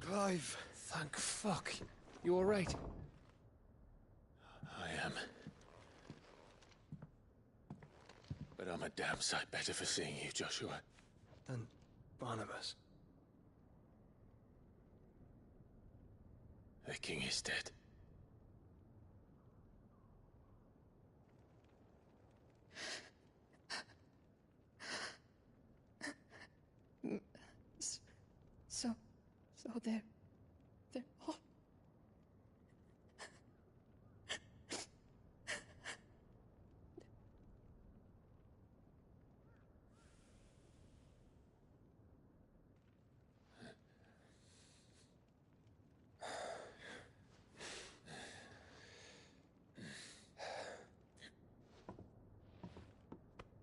V: Clive.
S: Thank fuck. You alright?
J: I am. But I'm a damn sight better for seeing you, Joshua.
I: Than Barnabas.
J: The king is dead.
Q: So they're all...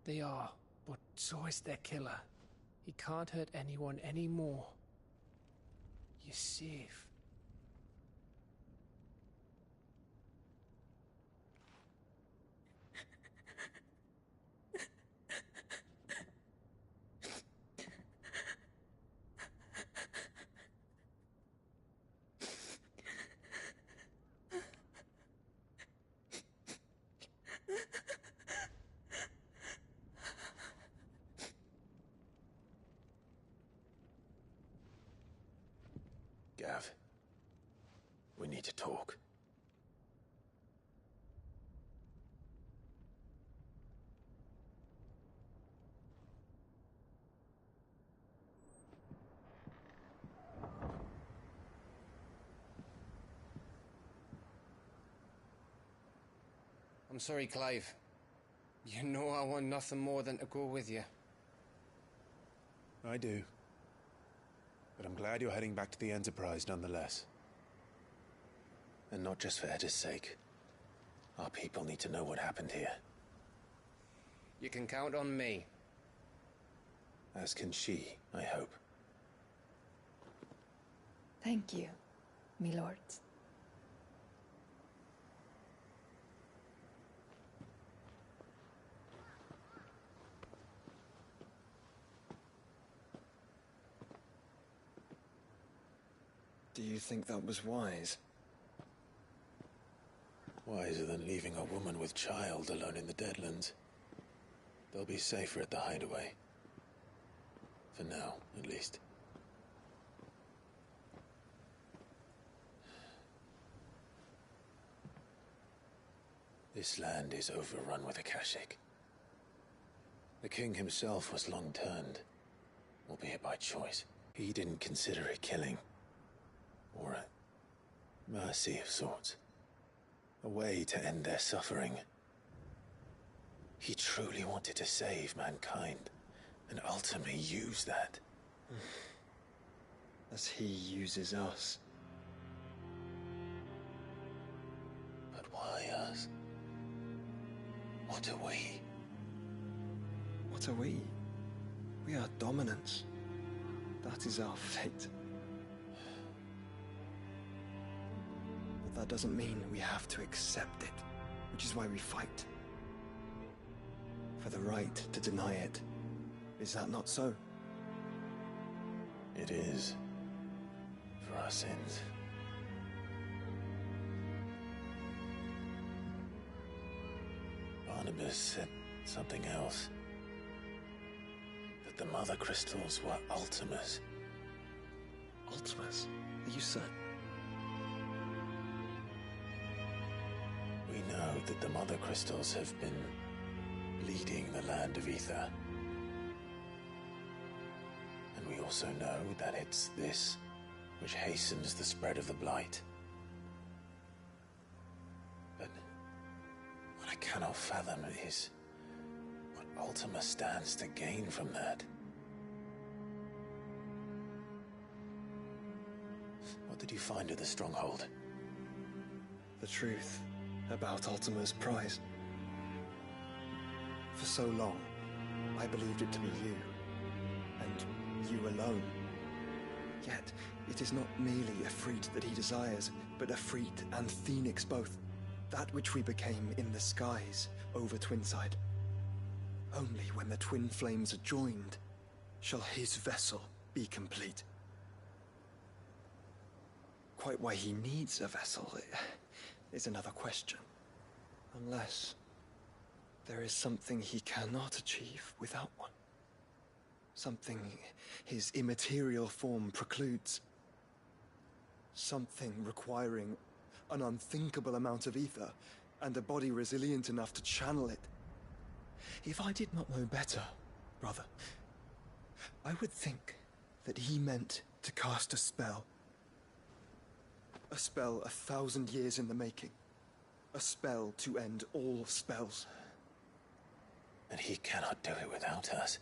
S: They are, but so is their killer. He can't hurt anyone anymore. You're safe. I'm sorry, Clive. You know I want nothing more than to go with you.
B: I do. But I'm glad you're heading back to the Enterprise nonetheless. And not just for Edda's sake. Our people need to know what happened here.
S: You can count on me.
B: As can she, I hope.
Q: Thank you, my lords.
K: Do you think that was wise?
B: Wiser than leaving a woman with child alone in the Deadlands. They'll be safer at the hideaway. For now, at least. This land is overrun with Akashic. The king himself was long turned, albeit by choice. He didn't consider it killing. Or a mercy of sorts. A way to end their suffering. He truly wanted to save mankind, and ultimately use that.
K: As he uses us.
B: But why us? What are we?
K: What are we? We are dominance. That is our fate. But that doesn't mean we have to accept it, which is why we fight. For the right to deny it. Is that not so?
B: It is. For our sins. Barnabas said something else. That the Mother Crystals were Ultimas.
K: Ultimas? Are you certain?
B: We know that the Mother Crystals have been leading the land of Ether. And we also know that it's this which hastens the spread of the Blight. But what I cannot fathom is what Ultima stands to gain from that. What did you find at the Stronghold?
K: The truth about Ultima's prize. For so long, I believed it to be you, and you alone. Yet, it is not merely a freed that he desires, but a freed and Phoenix both. That which we became in the skies over Twinside. Only when the twin flames are joined, shall his vessel be complete. Quite why he needs a vessel is another question. Unless there is something he cannot achieve without one. Something his immaterial form precludes. Something requiring an unthinkable amount of ether and a body resilient enough to channel it. If I did not know better, brother, I would think that he meant to cast a spell. A spell 1,000 years in the making. A spell to end all spells.
B: And he cannot do it without us.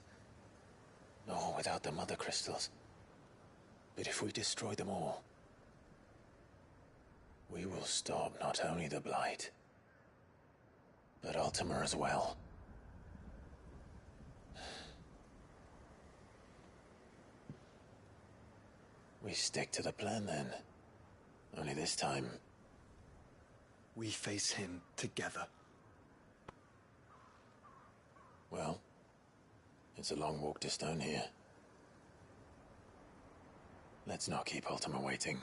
B: Nor without the Mother Crystals. But if we destroy them all, we will stop not only the Blight, but Ultima as well. We stick to the plan then. Only this time,
K: we face him together.
B: Well, it's a long walk to Stone here. Let's not keep Ultima waiting.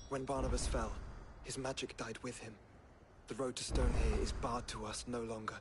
K: When Barnabas fell, his magic died with him. The road to Stonehere is barred to us no longer.